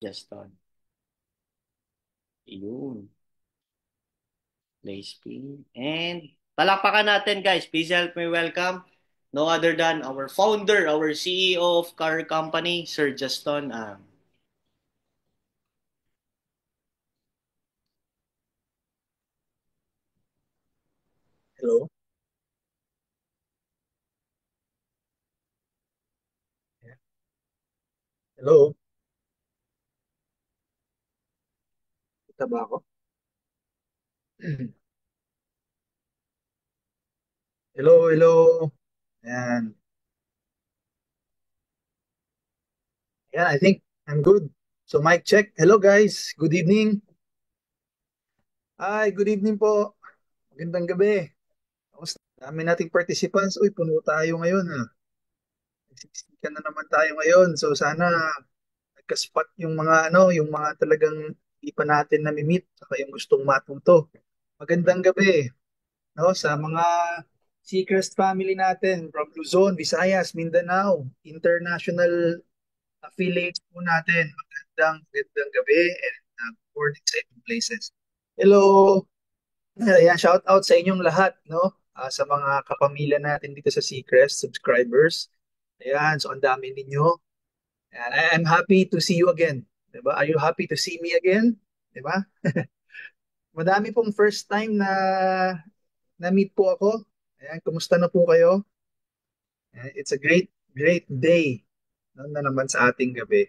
Justin. Yun. Play spin. And palakpakan natin guys. Please help me welcome no other than our founder, our CEO of car company, Sir Justin. Hello? Yeah. Hello? Kita ba ako? Hello, hello. Ayan. Ayan, I think I'm good. So mic check. Hello guys. Good evening. Hi, good evening po. Magandang gabi. Kamusta? Dami nating participants. Uy, puno tayo ngayon ha. Nagsisikan na naman tayo ngayon. So sana nagka-spot yung mga yung mga talagang hindi pa natin nami-meet saka yung gustong matuto. Magandang gabi, no, sa mga Seacrest family natin from Luzon, Visayas, Mindanao, international affiliates po natin. Magandang gabi and good morning sa ibang places. Hello! Ayan, shout out sa inyong lahat, no? Sa mga kapamilya natin dito sa Seacrest, subscribers. Ayan, so ang dami ninyo. Ayan, I'm happy to see you again. Diba? Are you happy to see me again? Diba? Madami pong first time na-meet po ako. Ayan, kumusta na po kayo? Ayan, it's a great day, no, na naman sa ating gabi.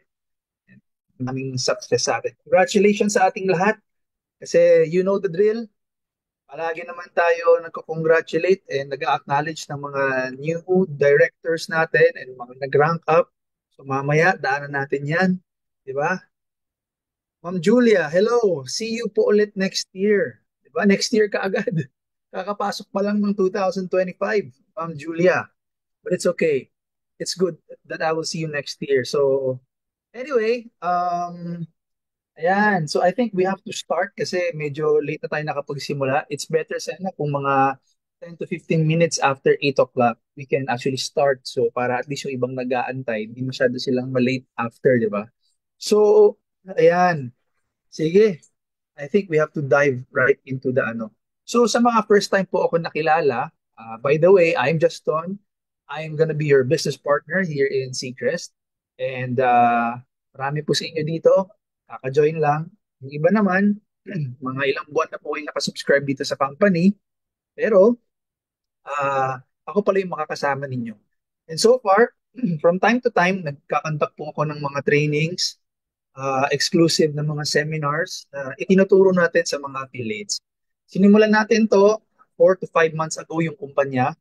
Maraming success sa atin. Congratulations sa ating lahat kasi you know the drill. Palagi naman tayo nagko-congratulate and nag-acknowledge ng mga new directors natin and mga nag-rank up. So mamaya, daanan natin yan. Di ba? Ma'am Julia, hello. See you po ulit next year. Di ba? Next year ka agad. Kakapasok pa lang ng 2025, Ma'am Julia. But it's okay. It's good that I will see you next year. So anyway, ayan. So I think we have to start kasi medyo late na tayo nakapagsimula. It's better sana kung mga 10 to 15 minutes after 8 o'clock, we can actually start. So para at least yung ibang nag-aantay, hindi masyado silang malate after, di ba? So, ayan. Sige. I think we have to dive right into the ano. So sa mga first time po ako nakilala, by the way, I'm Juston. I'm gonna be your business partner here in Seacrest. And marami po sa inyo dito, kaka-join lang. Yung iba naman, mga ilang buwan na po kayo nakasubscribe dito sa company. Pero ako pala yung makakasama ninyo. And so far, from time to time, nagkakandak po ako ng mga trainings, exclusive na mga seminars na itinuturo natin sa mga affiliates. Sinimulan natin to 4 to 5 months ago yung kumpanya.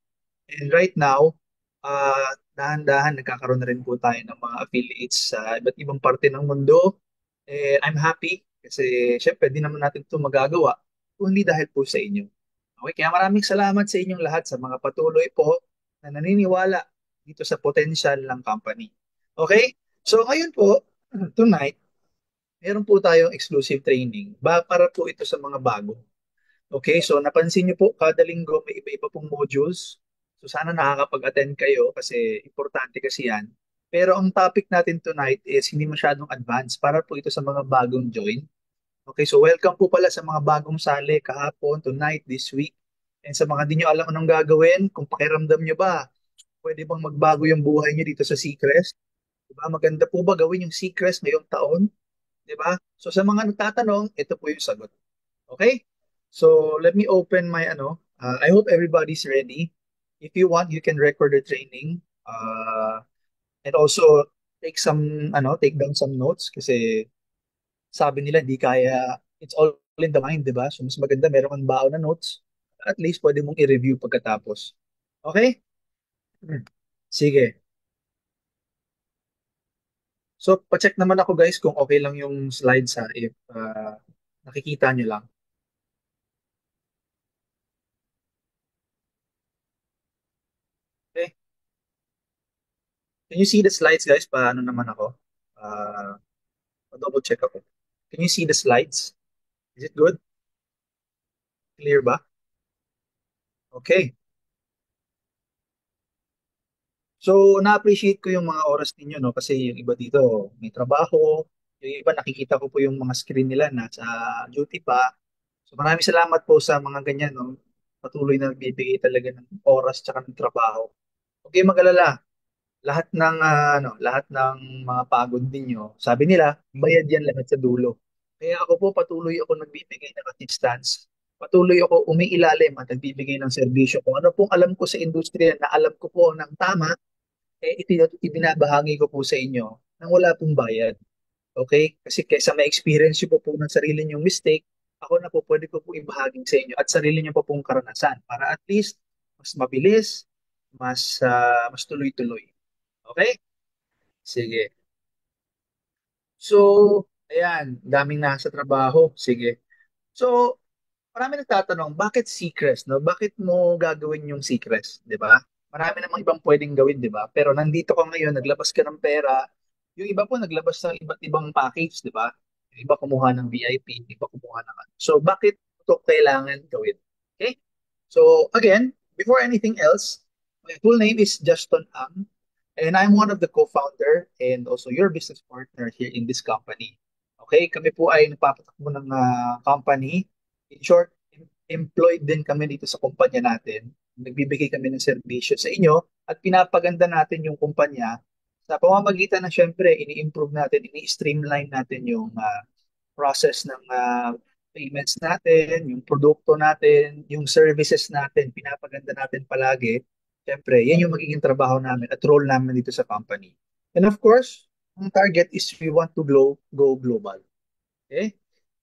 And right now, dahan-dahan nagkakaroon na rin po tayo ng mga affiliates sa iba't ibang parte ng mundo. And I'm happy kasi syempre di naman natin ito magagawa kung hindi dahil po sa inyo. Okay, kaya maraming salamat sa inyong lahat sa mga patuloy po na naniniwala dito sa potential ng company. Okay? So ngayon po, tonight, meron po tayong exclusive training para po ito sa mga bago. Okay, so napansin niyo po, kada linggo may iba-iba pong modules. So sana nakakapag-attend kayo kasi importante kasi yan. Pero ang topic natin tonight is hindi masyadong advanced para po ito sa mga bagong join. Okay, so welcome po pala sa mga bagong sali kahapon, tonight, this week. And sa mga di nyo alam anong gagawin, kung pakiramdam nyo ba, pwede bang magbago yung buhay nyo dito sa Seacrest? Diba? Maganda po ba gawin yung Seacrest ngayong taon? Diba? So sa mga nagtatanong, ito po yung sagot. Okay? So let me open my I hope everybody's ready. If you want, you can record the training. And also take down some notes kasi sabi nila di kaya it's all in the mind, 'di ba? So mas maganda meron kang baon na notes. At least pwede mong i-review pagkatapos. Okay? Hmm. Sige. So pa-check naman ako guys kung okay lang yung slides ha if nakikita nyo lang. Okay? Can you see the slides guys? Paano naman ako? Uh, double check ako. Can you see the slides? Is it good? Clear ba? Okay. So, na-appreciate ko yung mga oras ninyo, no? Kasi yung iba dito, may trabaho. Yung iba nakikita ko po yung mga screen nila nasa duty pa. So maraming salamat po sa mga ganyan, no? Patuloy na nagbibigay talaga ng oras tsaka ng trabaho. Okay, mag-alala. Lahat ng mga pagod ninyo, sabi nila, bayad yan lahat sa dulo. Kaya ako po patuloy ako nagbibigay ng assistance. Patuloy ako umiilalim at nagbibigay ng serbisyo. Kung ano pong alam ko sa industriya na alam ko po ng tama, ibinabahagi ko po sa inyo nang wala pong bayad. Okay? Kasi kaysa ma-experience nyo po ng sarili nyong mistake, ako na po pwede ko po ibahagi sa inyo at sarili nyo po pong karanasan para at least mas mabilis, mas tuloy-tuloy. Okay? Sige. So, ayan, daming nasa trabaho. Sige. So, marami nagtatanong, bakit Seacrest, no? Bakit mo gagawin yung Seacrest, 'di ba? Marami namang ibang pwedeng gawin, 'di ba? Pero nandito ka ngayon, naglabas ka ng pera. Yung iba po naglabas ng iba't ibang package, 'di ba? Yung iba kumuha ng VIP, yung iba kumuha ng ano. So, bakit ito kailangan gawin? Okay? So, again, before anything else, my full name is Justin Ang, and I'm one of the co-founder and also your business partner here in this company. Okay, kami po ay nagpapatakbo ng company. In short, employed din kami dito sa kumpanya natin. Nagbibigay kami ng serbisyo sa inyo at pinapaganda natin yung kumpanya sa pamamagitan na syempre ini-improve natin, ini-streamline natin yung process ng payments natin, yung produkto natin, yung services natin, pinapaganda natin palagi. Siyempre, yan yung magiging trabaho namin at role namin dito sa company. And of course, ang target is we want to go global. Okay?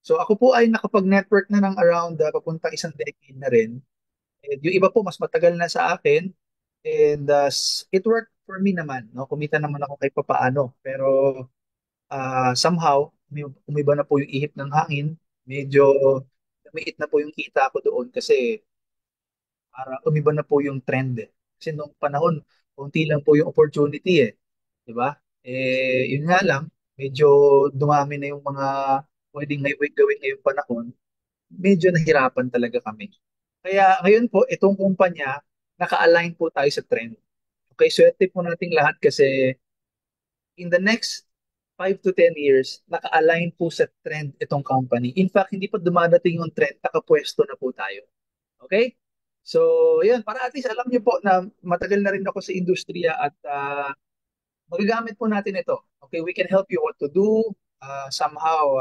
So ako po ay nakapag-network na ng around papunta isang decade na rin. And yung iba po mas matagal na sa akin. And it worked for me naman. No? Kumita naman ako kahit papaano. Pero somehow, umiba na po yung ihip ng hangin. Medyo lumiit na po yung kita ko doon kasi para umiba na po yung trend. Eh. Kasi noong panahon, konti lang po yung opportunity eh. 'Di ba? Yun nga lang, medyo dumami na yung mga pwedeng gawin ngayong panahon. Medyo nahirapan talaga kami. Kaya ngayon po, itong kumpanya, naka-align po tayo sa trend. Okay, swerte po nating lahat kasi in the next 5 to 10 years, naka-align po sa trend itong company. In fact, hindi pa dumadating yung trend, nakapwesto na po tayo. Okay? So, yun, para at least alam niyo po na matagal na rin ako sa industriya at magagamit po natin ito. Okay, we can help you what to do, somehow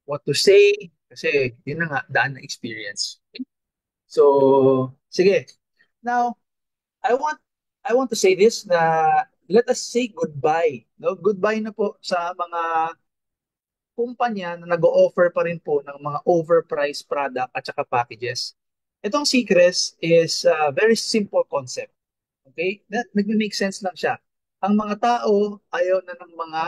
what to say, kasi yun na nga, daan na experience. So, sige. Now, I want I want to say this na let us say goodbye. No? Goodbye na po sa mga kumpanya na nag-o-offer pa rin po ng mga overpriced product at saka packages. Itong Seacrest is a very simple concept. Okay? Nag-make sense lang siya. Ang mga tao ayaw na ng mga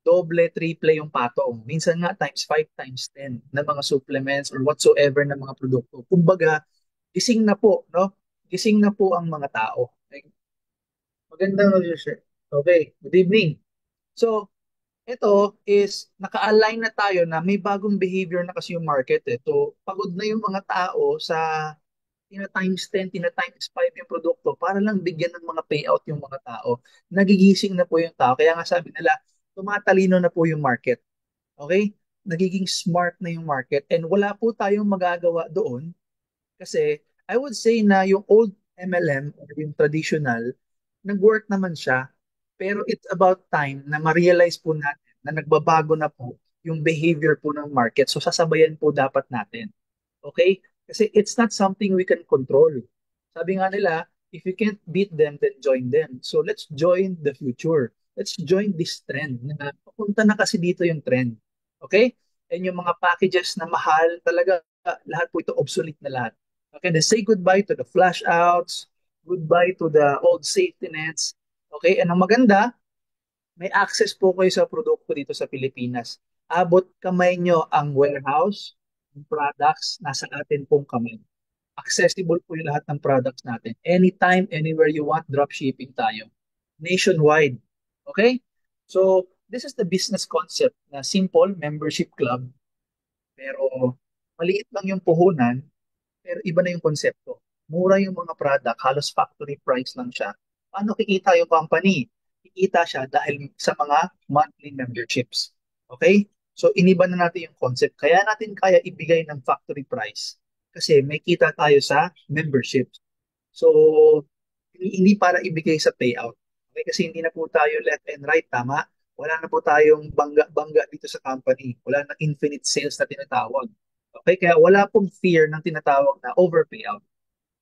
doble, triple yung patong. Minsan nga times 5, times 10 na mga supplements or whatsoever na mga produkto. Kumbaga, gising na po, no? Gising na po ang mga tao. Okay? Magandang sir. Okay, good evening. So, ito is naka-align na tayo na may bagong behavior na kasi yung market. Ito, pagod na yung mga tao sa tina times 10, tina times 5 yung produkto para lang bigyan ng mga payout yung mga tao. Nagigising na po yung tao. Kaya nga sabi nila, tumatalino na po yung market. Okay? Nagiging smart na yung market and wala po tayong magagawa doon kasi I would say na yung old MLM or yung traditional, nag-work naman siya. Pero it's about time na ma-realize po natin na nagbabago na po yung behavior po ng market. So sasabayan po dapat natin. Okay? Kasi it's not something we can control. Sabi nga nila, if you can't beat them, then join them. So let's join the future. Let's join this trend na papunta na kasi dito yung trend. Okay? And yung mga packages na mahal, talaga lahat po ito obsolete na lahat. Okay, then say goodbye to the flash outs, goodbye to the old safety nets. Okay, and ang maganda, may access po kayo sa produkto dito sa Pilipinas. Abot kamay nyo ang warehouse, ang products, nasa atin pong kamay. Accessible po yung lahat ng products natin. Anytime, anywhere you want, drop shipping tayo. Nationwide. Okay? So, this is the business concept na simple membership club, pero maliit lang yung puhunan, pero iba na yung konsepto. Mura yung mga product, halos factory price lang siya. Paano kikita yung company? Kikita siya dahil sa mga monthly memberships. Okay? So, iniba na natin yung concept. Kaya natin kaya ibigay ng factory price kasi may kita tayo sa membership. So, hindi para ibigay sa payout. Okay? Kasi hindi na po tayo left and right, tama? Wala na po tayong bangga-bangga dito sa company. Wala na infinite sales na tinatawag. Okay? Kaya wala pong fear ng tinatawag na over payout.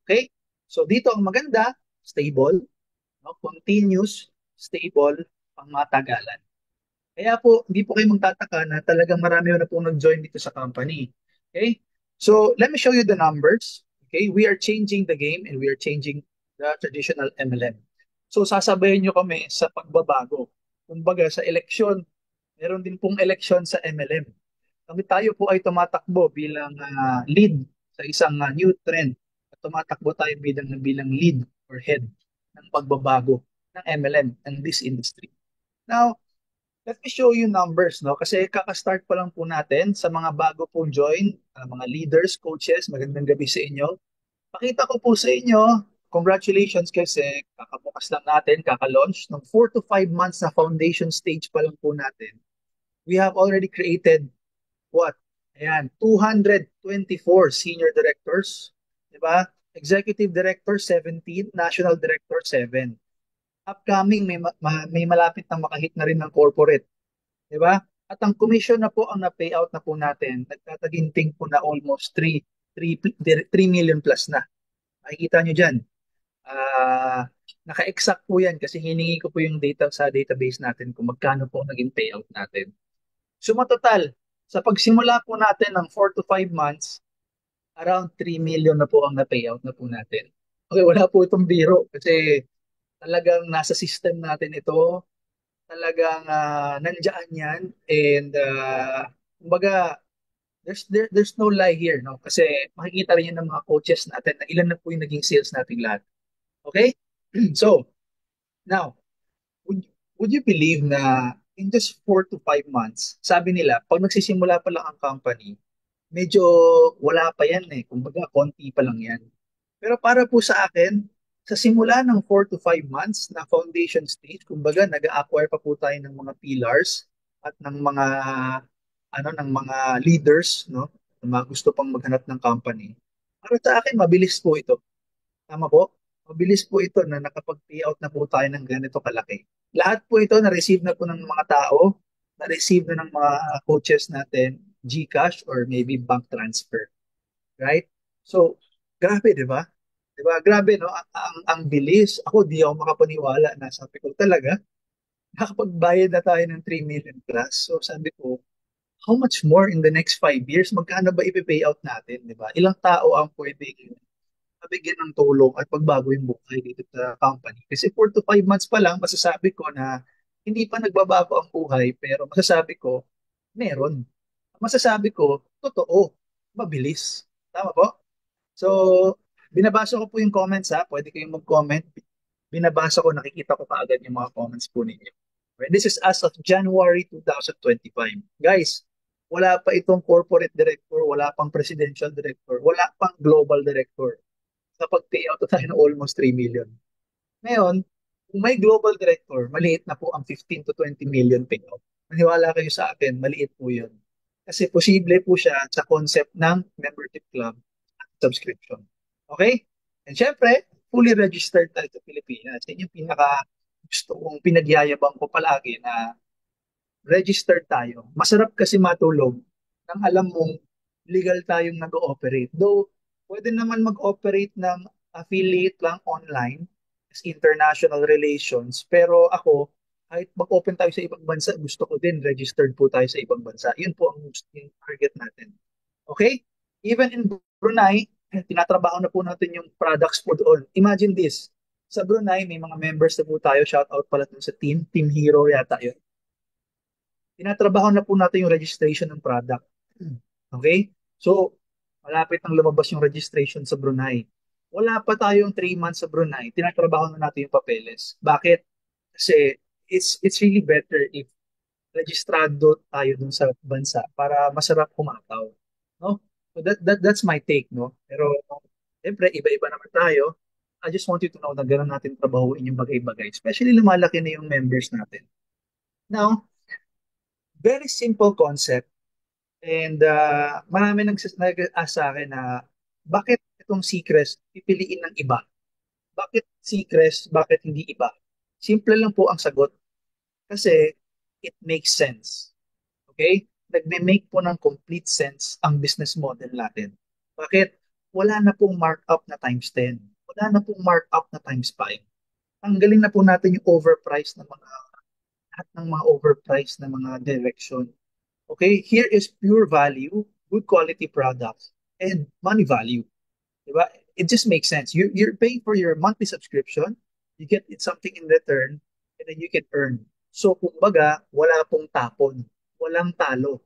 Okay? So, dito ang maganda, stable, no? Continuous, stable, pang matagalan. Kaya po, hindi po kayo magtataka na talagang marami na po nag-join dito sa company. Okay? So, let me show you the numbers. Okay? We are changing the game and we are changing the traditional MLM. So, sasabayin nyo kami sa pagbabago. Kumbaga, sa eleksyon, meron din pong eleksyon sa MLM. Kami tayo po ay tumatakbo bilang lead sa isang new trend. At tumatakbo tayo bilang lead or head ng pagbabago ng MLM and this industry. Now, let me show you numbers, no? Kasi kaka-start pa lang po natin sa mga bago pong join, mga leaders, coaches, magandang gabi sa inyo. Pakita ko po sa inyo, congratulations kasi kakabukas lang natin, kaka-launch. Ng 4 to 5 months na foundation stage pa lang po natin, we have already created what? Ayan, 224 senior directors, di ba? Executive Director 17, National Director 7. Upcoming, may malapit na makahit na rin ng corporate. Di ba? At ang commission na po ang na-payout na po natin, nagtataginting po na almost 3 million plus na. Makikita nyo dyan. Ah, naka-exact po yan kasi hiningi ko po yung data sa database natin kung magkano po ang naging payout natin. So matotal, sa pagsimula po natin ng 4 to 5 months, around 3 million na po ang na-payout na po natin. Okay, wala po itong biro kasi talagang nasa system natin ito, talagang nandiyan yan and kumbaga there's no lie here, no, kasi makikita rin yun ng mga coaches natin na ilan na po yung naging sales natin lahat. Okay. So now, would you believe na in just 4 to 5 months, sabi nila pag nagsisimula pa lang ang company, medyo wala pa yan eh, kumbaga konti pa lang yan. Pero para po sa akin, sa simula ng 4 to 5 months na foundation stage, kumbaga nag-acquire pa po tayo ng mga pillars at ng mga ng mga leaders, no? Na mga gusto pang maghanap ng company. Para sa akin, mabilis po ito. Tama po? Mabilis po ito na nakapag-payout na po tayo ng ganito kalaki. Lahat po ito na-receive na po ng mga tao, na-receive na ng mga coaches natin, GCash or maybe bank transfer. Right? So, grabe, di ba? Di ba? Grabe, no? Ang bilis. Ako, di ako makapaniwala na sabi ko talaga, nakapagbayad na tayo ng 3 million plus. So, sabi ko, how much more in the next 5 years? Magkano ba ipipay out natin, di ba? Ilang tao ang pwedeng mabigyan ng tulong at pagbago yung buhay dito sa company? Kasi 4 to 5 months pa lang, masasabi ko na hindi pa nagbabago ang buhay, pero masasabi ko, meron. Masasabi ko, totoo, mabilis. Tama po? So, binabasa ko po yung comments ha. Pwede kayong mag-comment. Binabasa ko, nakikita ko kaagad yung mga comments po ninyo. Okay, this is as of January 2025. Guys, wala pa itong corporate director, wala pang presidential director, wala pang global director. Sa pag-payout na tayo ng almost 3 million. Ngayon, kung may global director, maliit na po ang 15 to 20 million payout. Maniwala kayo sa akin, maliit po yun. Kasi posible po siya sa concept ng membership club subscription. Okay? And syempre, fully registered tayo sa Pilipinas. Yan yung pinaka gusto kong pinagyayabang ko palagi na registered tayo. Masarap kasi matulog nang alam mong legal tayong nag-ooperate. Though, pwede naman mag-operate ng affiliate lang online as international relations. Pero ako, kahit mag-open tayo sa ibang bansa, gusto ko din registered po tayo sa ibang bansa. Yun po ang gusto yung target natin. Okay? Even in Brunei, tinatrabaho na po natin yung products po doon. Imagine this. Sa Brunei, may mga members na po tayo. Shout out pala dun sa Team Hero yata yun. Tinatrabaho na po natin yung registration ng product. Okay? So, malapit nang lumabas yung registration sa Brunei. Wala pa tayong 3 months sa Brunei, tinatrabaho na natin yung papeles. Bakit? Kasi it's really better if registrado tayo dun sa bansa para masarap kumataw. No? So that's my take, no? Pero, siyempre, iba-iba naman tayo. I just want you to know na gano'n natin trabahuin yung bagay-bagay. Especially lumalaki na yung members natin. Now, Very simple concept. And marami nag-ask sa akin na bakit itong Seacrest pipiliin ng iba? Bakit Seacrest? Bakit hindi iba? Simple lang po ang sagot. Kasi it makes sense. Okay? Nagme-make po ng complete sense ang business model natin. Bakit? Wala na pong markup na times 10. Wala na pong markup na times 5. Tanggalin na po natin yung overpriced na mga lahat ng mga overpriced na mga direction. Okay? Here is pure value, good quality products, and money value. Diba? It just makes sense. You're paying for your monthly subscription, you get it something in return, and then you can earn. So, kumbaga, wala pong tapon. Walang talo.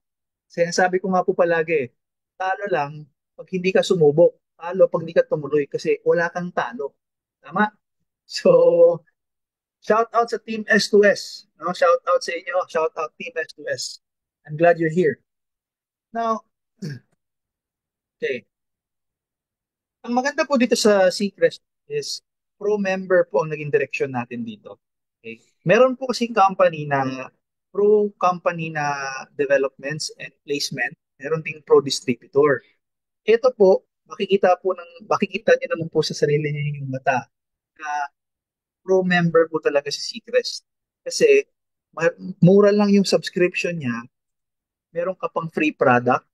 Sinasabi ko nga po palagi, talo lang pag hindi ka sumubok. Talo pag hindi ka tumuloy kasi wala kang talo. Tama? So, shout out sa Team S2S. No? Shout out sa inyo. Shout out Team S2S. I'm glad you're here. Now, okay. Ang maganda po dito sa Seacrest is pro member po ang naging direksyon natin dito. Okay. Meron po kasing company na pro company na developments and placement. Meron ding pro distributor. Ito po, makikita niyo naman po sa sarili niyo yung mata na pro member po talaga si Seacrest. Kasi mura lang yung subscription niya, meron ka pang free product,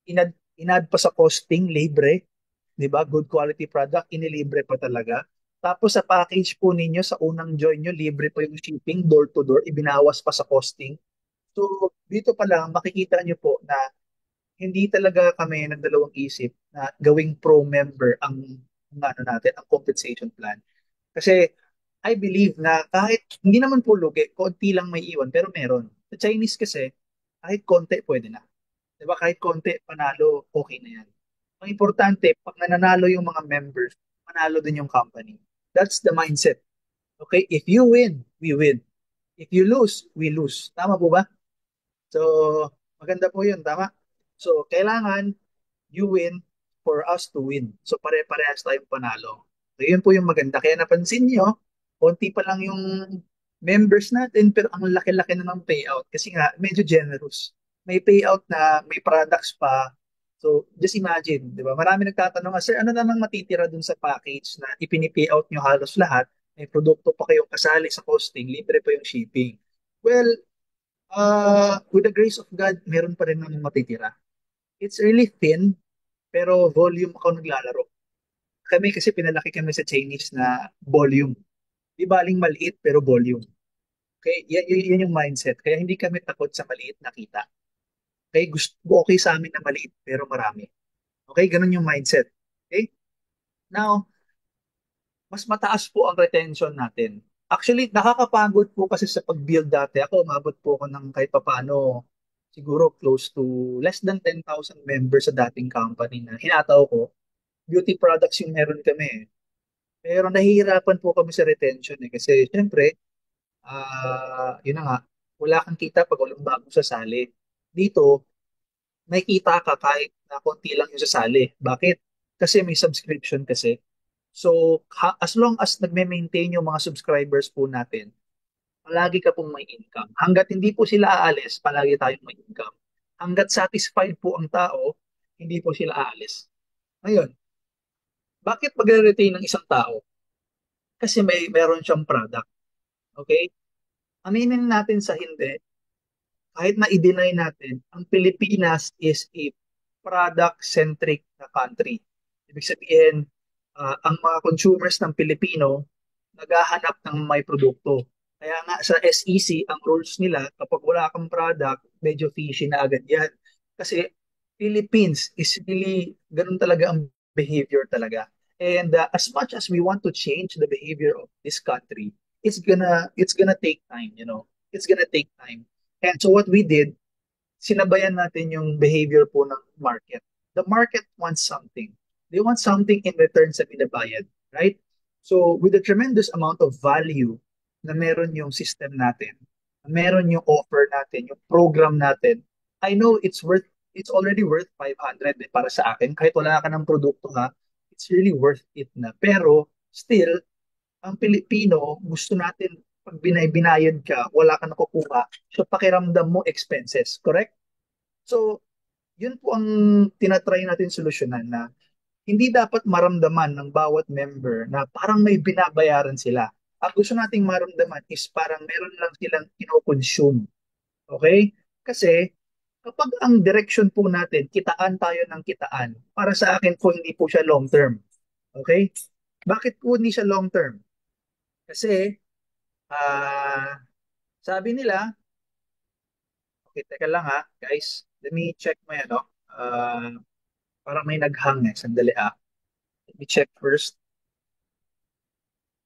inad pa sa costing, libre, di ba? Good quality product, inilibre pa talaga. Tapos sa package po ninyo, sa unang join nyo, libre pa yung shipping, door to door, ibinawas pa sa costing. So, dito pa lang, makikita nyo po na hindi talaga kami nagdalawang isip na gawing pro member ang ano natin, ang compensation plan. Kasi I believe na kahit hindi naman po lugi, konti lang may iwan, pero meron. Sa Chinese kasi, kahit konti pwede na. Diba? Kahit konti, panalo, okay na yan. Ang importante, pag nananalo yung mga members, manalo din yung company. That's the mindset. Okay? If you win, we win. If you lose, we lose. Tama po ba? So, maganda po yun. Tama? So, kailangan you win for us to win. So, pare-parehas tayong panalo. So, yun po yung maganda. Kaya napansin nyo, konti pa lang yung members natin, pero ang laki-laki na ng payout. Kasi nga, medyo generous. May payout na, may products pa. So, just imagine, di ba? Marami nagtatanong, sir, ano namang matitira dun sa package na ipini-payout nyo halos lahat? May produkto pa kayong kasali sa costing, libre pa yung shipping. Well, with the grace of God, meron pa rin namang matitira. It's really thin, pero volume ako naglalaro. Kami kasi pinalaki kami sa Chinese na volume. Di baling maliit, pero volume. Okay? Yan yung mindset. Kaya hindi kami takot sa maliit na kita. Okay? Okay sa amin na maliit, pero marami. Okay? Ganun yung mindset. Okay? Now, mas mataas po ang retention natin. Actually, nakakapagod po kasi sa pag-build dati. Ako, umabot po ako ng kahit papaano, siguro close to less than 10,000 members sa dating company na hinataw ko. Beauty products yung meron kami, eh. Pero nahihirapan po kami sa retention eh. Kasi syempre, yun na nga, wala kang kita pag walang bagong sasali. Dito, may kita ka kahit na konti lang yung sasali. Bakit? Kasi may subscription kasi. So, as long as nagme-maintain yung mga subscribers po natin, palagi ka pong may income. Hanggat hindi po sila aalis, palagi tayong may income. Hanggat satisfied po ang tao, hindi po sila aalis. Ngayon, bakit magre-retain ng isang tao? Kasi meron siyang product. Okay? Aminin natin sa hindi, kahit na i-deny natin, ang Pilipinas is a product-centric na country. Ibig sabihin, ang mga consumers ng Pilipino naghahanap ng may produkto. Kaya nga sa SEC, ang rules nila, kapag wala kang product, medyo fishy na agad yan. Kasi Philippines is really, ganun talaga ang behavior talaga. And as much as we want to change the behavior of this country, it's gonna take time, you know. It's gonna take time. And so what we did, sinabayan natin yung behavior po ng market. The market wants something. They want something in return sa binabayad, right? So with the tremendous amount of value na meron yung system natin, meron yung offer natin, yung program natin, I know it's already worth 500 para sa akin. Kahit wala ka ng produkto ha, it's really worth it na. Pero still, ang Pilipino, gusto natin pag binayad ka, wala ka nakukuha. So pakiramdam mo expenses, correct? So yun po ang tinatry natin solusyonan na hindi dapat maramdaman ng bawat member na parang may binabayaran sila. Ang gusto nating maramdaman is parang meron lang silang kino-consume. Okay? Kasi kapag ang direction po natin, kitaan tayo ng kitaan, para sa akin po hindi po siya long term. Okay? Bakit po hindi siya long term? Kasi sabi nila, okay, teka lang ha, guys. Let me check my ano. Parang may naghang eh. Sandali ah. Let me check first.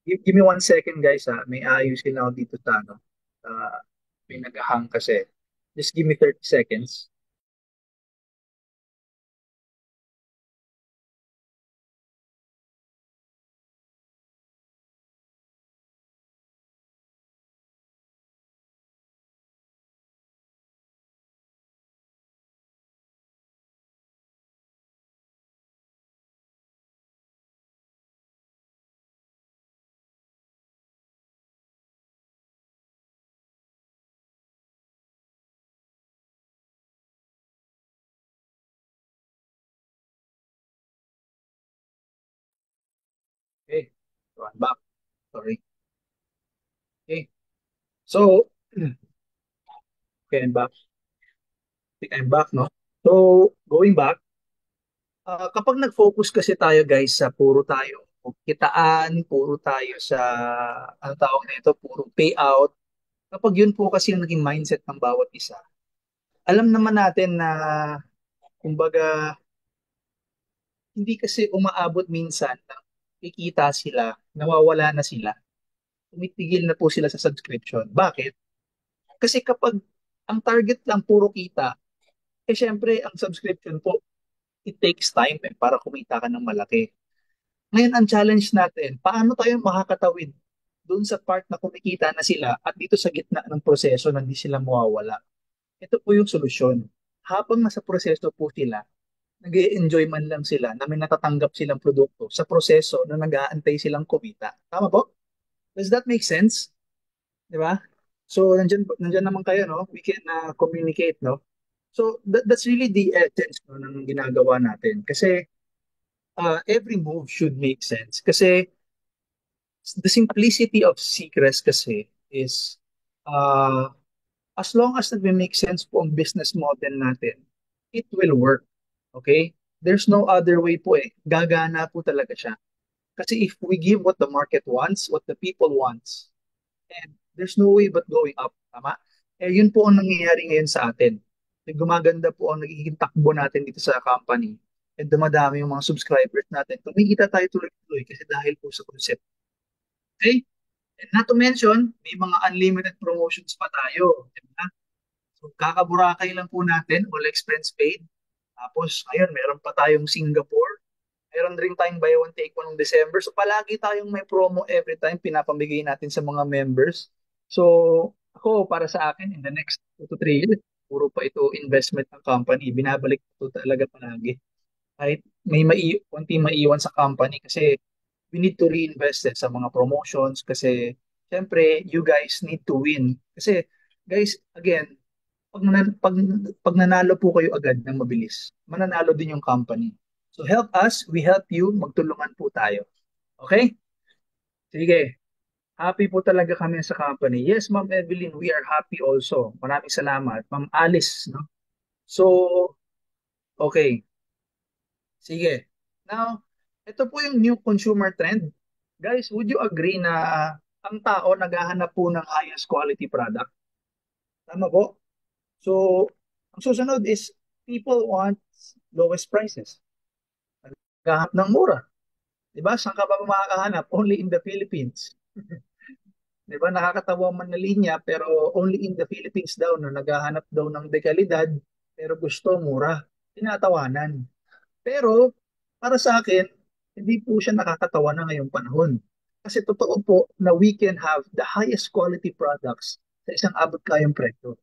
Give me 1 second guys ha. May ayusin ako dito sa ano. Uh, may naghang kasi. Just give me 30 seconds. Okay. So I'm back. Sorry. Okay. So, okay, I'm back. I think I'm back, no? So, going back, kapag nag-focus kasi tayo guys sa puro tayo kitaan, puro tayo sa, ano tawag na ito, puro payout, kapag yun po kasi yung naging mindset ng bawat isa, alam naman natin na, kumbaga, hindi kasi umaabot minsan na kikita sila, nawawala na sila, tumitigil na po sila sa subscription. Bakit? Kasi kapag ang target lang puro kita, eh syempre ang subscription po, it takes time para kumita ka ng malaki. Ngayon, ang challenge natin, paano tayo makakatawid doon sa part na kumikita na sila at dito sa gitna ng proseso na hindi sila mawawala. Ito po yung solusyon. Habang nasa proseso po sila, nag enjoy man lang sila na may natatanggap silang produkto sa proseso na nag-aantay silang kumita. Tama po? Does that make sense? Di ba? So, nandyan naman kayo, no? We can communicate, no? So, that's really the essence no, ng ginagawa natin. Kasi every move should make sense. Kasi the simplicity of Seacrest kasi is uh, as long as nag-make sense po ang business model natin, it will work. Okay? There's no other way po eh. Gagana po talaga siya. Kasi if we give what the market wants, what the people wants, and there's no way but going up. Tama? Eh, yun po ang nangyayari ngayon sa atin. Eh, gumaganda po ang nagiging takbo natin dito sa company. And dumadami yung mga subscribers natin. Kumikita tayo tuloy-tuloy kasi dahil po sa concept. Okay? And not to mention, may mga unlimited promotions pa tayo. Diba? So, kakaburakay lang po natin, all expense paid. Tapos, ngayon, meron pa tayong Singapore. Meron rin tayong buy one, take one ng December. So, palagi tayong may promo every time pinapamigay natin sa mga members. So, ako, para sa akin, in the next 2 to 3 years, puro pa ito investment ng company. Binabalik ito talaga palagi. Kahit may konti maiwan sa company kasi we need to reinvest sa mga promotions kasi syempre you guys need to win. Kasi guys, again, pag nanalo po kayo agad ng mabilis, mananalo din yung company. So help us, we help you, magtulungan po tayo. Okay? Sige. Happy po talaga kami sa company. Yes, Ma'am Evelyn, we are happy also. Maraming salamat. Ma'am Alice, no? So, okay. Sige. Now, ito po yung new consumer trend. Guys, would you agree na ang tao naghahanap po ng highest quality product? Tama po? So, ang susunod is people want lowest prices. Naghahanap ng mura. Di ba? Saan ka ba makakahanap? Only in the Philippines. Di ba? Nakakatawa man na linya, pero only in the Philippines daw na naghahanap daw ng dekalidad, pero gusto mura. Tinatawanan. Pero para sa akin, hindi po siya nakakatawa na ngayong panahon. Kasi totoo po na we can have the highest quality products sa isang abot kayang presyo.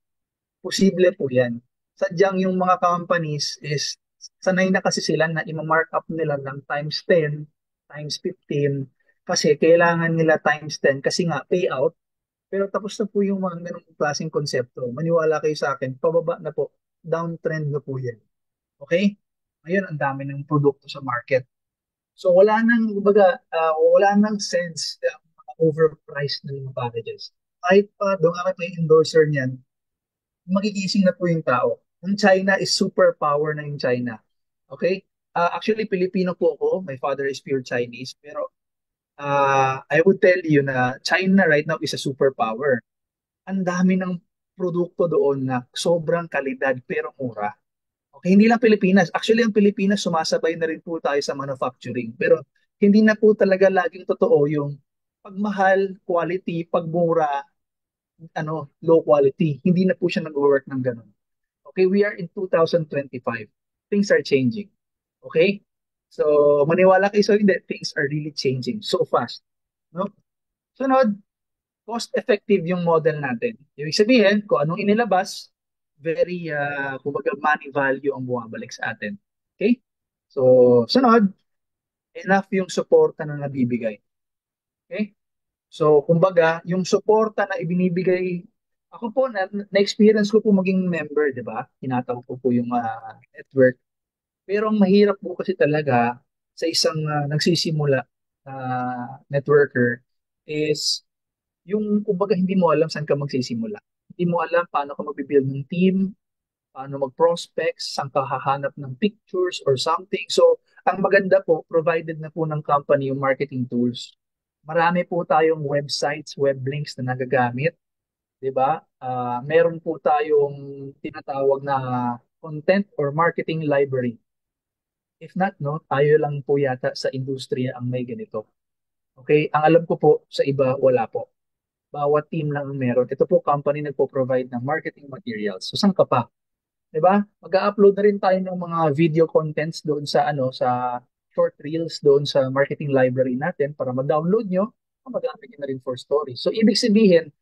Posible po yan. Sadyang yung mga companies is sanay na kasi sila na i-mark up nila ng times 10, times 15, kasi kailangan nila times 10 kasi nga payout. Pero tapos na po yung mga ganung klaseng konsepto. Maniwala kayo sa akin, pababa na po. Downtrend na po yan. Okay? Ngayon, ang dami ng produkto sa market. So wala nang, kumbaga, wala nang sense mga overpriced na mga packages. Kahit pa, doon kami pa yung endorser niyan, magigising na po yung tao. Ang China is superpower na yung China. Okay? Actually, Pilipino po ako. My father is pure Chinese. Pero I would tell you na China right now is a superpower. Ang dami ng produkto doon na sobrang kalidad pero mura. Okay, hindi lang Pilipinas. Actually, ang Pilipinas sumasabay na rin po tayo sa manufacturing. Pero hindi na po talaga laging totoo yung pagmahal, quality, pagmura, low quality. Hindi na po siya nag-work ng ganun. Okay, we are in 2025. Things are changing. Okay? So, maniwala kayo sa hindi, things are really changing so fast. No? Sunod, cost-effective yung model natin. Ibig sabihin, kung anong inilabas, very, kumbaga, money value ang bumabalik sa atin. Okay? So, sunod, enough yung suporta na nabibigay. Okay? So, kumbaga, yung suporta na ibinibigay, ako po, na-experience ko po maging member, di ba? Tinatawag ko po yung network. Pero ang mahirap po kasi talaga sa isang nagsisimula na networker is yung kumbaga hindi mo alam saan ka magsisimula. Hindi mo alam paano ka magbibuild ng team, paano mag-prospects, saan ka hahanap ng pictures or something. So, ang maganda po, provided na po ng company yung marketing tools. Marami po tayong websites, web links na nagagamit, 'di ba? Meron po tayong tinatawag na content or marketing library. If not, no, tayo lang po yata sa industriya ang may ganito. Okay? Ang alam ko po, sa iba, wala po. Bawat team lang ang meron. Ito po company nagpo-provide ng marketing materials. So saan ka pa? 'Di ba? Mag-upload na rin tayo ng mga video contents doon sa sa short reels doon sa marketing library natin para ma-download nyo, magamit nyo na rin for stories. So ibig sabihin,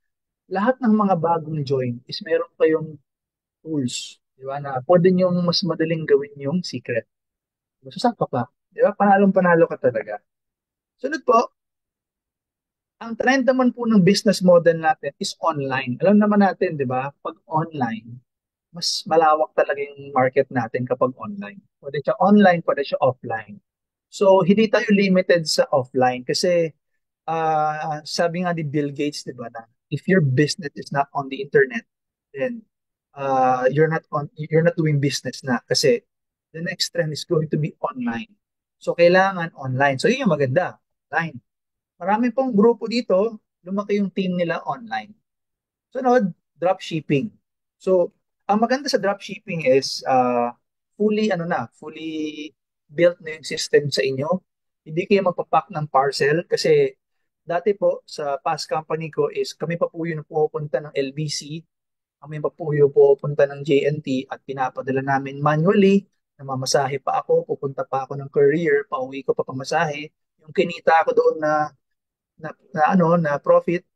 lahat ng mga bagong join is meron kayong tools, 'di ba? Na pwede nyo mas madaling gawin yung secret. So saan ka pa? 'Di ba? Panalong-panalo ka talaga. Sunod po, ang trend naman po ng business model natin is online. Alam naman natin, 'di ba? Pag online, mas malawak talaga yung market natin kapag online. Pwede siya online, pwede siya offline. So, hindi tayo limited sa offline kasi sabi nga ni Bill Gates, di ba, na if your business is not on the internet, then you're not doing business na kasi the next trend is going to be online. So, kailangan online. So, yun yung maganda. Online. Marami pong grupo dito, lumaki yung team nila online. Sunod, dropshipping. So, ang maganda sa dropshipping is fully built na yung system sa inyo. Hindi kayo magpapack ng parcel kasi dati po sa past company ko is kami pa po yung pupunta ng LBC, kami pa po yung pupunta ng JNT at pinapadala namin manually. Namamasahe pa ako, pupunta pa ako ng courier, pauwi ko pa pamasahe. Yung kinita ko doon na profit,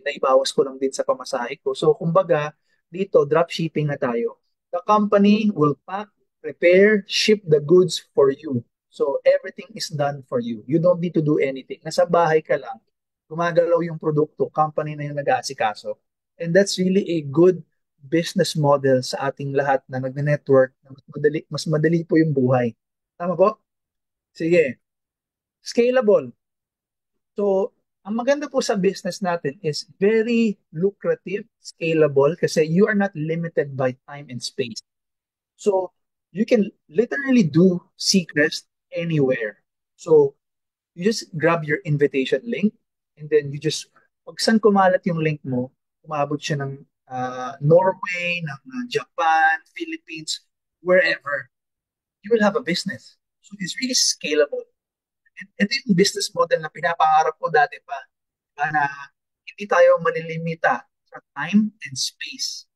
naibawas ko lang din sa pamasahe ko. So, kumbaga, dito, dropshipping na tayo. The company will pack, prepare, ship the goods for you. So, everything is done for you. You don't need to do anything. Nasa bahay ka lang, gumagalaw yung produkto, company na yung nag-aasikaso. And that's really a good business model sa ating lahat na nagne-network, na mas madali po yung buhay. Tama po? Sige. Scalable. So, ang maganda po sa business natin is very lucrative, scalable, kasi you are not limited by time and space. So, you can literally do Seacrest anywhere. So, you just grab your invitation link and then you just, pag saan kumalat yung link mo, umabot siya ng Norway, ng Japan, Philippines, wherever, you will have a business. So, it's really scalable. Ito yung business model na pinapangarap ko dati pa, na hindi tayo malilimita sa time and space.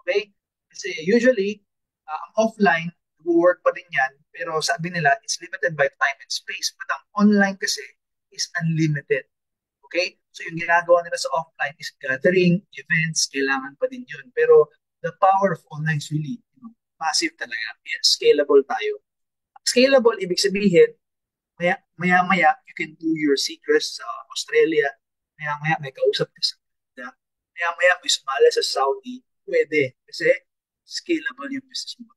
Okay? Kasi usually, ang offline, work pa din yan, pero sabi nila, it's limited by time and space. But ang online kasi is unlimited. Okay? So yung ginagawa nila sa offline is gathering, events, kailangan pa din yun. Pero the power of online is really massive talaga. Kaya scalable tayo. Scalable, ibig sabihin, maya-maya, you can do your secrets sa Australia. Maya-maya, may kausap ka sa Canada. maya-maya kung sumali sa Saudi, pwede. Kasi scalable yung business mo.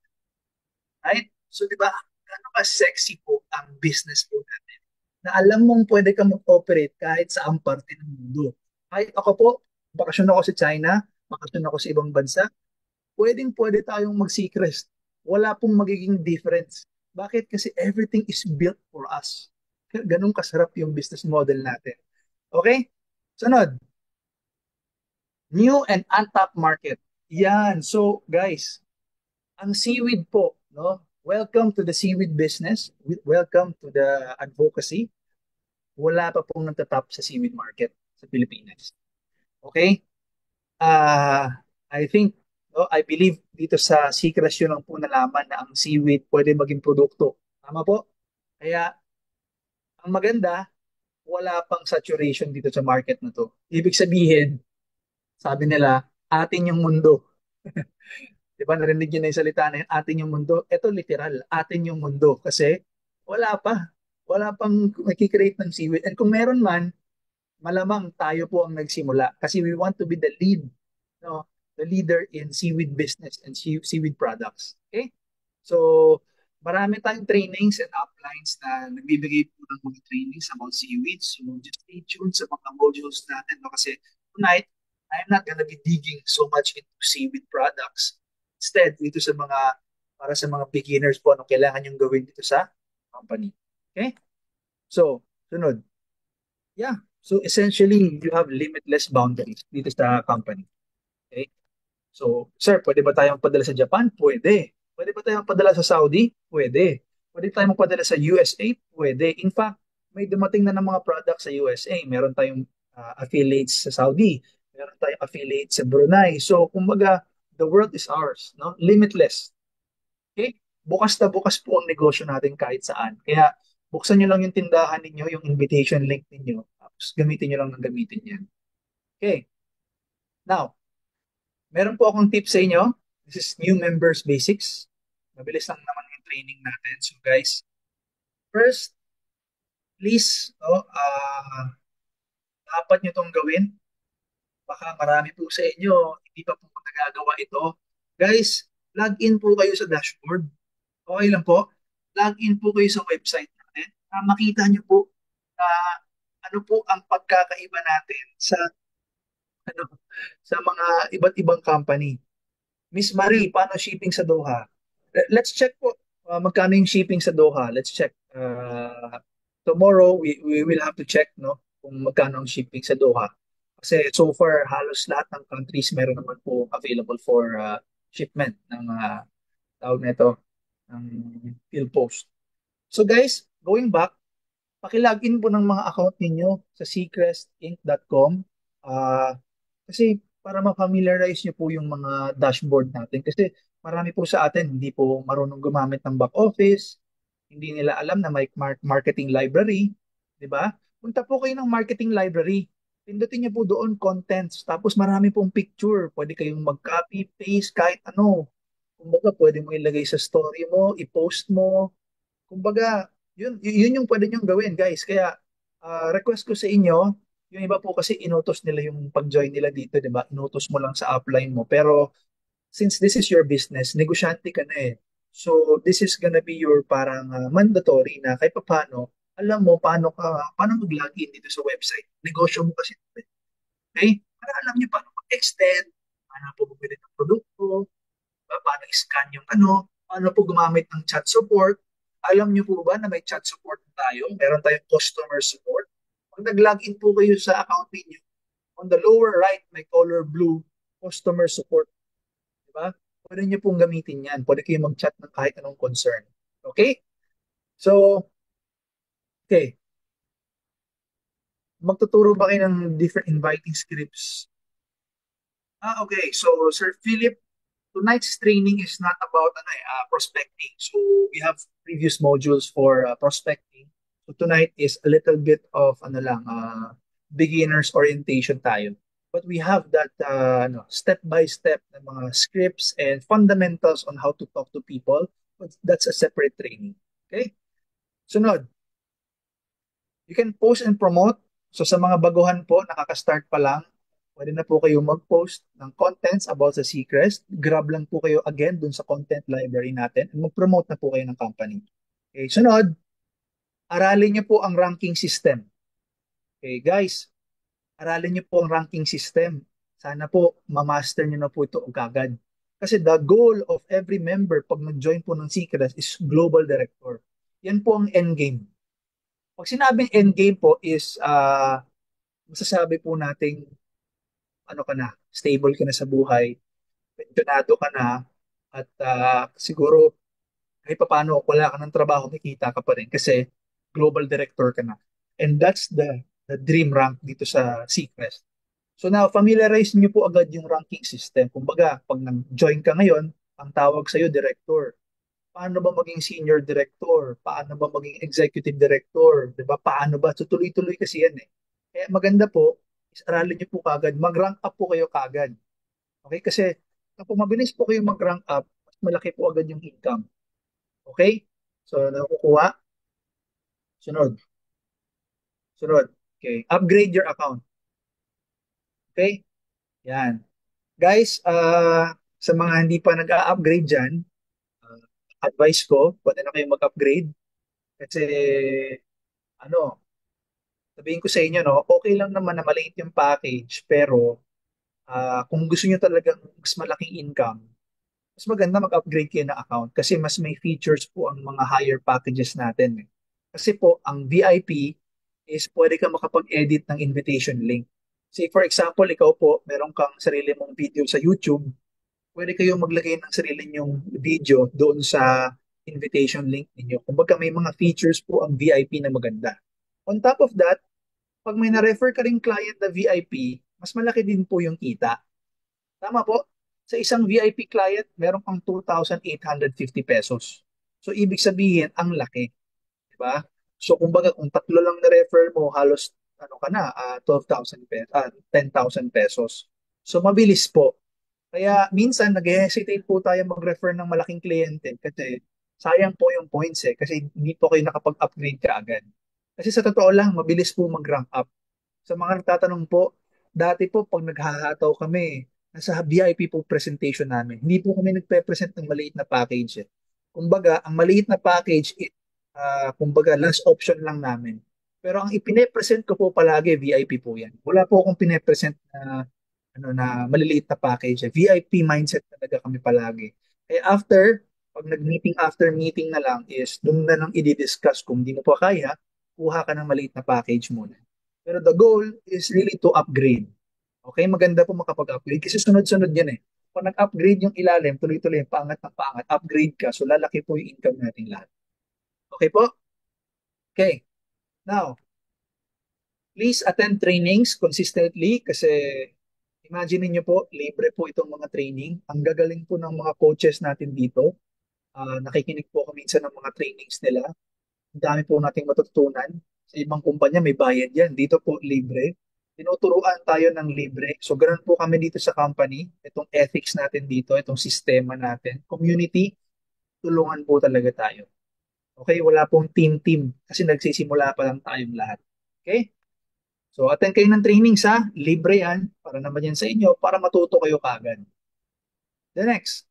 Right? So, di ba, gano'n ka sexy po ang business po natin na alam mong pwede ka mag-operate kahit sa ang parte ng mundo. Kahit ako po, bakasyon ako sa China, bakasyon ako sa ibang bansa, pwedeng-pwede tayong mag-Seacrest. Wala pong magiging difference. Bakit? Kasi everything is built for us. Ganun kasarap yung business model natin. Okay? Sunod, new and untapped market. Yan. So, guys, ang seaweed po, no? Welcome to the seaweed business. Welcome to the advocacy. Wala pa pong nagtatap sa seaweed market sa Pilipinas. Okay? I think, no, I believe dito sa Seacrest yun lang po nalaman na ang seaweed pwede maging produkto. Tama po? Kaya, ang maganda, wala pang saturation dito sa market na to. Ibig sabihin, sabi nila, atin yung mundo. Di ba, narinig niyo na yung salita na yun, atin yung mundo. Ito literal, atin yung mundo. Kasi wala pa. Wala pang nakikreate ng seaweed. And kung meron man, malamang tayo po ang nagsimula. Kasi we want to be the lead, no? The leader in seaweed business and seaweed products. Okay? So, marami tayong trainings and uplines na nagbibigay po ng mga trainings about seaweed. So, just stay tuned sa mga modules natin. No? Kasi tonight, I'm not gonna be digging so much into seaweed products. Instead, dito sa mga, para sa mga beginners po, anong kailangan yung gawin dito sa company. Okay? So, sunod. Yeah. So, essentially, you have limitless boundaries dito sa company. Okay? So, sir, pwede ba tayong padala sa Japan? Pwede. Pwede ba tayong padala sa Saudi? Pwede. Pwede tayong magpadala sa USA? Pwede. In fact, may dumating na ng mga products sa USA. Meron tayong affiliates sa Saudi. Meron tayong affiliates sa Brunei. So, kumbaga, the world is ours, no? Limitless. Okay? Bukas na bukas po ang negosyo natin kahit saan. Kaya, buksan nyo lang yung tindahan ninyo, yung invitation link ninyo. Tapos, gamitin nyo lang ng gamitin yan. Okay. Now, meron po akong tip sa inyo. This is new members basics. Mabilis lang naman yung training natin. So guys, first, please, dapat nyo itong gawin. Baka marami po sa inyo, hindi pa po nagagawa ito. Guys, log in po kayo sa dashboard. Okay lang po. Log in po kayo sa website natin. Makita nyo po na ano po ang pagkakaiba natin sa ano sa mga iba't ibang company. Miss Marie, paano shipping sa Doha? Let's check po magkano yung shipping sa Doha. Let's check. Tomorrow, we will have to check no, kung magkano ang shipping sa Doha. Kasi so far, halos lahat ng countries meron naman po available for shipment ng tawag nito, ng PhilPost. So guys, going back, pakilogin po ng mga account ninyo sa seacrestinc.com. Kasi para ma-familiarize nyo po yung mga dashboard natin. Kasi marami po sa atin hindi po marunong gumamit ng back office, hindi nila alam na may marketing library, di ba? Punta po kayo ng marketing library. Pindutin niyo po doon contents. Tapos marami pong picture. Pwede kayong mag-copy, paste, kahit ano. Kumbaga, pwede mo ilagay sa story mo, i-post mo. Kumbaga, yun yung pwede niyong gawin, guys. Kaya, request ko sa inyo, yung iba po kasi inutos nila yung pag-join nila dito, di ba? Inutos mo lang sa upline mo. Pero, since this is your business, negosyante ka na eh. So, this is gonna be your parang mandatory na kahit paano, alam mo paano mag-login dito sa website. Negosyo mo kasi. Okay? Para alam niyo paano mag-extend, paano po bumili ng produkto, paano i-scan yung ano, paano po gumamit ng chat support. Alam niyo po ba na may chat support tayo? Meron tayong customer support. Pag nag-login po kayo sa account niyo, on the lower right, may color blue, customer support. Diba? Pwede niyo pong gamitin yan. Pwede kayo mag-chat ng kahit anong concern. Okay? So, okay. Magtuturo ba kayo ng different inviting scripts? Okay. So, Sir Philip, tonight's training is not about prospecting. So we have previous modules for prospecting. So tonight is a little bit of beginner's orientation tayo. But we have that step by step na mga scripts and fundamentals on how to talk to people. But that's a separate training. Okay? Sunod, you can post and promote. So sa mga baguhan po, nakaka-start pa lang, Pwede na po kayo mag-post ng contents about sa Seacrest. Grab lang po kayo again dun sa content library natin and mag-promote na po kayo ng company. Okay, sunod, aralin niyo po ang ranking system. Okay, guys, aralin niyo po ang ranking system. Sana po ma-master niyo na po ito agad. Kasi the goal of every member pag nag-join po ng Seacrest is global director. Yan po ang endgame. Pag sinabing endgame po is masasabi po nating ano ka na, stable ka na sa buhay, pensionado ka na, at siguro kahit paano wala ka ng trabaho, may kita ka pa rin kasi global director ka na. And that's the dream rank dito sa Seacrest. So now, familiarize niyo po agad yung ranking system. Kumbaga, pag nag-join ka ngayon, ang tawag sa'yo, director. Paano ba maging senior director? Paano ba maging executive director? 'Di ba? Paano ba? So, tuloy-tuloy kasi yan eh. Kaya maganda po, is aralin niyo po kagad. Mag-rank up po kayo kagad. Okay? Kasi kapag mabilis po kayo mag-rank up, mas malaki po agad yung income. Okay? So, nakukuha. Sunod. Sunod. Okay. Upgrade your account. Okay? Yan. Guys, sa mga hindi pa nag-a-upgrade dyan, uh, advice ko, pwede na kayo mag-upgrade. Kasi, ano, sabihin ko sa inyo, no, okay lang naman na maliit yung package, pero kung gusto nyo talagang mas malaking income, mas maganda mag-upgrade kayo ng account kasi mas may features po ang mga higher packages natin. Eh. Kasi po, ang VIP is pwede ka makapag-edit ng invitation link. Say for example, ikaw po, meron kang sarili mong video sa YouTube, pwede kayong maglagay ng sarili nyong video doon sa invitation link ninyo. Kumbaga may mga features po ang VIP na maganda. On top of that, pag may na-refer ka ring client na VIP, mas malaki din po yung kita. Tama po. Sa isang VIP client, meron pang 2,850 pesos. So, ibig sabihin, ang laki. Di ba? So, kumbaga, kung tatlo lang na-refer mo, halos ano ka na, 12,000 pesos, 10,000 pesos. So, mabilis po. Kaya minsan nag-hesitate po tayo mag-refer ng malaking kliyente kasi sayang po yung points eh kasi hindi po kayo nakapag-upgrade ka agad. Kasi sa totoo lang, mabilis po mag-rank up. Sa mga nagtatanong po, dati po pag naghahataw kami, nasa VIP po presentation namin. Hindi po kami nagpe-present ng maliit na package. Eh. Kumbaga, ang maliit na package, kumbaga, last option lang namin. Pero ang ipine-present ko po palagi, VIP po yan. Wala po akong pine-present na, ano, na maliliit na package. Eh. VIP mindset talaga kami palagi. Kaya after, pag nag-meeting after meeting na lang is, doon na lang i-discuss kung di mo pa kaya, kuha ka ng maliit na package muna. Pero the goal is really to upgrade. Okay, maganda po makapag-upgrade kasi sunod-sunod yan eh. Kung nag-upgrade yung ilalim, tuloy-tuloy yung paangat ng paangat, upgrade ka, so lalaki po yung income natin lahat. Okay po? Okay. Now, please attend trainings consistently kasi imagine niyo po, libre po itong mga training. Ang gagaling po ng mga coaches natin dito. Nakikinig po kami minsan ng mga trainings nila. Ang dami po nating matututunan. Sa ibang kumpanya may bayad yan. Dito po libre. Tinuturuan tayo ng libre. So ganun po kami dito sa company. Itong ethics natin dito, itong sistema natin. Community, tulungan po talaga tayo. Okay, wala pong team-team kasi nagsisimula pa lang tayong lahat. Okay? So attend kayo ng trainings ha. Libre yan. Para naman yan sa inyo para matuto kayo kagad. The next.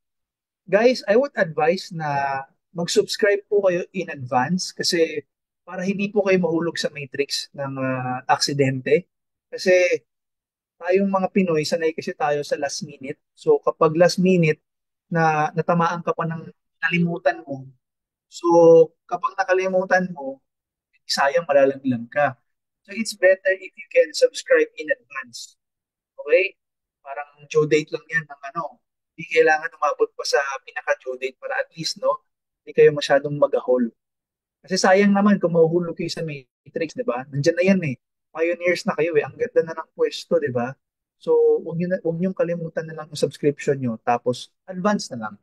Guys, I would advise na mag-subscribe po kayo in advance kasi para hindi po kayo mahulog sa matrix ng aksidente. Kasi tayong mga Pinoy, sanay kasi tayo sa last minute. So kapag last minute na natamaan ka pa ng nalimutan mo, so kapag nakalimutan mo, sayang malalaglang ka. So it's better if you can subscribe in advance. Okay? Parang due date lang yan ng ano. Hindi kailangan umabot pa sa pinaka-due date para at least, no? Hindi kayo masyadong mag-ahol. Kasi sayang naman kung mahuhulog kayo sa Matrix, di ba? Nandiyan na yan eh. Pioneers na kayo eh. Ang ganda na ng pwesto, di ba? So, huwag niyo kalimutan na lang yung subscription nyo. Tapos, advance na lang.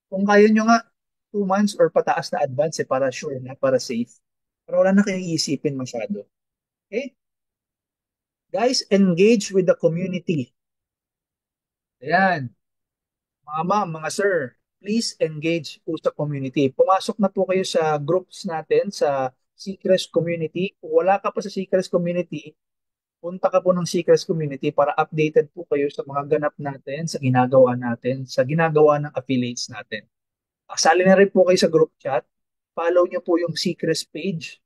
Kung kaya nyo nga, 2 months or pataas na advance eh, para sure na, para safe. Para wala na kayong iisipin masyado. Okay? Guys, engage with the community. Ayan. Mga ma'am, mga sir, please engage po sa community. Pumasok na po kayo sa groups natin sa Seacrest community. Kung wala ka pa sa Seacrest community, punta ka po ng Seekers Community para updated po kayo sa mga ganap natin, sa ginagawa natin, sa ginagawa ng affiliates natin. Kasali na rin po kayo sa group chat. Follow nyo po yung Seekers page.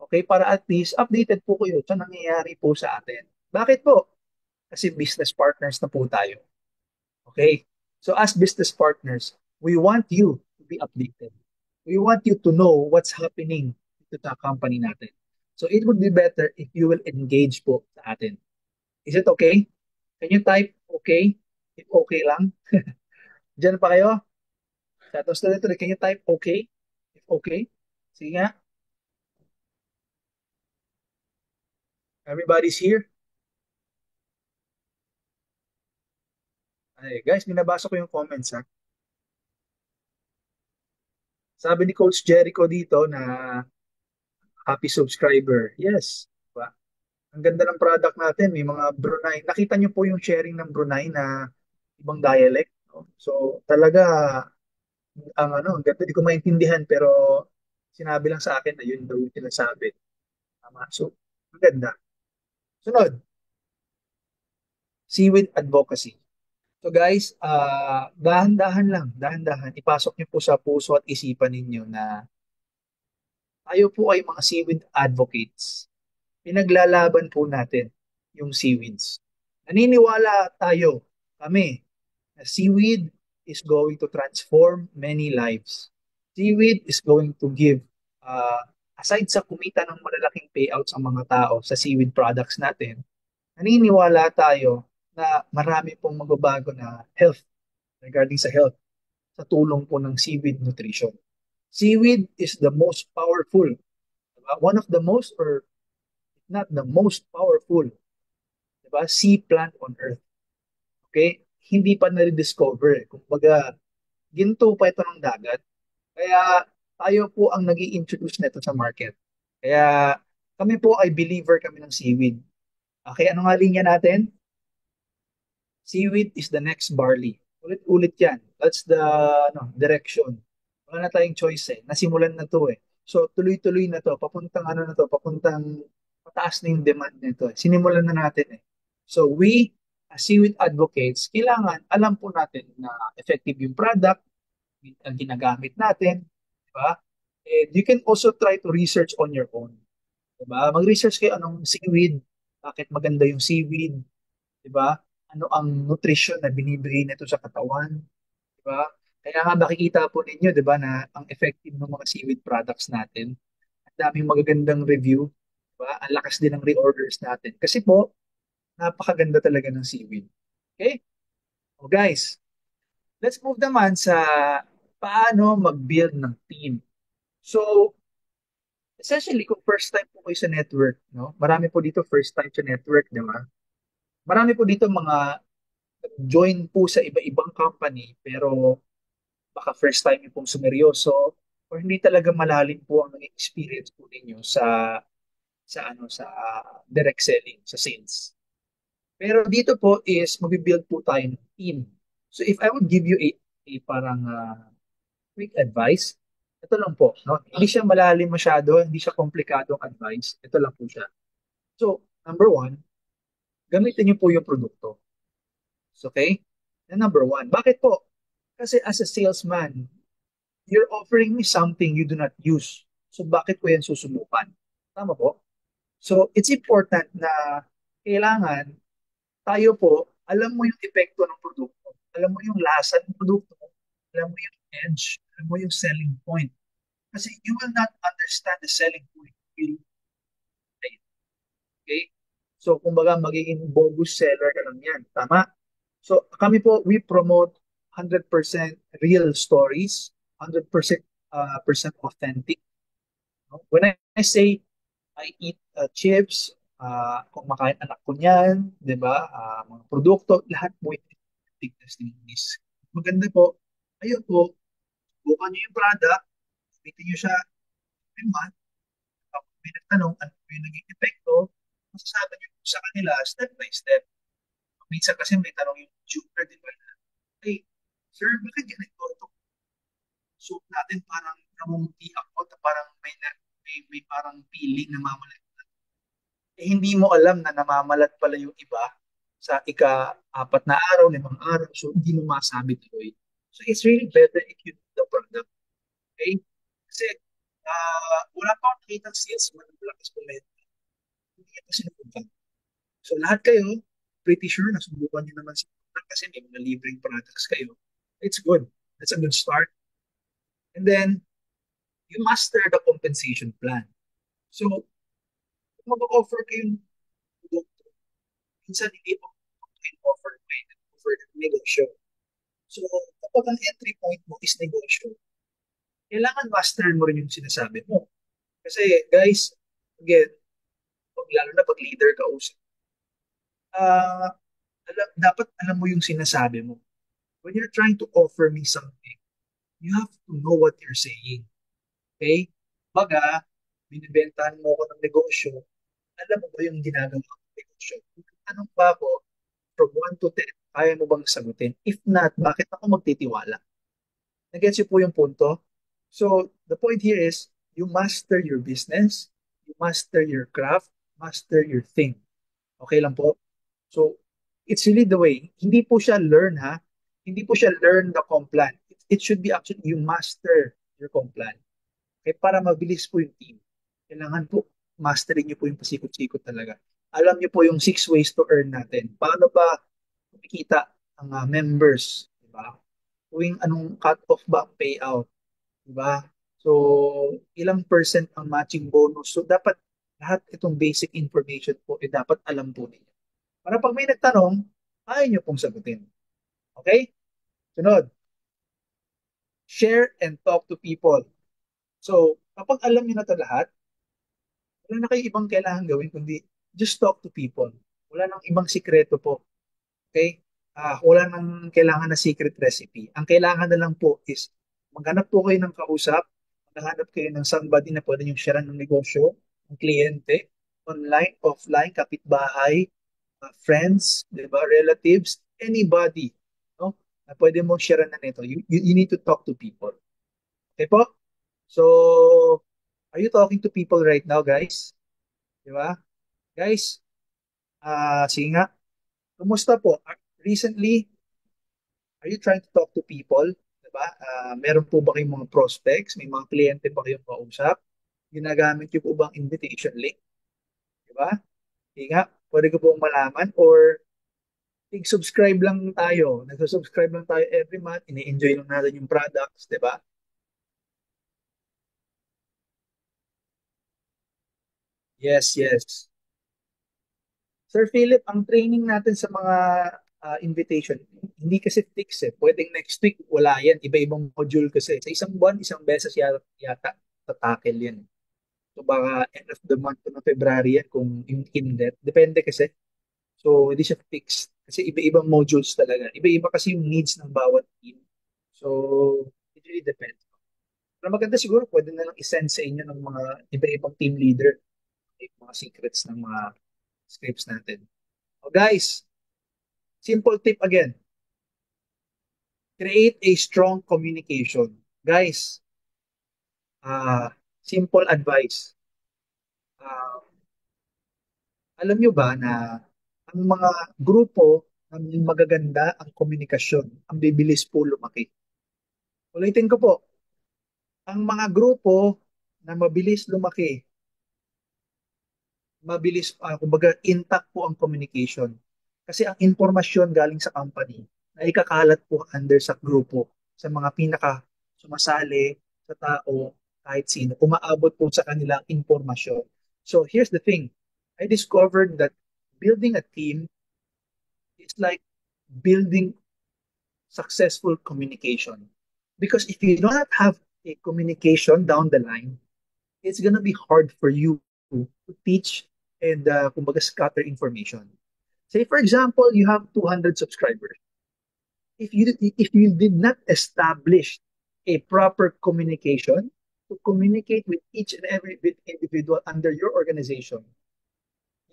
Okay, para at least updated po kayo sa nangyayari po sa atin. Bakit po? Kasi business partners na po tayo. Okay? So as business partners, we want you to be updated. We want you to know what's happening to the company natin. So it would be better if you will engage po sa atin. Is it okay? Can you type okay? If okay lang. Diyan pa kayo? Sa atong student, can you type okay? If okay? Sige nga. Everybody's here? Ay, guys, binabasa ko yung comments ha. Sabi ni Coach Jericho dito na happy subscriber. Yes. Diba? Ang ganda ng product natin. May mga Brunei. Nakita niyo po yung sharing ng Brunei na ibang dialect. No? So, talaga, ang ganda. Di ko maintindihan pero sinabi lang sa akin na yun daw yung sinasabi. Tama. So, ang ganda. Sunod, seaweed advocacy. So guys, dahan-dahan lang, dahan-dahan. Ipasok niyo po sa puso at isipan ninyo na tayo po ay mga seaweed advocates. Pinaglalaban po natin yung seaweeds. Naniniwala tayo, kami, na seaweed is going to transform many lives. Seaweed is going to give, aside sa kumita ng malalaking payouts ang mga tao sa seaweed products natin, naniniwala tayo na marami pong magbabago na health regarding sa health sa tulong po ng seaweed nutrition. Seaweed is the most powerful, diba? One of the most or not the most powerful, diba? Sea plant on earth. Okay? Hindi pa na-discover. Kumbaga, ginto pa ito ng dagat. Kaya tayo po ang nag introduce nito sa market. Kaya kami po ay believer kami ng seaweed. Okay, ano nga linya natin? Seaweed is the next barley. Ulit-ulit yan. That's the direction. Wala na tayong choice eh. Nasimulan na to eh. So, tuloy-tuloy na to. Papuntang ano na to. Papuntang pataas na yung demand nito eh. Sinimulan na natin eh. So, we, as seaweed advocates, kailangan alam po natin na effective yung product, ang ginagamit natin. Diba? And you can also try to research on your own. Diba? Mag-research kayo anong seaweed, bakit maganda yung seaweed, 'di ba? Ano ang nutrition na binibigay nito sa katawan, 'di ba? Kaya nga makikita po ninyo, 'di ba, na ang effective ng mga seaweed products natin. Ang daming magagandang review, 'di ba? Ang lakas din ng reorders natin. Kasi po, napakaganda talaga ng seaweed. Okay? So guys, let's move naman sa paano mag-build ng team. So, essentially, kung first time po kayo sa network, no? Marami po dito first time sa network, 'di ba? Marami po dito mga join po sa iba-ibang company pero baka first time niyo pong sumeryoso or hindi talaga malalim po ang naging experience po ninyo sa direct selling, sa sales. Pero dito po is magbi-build po tayo ng team. So if I would give you a parang quick advice, ito lang po, no? Hindi siya malalim masyado, hindi siya komplikadong advice. Ito lang po siya. So, number one, gamitin niyo po yung produkto. Okay? And number one, bakit po? Kasi as a salesman, you're offering me something you do not use. So bakit ko yan susubukan? Tama po? So it's important na kailangan tayo po, alam mo yung epekto ng produkto. Alam mo yung lasa ng produkto. Alam mo yung edge. Alam mo yung selling point. Kasi you will not understand the selling point. Okay? So, kumbaga, magiging bogus seller ka lang yan. Tama? So, kami po, we promote 100% real stories, 100% percent authentic. No? When I say I eat chips, kung makain anak ko niyan, di ba? Mga produkto, lahat po yung authentic testimonies. Maganda po, ayun po, bukan niyo yung product, gamitin niyo siya every month, kapag may nagtanong, ano po yung naging epekto, masasabi niyo po sa kanila step by step. Minsan kasi may tanong yung tutor, di ba? Hey, sir, bakit ganito ito? So natin parang namumuti ako, parang may parang feeling na mamala. hindi mo alam na namamalat pala yung iba sa ika-apat na araw, 5 araw, so hindi mo masabi tuloy. So it's really better if you do the product, okay? Kasi wala pa akong nakita sales man ng malakas pumet. Hindi ito sinubukan. So lahat kayo, pretty sure nasubukan nyo naman si product kasi may mga libreng products kayo. It's good. That's a good start. And then, you master the compensation plan. So, kung mag-offer kayo ng produkto, minsan hindi mo offer may offer ng negosyo. So, kapag ang entry point mo is negosyo, kailangan master mo rin yung sinasabi mo. Kasi, guys, again, lalo na pag leader ka usap, uh, dapat alam mo yung sinasabi mo. When you're trying to offer me something, you have to know what you're saying. Okay? Baga, binibentahan mo ako ng negosyo, alam mo ba yung ginagawa ng negosyo? Kung tanong pa ako, from 1 to 10, kaya mo bang sagutin? If not, bakit ako magtitiwala? Nagets niyo po yung punto? So, the point here is, you master your business, you master your craft, master your thing. Okay lang po? So, it's really the way. Hindi po siya learn, ha? Hindi po siya learn the complan. It should be actually you master your complan. Okay? Para mabilis po yung team. Kailangan po, mastering niyo po yung pasikot-sikot talaga. Alam niyo po yung 6 ways to earn natin. Paano ba kumikita ang members? Diba? Tuwing anong cut-off ba ang payout? Diba? So, ilang percent ang matching bonus. So, dapat lahat itong basic information po, dapat alam po ninyo. Para pag may nagtanong, kaya nyo pong sagutin. Okay? Sunod, share and talk to people. So, kapag alam niyo na ito lahat, wala na kayo ibang kailangan gawin kundi just talk to people. Wala nang ibang sikreto po. Okay? Wala nang kailangan na secret recipe. Ang kailangan na lang po is maghanap po kayo ng kausap, maghanap kayo ng somebody na pwede yung share ng negosyo, ng kliyente, online, offline, kapitbahay, friends, di ba, relatives, anybody, no? Na pwede mong share na nito. You need to talk to people. Okay po? So, are you talking to people right now, guys? Di ba? Guys, sige nga, kumusta po? Recently, are you trying to talk to people? Diba? Meron po ba kayong mga prospects? May mga kliyente ba kayong kausap? Ginagamit niyo po bang invitation link? Diba? Sige nga, pwede ko pong malaman or subscribe lang tayo. Nagsusubscribe lang tayo every month. Ini-enjoy lang natin yung products, diba? Yes, yes. Sir Philip, ang training natin sa mga invitation, hindi kasi fix eh. Pwedeng next week, wala yan. Iba-ibang module kasi. Sa isang buwan, isang beses yata tatakel yan. So baka end of the month ng February yan kung yung in-depth. Depende kasi. So hindi siya fixed. Kasi iba-ibang modules talaga. Iba-iba kasi yung needs ng bawat team. So it really depends. Pero maganda siguro, pwede na lang isend sa inyo ng mga iba-ibang team leader yung mga secrets ng mga scripts natin. Oh, guys, simple tip again. Create a strong communication. Guys, simple advice. Uh, Alam nyo ba na ang mga grupo na magaganda ang komunikasyon, ang bibilis po lumaki. Ulitin ko po, ang mga grupo na mabilis lumaki, kumbaga intact po ang communication. Kasi ang impormasyon galing sa company na ikakalat po under sa grupo, sa mga pinaka sumasali sa tao, kahit sino, umaabot po sa kanilang impormasyon. So here's the thing, I discovered that building a team is like building successful communication. Because if you do not have a communication down the line, it's gonna be hard for you to teach and kumbaga scatter information. Say for example, you have 200 subscribers. If you did not establish a proper communication to communicate with each and every individual under your organization,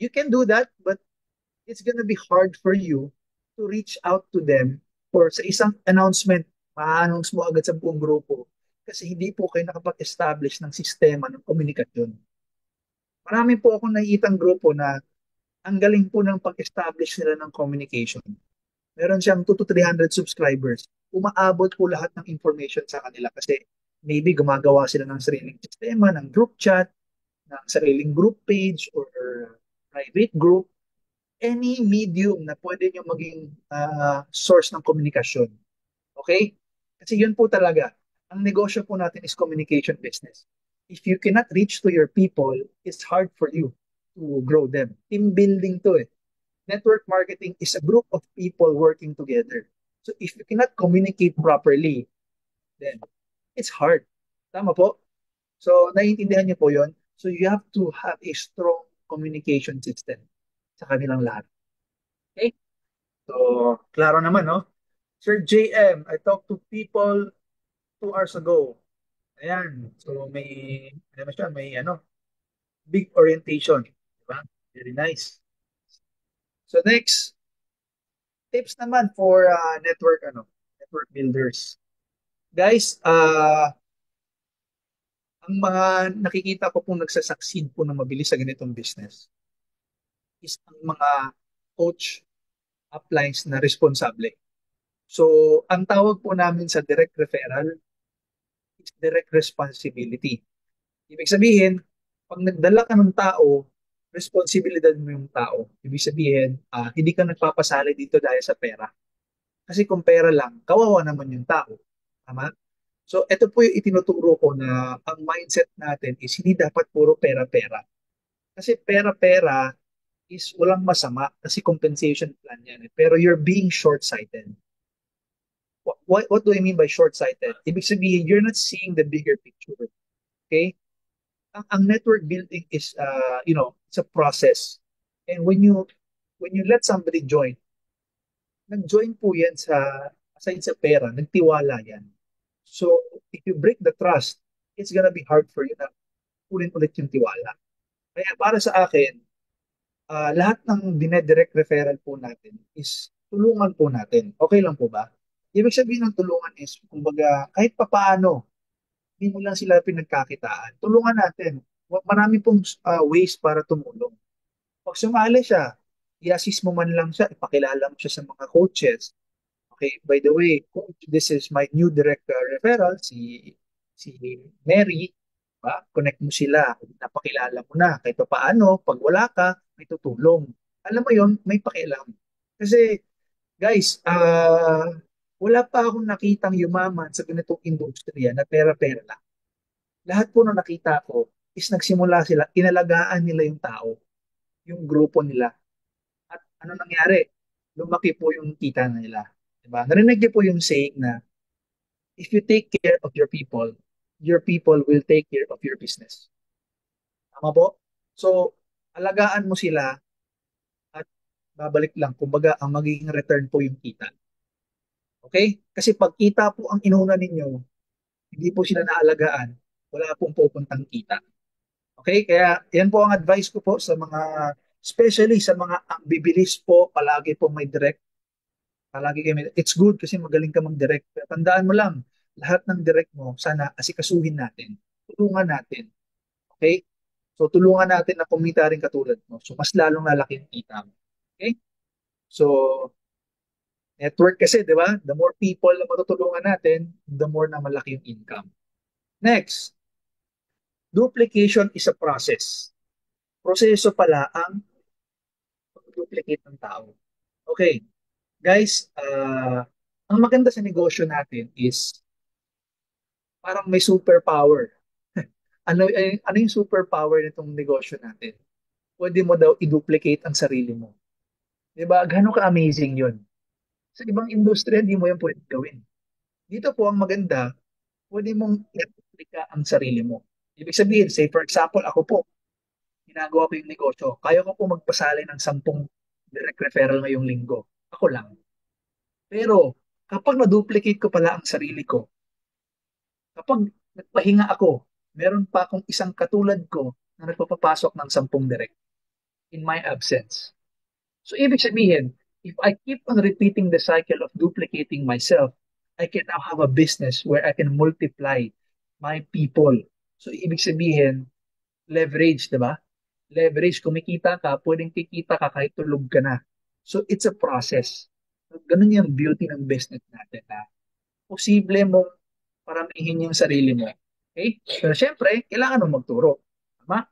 you can do that, but it's gonna be hard for you to reach out to them or sa isang announcement, ma-announce mo agad sa buong grupo kasi hindi po kayo nakapag-establish ng sistema ng komunikasyon. Marami po akong nakikitang grupo na ang galing po ng pag-establish nila ng communication. Meron siyang 2 to 300 subscribers. Umaabot po lahat ng information sa kanila kasi maybe gumagawa sila ng sariling sistema, ng group chat, ng sariling group page or private group, any medium na pwede nyo maging source ng komunikasyon. Okay? Kasi yun po talaga. Ang negosyo po natin is communication business. If you cannot reach to your people, it's hard for you to grow them. Team building to eh. Network marketing is a group of people working together. So if you cannot communicate properly, then it's hard. Tama po? So naiintindihan niyo po yon. So you have to have a strong communication system sa kanilang lahat. Okay? So, klaro naman, no? Sir JM, I talked to people 2 hours ago. Ayan. So, ano siya, may big orientation. Diba? Very nice. So, next, tips naman for network builders. Guys, ang mga nakikita ko pong nagsasucceed po na mabilis sa ganitong business is ang mga coach uplines na responsable. So, ang tawag po namin sa direct referral is direct responsibility. Ibig sabihin, pag nagdala ka ng tao, responsibilidad mo yung tao. Ibig sabihin, hindi ka nagpapasali dito dahil sa pera. Kasi kung pera lang, kawawa naman yung tao. Tama? So, ito po yung itinuturo ko na ang mindset natin is hindi dapat puro pera-pera. Kasi pera-pera is walang masama kasi compensation plan yan. Pero you're being short-sighted. What do I mean by short-sighted? Ibig sabihin, you're not seeing the bigger picture. Okay? Ang network building is it's a process. And when you let somebody join, nag-join po yan sa aside sa pera, nagtiwala yan. So if you break the trust, it's gonna be hard for you na ulit-ulit yung tiwala. Kaya para sa akin, lahat ng dinedirect referral po natin is tulungan po natin. Okay lang po ba? Ibig sabihin ng tulungan is, kumbaga, kahit papaano, hindi mo lang sila pinagkakitaan. Tulungan natin. Marami pong ways para tumulong. Pag sumali siya, i-assist mo man lang siya, ipakilala mo siya sa mga coaches. Okay, by the way, coach, this is my new direct referral, si Mary. Ba? Connect mo sila, napakilala mo na. Kahit pa paano, pag wala ka, may tutulong. Alam mo yon, may pakialam. Kasi, guys, wala pa akong nakitang yumaman sa ganitong industriya na pera-pera lang. Lahat po na nakita ko is nagsimula sila, inalagaan nila yung tao, yung grupo nila. At ano nangyari? Lumaki po yung kita nila. Diba? Narinig niyo po yung saying na, if you take care of your people will take care of your business. Tama po? So, alagaan mo sila at babalik lang. Kumbaga, ang magiging return po yung kita. Okay? Kasi pag kita po ang inuna ninyo, hindi po sila naalagaan, wala pong pupuntang kita. Okay? Kaya yan po ang advice ko po sa mga, especially sa mga bibilis po, palagi po may direct. Palagi kayo it's good kasi magaling ka mag-direct. Pero tandaan mo lang, lahat ng direct mo, sana asikasuhin natin. Tulungan natin. Okay? So, tulungan natin na kumita rin katulad mo. So, mas lalong lalaki yung kita mo. Okay? So, network kasi, di ba? The more people na matutulungan natin, the more na malaki yung income. Next, duplication is a process. Proseso pala ang duplicate ng tao. Okay, guys, ang maganda sa negosyo natin is parang may superpower. Ano yung superpower nitong negosyo natin? Pwede mo daw i-duplicate ang sarili mo. Di ba? Gano'n ka-amazing yun. Sa ibang industriya, hindi mo yan pwede gawin. Dito po ang maganda, pwede mong i-replika ang sarili mo. Ibig sabihin, say for example, ako po, ginagawa ko yung negosyo. Kaya ko po magpasali ng 10 direct referral ngayong linggo. Ako lang. Pero kapag na-duplicate ko pala ang sarili ko, kapag nagpahinga ako, meron pa akong isang katulad ko na nagpapapasok ng 10 direct in my absence. So ibig sabihin, if I keep on repeating the cycle of duplicating myself, I can now have a business where I can multiply my people. So ibig sabihin, leverage, di ba? Leverage, kumikita ka, pwedeng kikita ka kahit tulog ka na. So, it's a process. Ganun yung beauty ng business natin na posible mong paramihin yung sarili mo. Okay? Pero syempre, kailangan mo magturo. Tama?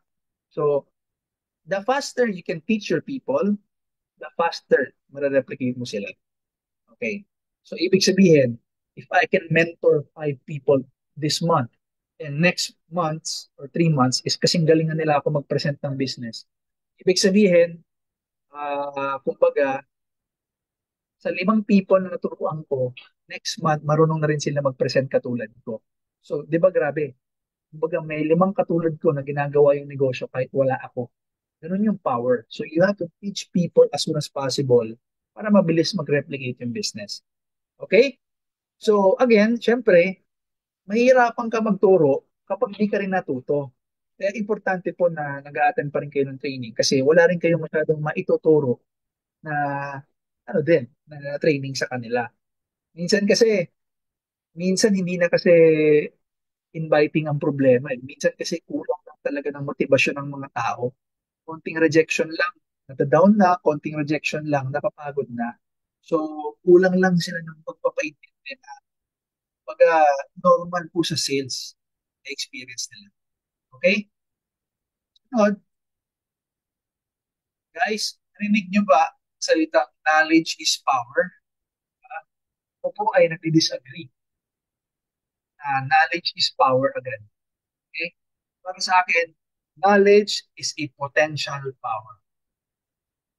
So, the faster you can teach your people, the faster marareplicate mo sila. Okay? So, ibig sabihin, if I can mentor 5 people this month, and next months or 3 months is kasing galingan nila ako mag-present ng business. Ibig sabihin, kumbaga, sa 5 people na naturuan ko, next month, marunong na rin sila mag-present katulad ko. So, di ba grabe? Kumbaga, may 5 katulad ko na ginagawa yung negosyo kahit wala ako. Ganun yung power. So, you have to teach people as soon as possible para mabilis mag-replicate yung business. Okay? So, again, syempre, mahirapan ka magturo kapag hindi ka rin natuto. Kaya importante po na nag-a-attend pa rin kayo ng training kasi wala rin kayong masyadong maituturo na ano din, na training sa kanila. Minsan kasi, minsan hindi na kasi inviting ang problema. Eh. Minsan kasi kulang lang talaga ng motibasyon ng mga tao. Konting rejection lang, nata-down na, konting rejection lang, napapagod na. So, kulang lang sila ng pagpapaintindi na pagka normal po sa sales na experience nila. Okay? Sunod, guys, narinig nyo ba salitang knowledge is power? O po ay nagdi-disagree na knowledge is power agad. Okay? Para sa akin, knowledge is a potential power.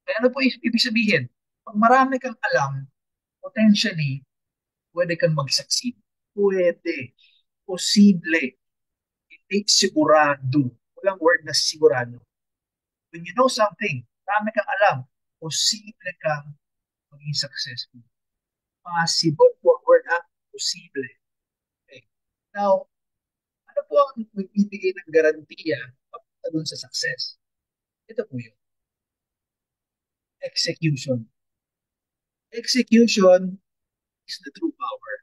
Kaya ano po ibig sabihin? Pag marami kang alam, potentially, pwede kang mag-succeed. Pwede. Posible. Hindi sigurado. Walang word na sigurado. When you know something, marami kang alam, posible kang maging successful. Possible po ang word, ha? Posible. Okay. Now, ano po ang magbibigay ng garantiya papunta dun sa success? Ito po yun. Execution. Execution is the true power.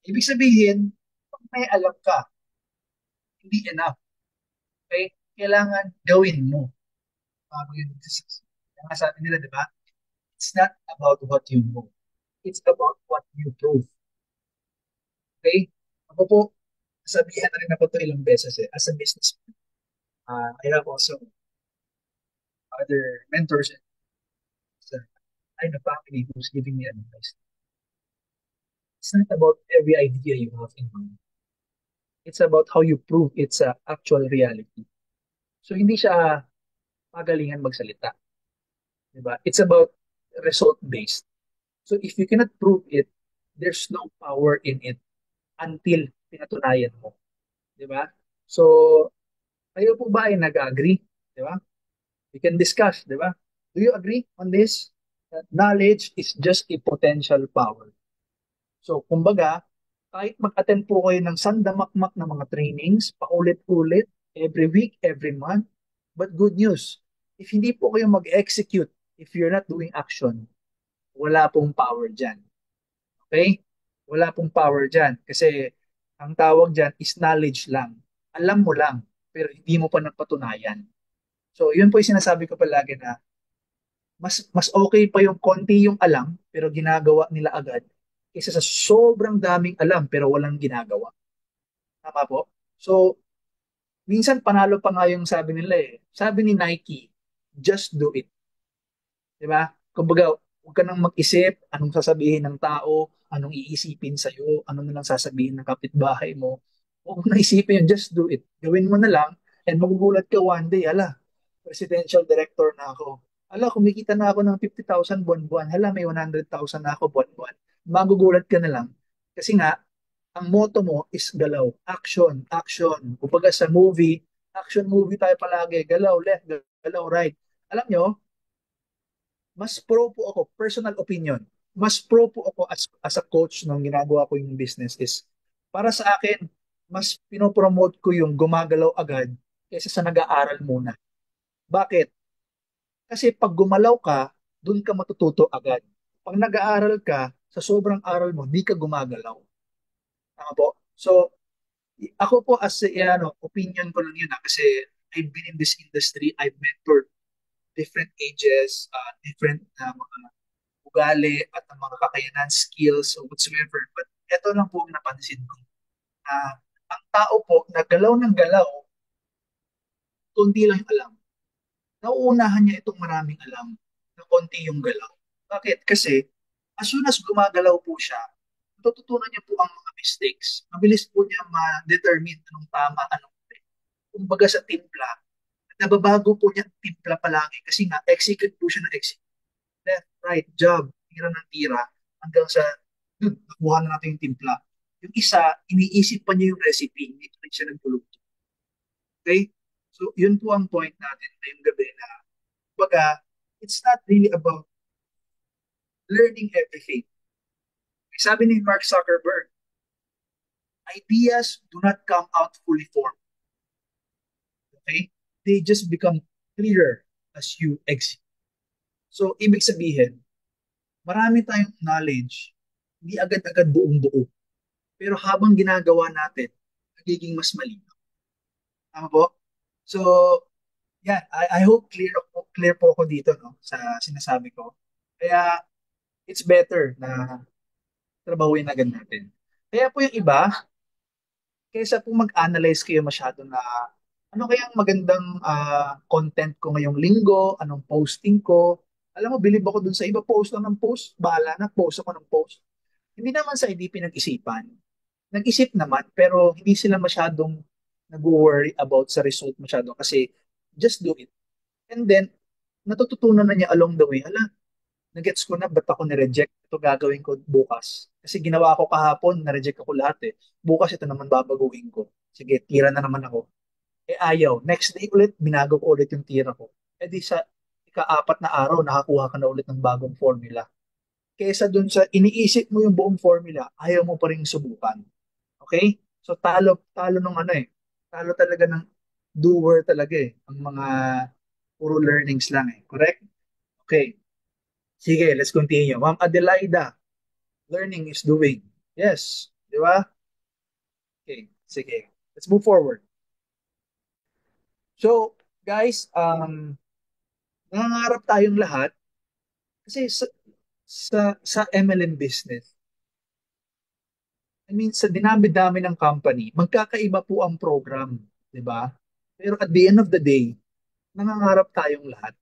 Ibig sabihin, pag may alam ka, hindi enough. Okay? Kailangan gawin mo. Bago yun. Kaya nga sabi nila, di ba? It's not about what you know. It's about what you prove. Okay? Ako po, sabihan na rin ako to ilang beses eh. As a businessman, I have also other mentors and I have a family who's giving me advice. It's not about every idea you have in mind. It's about how you prove it's a actual reality. So, hindi siya magalingan magsalita. Diba? It's about result-based. So, if you cannot prove it, there's no power in it until pinatunayan mo. Diba? So, kayo po ba ay nag-agree? Diba? We can discuss, diba? Do you agree on this? That knowledge is just a potential power. So, kumbaga, kahit mag-attend po kayo ng sandamakmak na mga trainings, paulit-ulit, every week, every month, but good news, if hindi po kayo mag-execute, if you're not doing action, wala pong power dyan. Okay? Wala pong power dyan. Kasi ang tawag dyan is knowledge lang. Alam mo lang, pero hindi mo pa napatunayan. So, yun po yung sinasabi ko palagi na mas okay pa yung konti yung alam, pero ginagawa nila agad, kaysa sa sobrang daming alam, pero walang ginagawa. Tama po? So, minsan panalo pa nga yung sabi nila eh. Sabi ni Nike, just do it. Di ba? Kumbaga, huwag ka nang mag-isip anong sasabihin ng tao, anong iisipin sa'yo, ano na lang sasabihin ng kapitbahay mo. Huwag mo na isipin yun, just do it. Gawin mo na lang, and magugulat ka one day, ala, presidential director na ako. Ala, kumikita na ako ng 50,000 buwan-buwan. Hala, may 100,000 na ako buwan-buwan. Magugulat ka na lang. Kasi nga, ang motto mo is galaw. Action, action. Kumbaga sa movie, action movie tayo palagi. Galaw left, galaw right. Alam nyo, mas pro po ako, personal opinion, mas pro po ako as a coach nung ginagawa ko yung business is, para sa akin, mas pinopromote ko yung gumagalaw agad kaysa sa nag-aaral muna. Bakit? Kasi pag gumalaw ka, dun ka matututo agad. Pag nag-aaral ka, sa sobrang aral mo, di ka gumagalaw. Tama po? So, ako po as ano, opinion ko lang yun kasi I've been in this industry, I've mentored different ages, different mga ugali at ang mga kakayanan, skills, or whatsoever. But ito lang po ang napansin ko. Ah, ang tao po, nagalaw ng galaw, kundi lang yung alam. Nauunahan niya itong maraming alam na konti yung galaw. Bakit? Kasi as soon as gumagalaw po siya, natututunan niya po ang mga mistakes. Mabilis po niya ma-determine anong tama, anong mali. Kumbaga sa timpla, nababago po niya ang timpla palagi kasi nga execute po siya ng execute. Left, right, jab, tira ng tira, hanggang sa, yun, nakuha na natin yung timpla. Yung isa, iniisip pa niya yung recipe, hindi pa rin siya nagtulog. Okay? So, yun po ang point natin ngayong gabi na, baga, it's not really about learning everything. Sabi ni Mark Zuckerberg, ideas do not come out fully formed. Okay? They just become clearer as you execute. So, ibig sabihin, marami tayong knowledge, hindi agad-agad buong-buo. Pero habang ginagawa natin, nagiging mas malinaw. Tama po? So, yeah, I hope clear po ako dito no, sa sinasabi ko. Kaya, it's better na trabahuin agad natin. Kaya po yung iba, kaysa po mag-analyze kayo masyado na ano kayang magandang content ko ngayong linggo, anong posting ko. Alam mo, bilib ako dun sa iba, post lang ng post, bahala na, post ako ng post. Hindi naman sa hindi pinag-isipan. Nag-isip naman, pero hindi sila masyadong nag-worry about sa result masyado kasi just do it. And then, natututunan na niya along the way, ala, nagets ko na, ba't ako nireject? Ito gagawin ko bukas. Kasi ginawa ko kahapon, na-reject ako lahat eh. Bukas ito naman babaguhin ko. Sige, tira na naman ako. Eh ayaw. Next day ulit, binago ko ulit yung tira ko. Eh di sa ika-apat na araw, nakakuha ka na ulit ng bagong formula. Kesa dun sa iniisip mo yung buong formula, ayaw mo pa rin subukan. Okay? So talo, talo nung ano eh. Talo talaga ng doer talaga eh. Ang mga puro learnings lang eh. Correct? Okay. Sige, let's continue. Ma'am Adelaida, learning is doing. Yes. Di ba? Okay. Sige. Let's move forward. So, guys, nangangarap tayong lahat kasi sa MLM business, I mean, sa dinami-dami ng company, magkakaiba po ang program, di ba? Pero at the end of the day, nangangarap tayong lahat.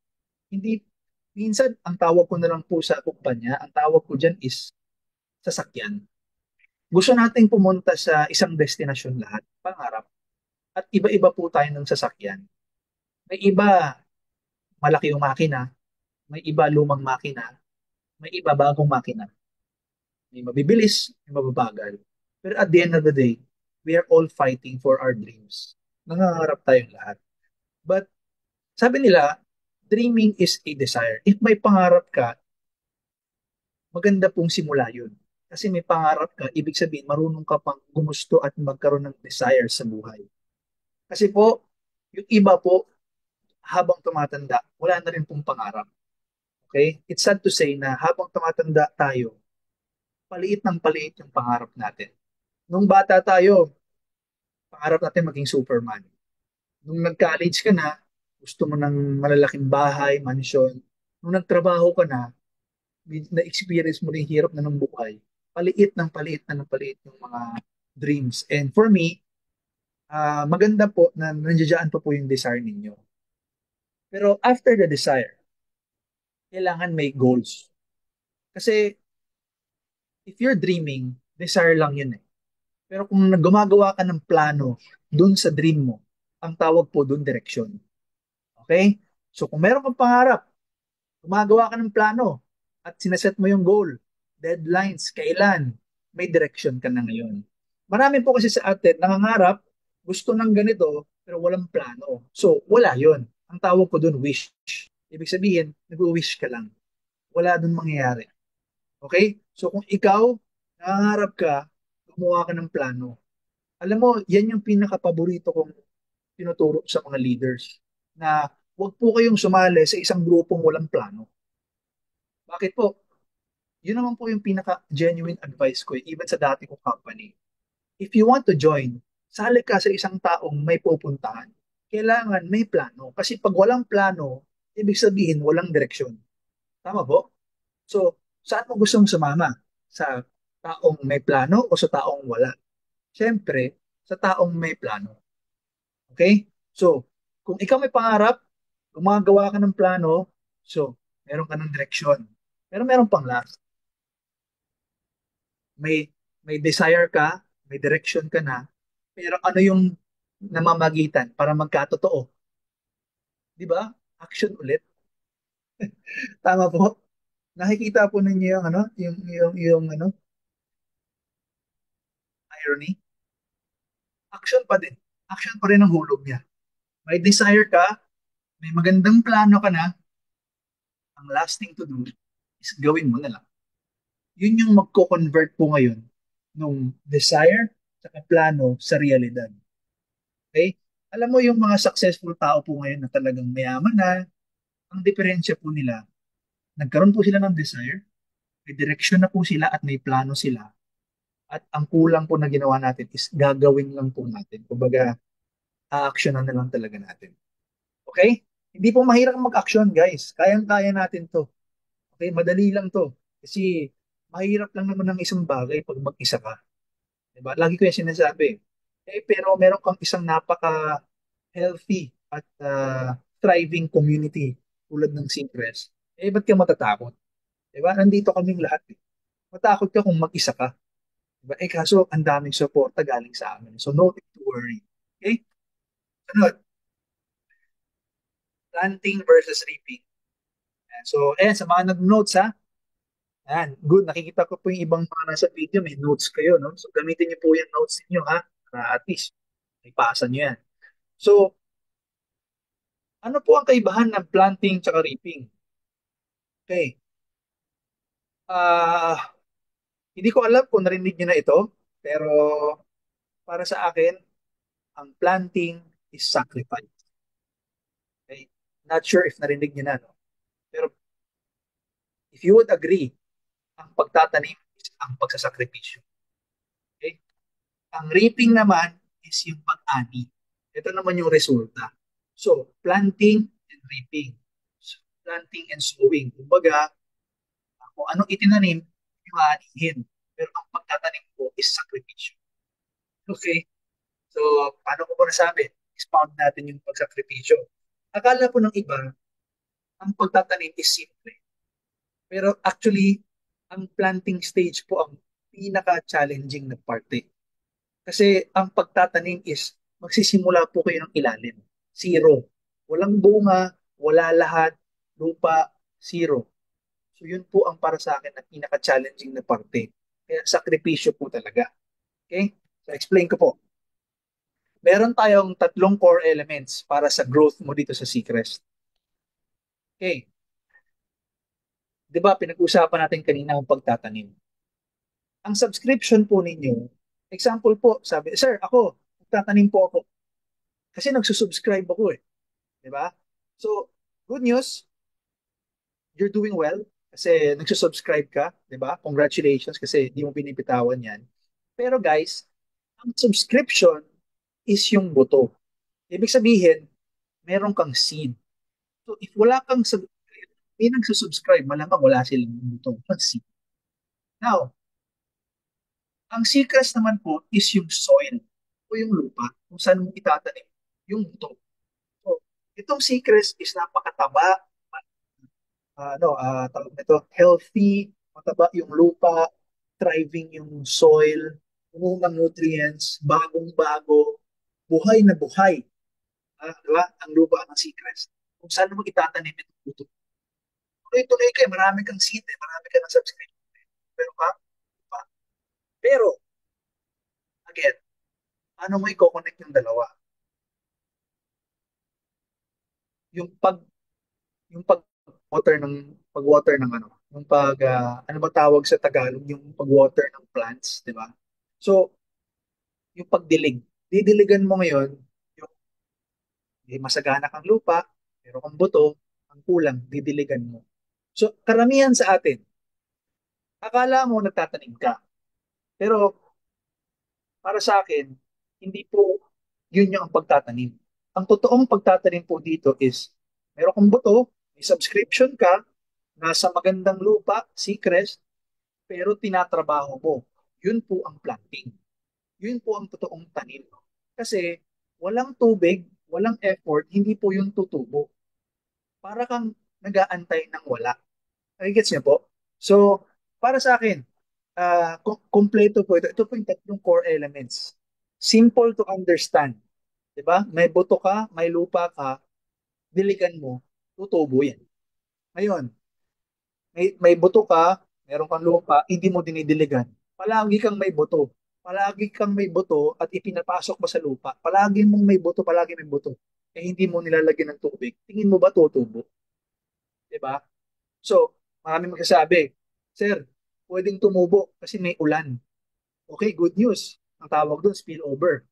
Hindi, minsan, ang tawag ko na lang po sa kumpanya, ang tawag ko dyan is sasakyan. Gusto nating pumunta sa isang destinasyon lahat, pangarap. At iba-iba po tayo ng sasakyan. May iba, malaki yung makina. May iba, lumang makina. May iba, bagong makina. May mabibilis, may mababagal. Pero at the end of the day, we are all fighting for our dreams. Nangangarap tayong lahat. But sabi nila, dreaming is a desire. If may pangarap ka, maganda pong simula yun. Kasi may pangarap ka, ibig sabihin, marunong ka pang gumusto at magkaroon ng desire sa buhay. Kasi po, yung iba po, habang tumatanda, wala na rin pong pangarap. Okay? It's sad to say na habang tumatanda tayo, paliit ng paliit yung pangarap natin. Nung bata tayo, pangarap natin maging Superman. Nung nag-college ka na, gusto mo ng malalaking bahay, mansion. Nung nagtrabaho ka na, na-experience mo rin hirap na ng buhay. Paliit ng paliit na ng paliit yung mga dreams. And for me, maganda po na nandiyan pa po yung desire ninyo. Pero after the desire, kailangan may goals. Kasi if you're dreaming, desire lang yun eh. Pero kung gumagawa ka ng plano dun sa dream mo, ang tawag po dun direksyon. Okay? So kung meron kang pangarap, gumagawa ka ng plano at sinaset mo yung goal, deadlines, kailan, may direction ka na ngayon. Marami po kasi sa atin nangangarap, gusto ng ganito, pero walang plano. So, wala yon. Ang tawag ko dun, wish. Ibig sabihin, nag-wish ka lang. Wala dun mangyayari. Okay? So, kung ikaw, nangangarap ka, gumawa ka ng plano. Alam mo, yan yung pinaka-paborito kong tinuturo sa mga leaders na huwag po kayong sumali sa isang grupong walang plano. Bakit po? Yun naman po yung pinaka-genuine advice ko, even sa dati kong company. If you want to join, sali ka sa isang taong may pupuntahan. kailangan may plano. Kasi pag walang plano, ibig sabihin walang direksyon. Tama po? So, saan mo gustong sumama? Sa taong may plano o sa taong wala? Siyempre, sa taong may plano. Okay? So, kung ikaw may pangarap, gumagawa ka ng plano, so, meron ka ng direksyon. Pero meron pang last. May desire ka, may direction ka na, pero ano yung namamagitan para magkatotoo? Di ba? Action ulit. Tama po. Nakikita po ninyo yung ano, yung ano, irony. Action pa din. Action pa rin ang hulog niya. May desire ka, may magandang plano ka na, ang last thing to do is gawin mo na lang. Yun yung magko-convert po ngayon nung desire sa plano sa realidad. Okay? Alam mo yung mga successful tao po ngayon na talagang mayaman na, ang diferensya po nila, nagkaroon po sila ng desire, may direksyon na po sila at may plano sila. At ang kulang po na ginawa natin is gagawin lang po natin. Kumbaga, a-actionan na lang talaga natin. Okay? Hindi po mahirap mag-action, guys. Kayang-kaya natin to. Okay? Madali lang to. Kasi mahirap lang naman ng isang bagay pag mag-isa ka. Diba? Lagi ko yung sinasabi. Pero meron kang isang napaka-healthy at thriving community tulad ng Seacrest. Ba't ka matatakot? Diba? Nandito kaming lahat. Matakot ka kung mag-isa ka. Diba? Kaso ang daming suporta galing sa amin. So, no need to worry. Okay? Sunod, planting versus reaping. Ayan. So, sa mga nag-notes ha, ayan, good. Nakikita ko po yung ibang mga nasa video, may notes kayo, no? So, gamitin niyo po yung notes niyo ha, para at least, may pasa niyo yan. So, ano po ang kaibahan ng planting tsaka reaping? Okay. Ah, hindi ko alam kung narinig niyo na ito, pero para sa akin, ang planting is sacrifice. Okay? Not sure if narinig niyo na, no? Pero if you would agree, ang pagtatanim is ang pagsasakripisyo. Okay? Ang reaping naman is yung pag-ani. Ito naman yung resulta. So, planting and reaping. So, planting and sowing. Kumbaga, kung anong itinanim, yung aanihin. Pero ang pagtatanim ko is sakripisyo. Okay? So, paano ko po nasabi? Expound natin yung pagsakripisyo. Akala po ng iba, ang pagtatanim is simple. Pero actually, ang planting stage po ang pinaka-challenging na parte. Kasi ang pagtatanim is magsisimula po kayo ng ilalim. Zero. Walang bunga, wala lahat, lupa, zero. So yun po ang para sa akin na pinaka-challenging na parte. Kaya sakripisyo po talaga. Okay? So explain ko po. Meron tayong tatlong core elements para sa growth mo dito sa Seacrest. Okay. Di ba pinag-usapan natin kanina ang pagtatanim. Ang subscription po ninyo, example po, sabi, sir, ako, magtatanim po ako. Kasi nagsusubscribe ako eh. Di ba? So, good news, you're doing well kasi nagsusubscribe ka, di ba? Congratulations kasi di mo binibitawan yan. Pero guys, ang subscription is yung buto. Ibig sabihin, meron kang seed. So, if wala kang may nagsusubscribe, malamang wala silang buto. Seed. Now, ang seedcast naman po is yung soil o yung lupa kung saan mo itatanim yung buto. So, itong seedcast is napakataba, tawag nito, healthy, mataba yung lupa, thriving yung soil, puno ng nutrients, bagong-bago, buhay na buhay. Di ba? Ang lupa ng seacrest. Kung saan mo itatanim itong buto. Tuloy-tuloy kayo, marami kang seed, marami ka ng subscription. Pero pa. Pero, again, ano mo i-connect yung dalawa? Yung pag yung pag-water ng ano, yung ano ba tawag sa Tagalog, yung pag-water ng plants, di ba? So, yung pagdilig. Didiligan mo ngayon, yung masagana kang lupa, pero kung buto, ang kulang, didiligan mo. So, karamihan sa atin, akala mo nagtatanim ka. Pero, para sa akin, hindi po yun yung pagtatanim. ang totoong pagtatanim po dito is, meron kang buto, may subscription ka, nasa magandang lupa, Seacrest, pero tinatrabaho mo. Yun po ang planting. Yun po ang totoong tanim. Kasi walang tubig, walang effort, hindi po yung tutubo. Para kang nag-aantay ng wala. Ay, gets niyo po? So, para sa akin, kompleto po ito. Ito po yung tatlong core elements. Simple to understand. 'Di ba? May buto ka, may lupa ka, diligan mo, tutubo yan. Ngayon, may buto ka, meron kang lupa, hindi mo dinidiligan. Palagi kang may buto. Palagi kang may buto at ipinapasok mo sa lupa. Palagi mong may buto, palagi may buto. Eh hindi mo nilalagyan ng tubig. Tingin mo ba tutubo? 'Di ba? So, marami magsasabi, Sir, pwedeng tumubo kasi may ulan. Okay, good news. Ang tawag doon, spillover.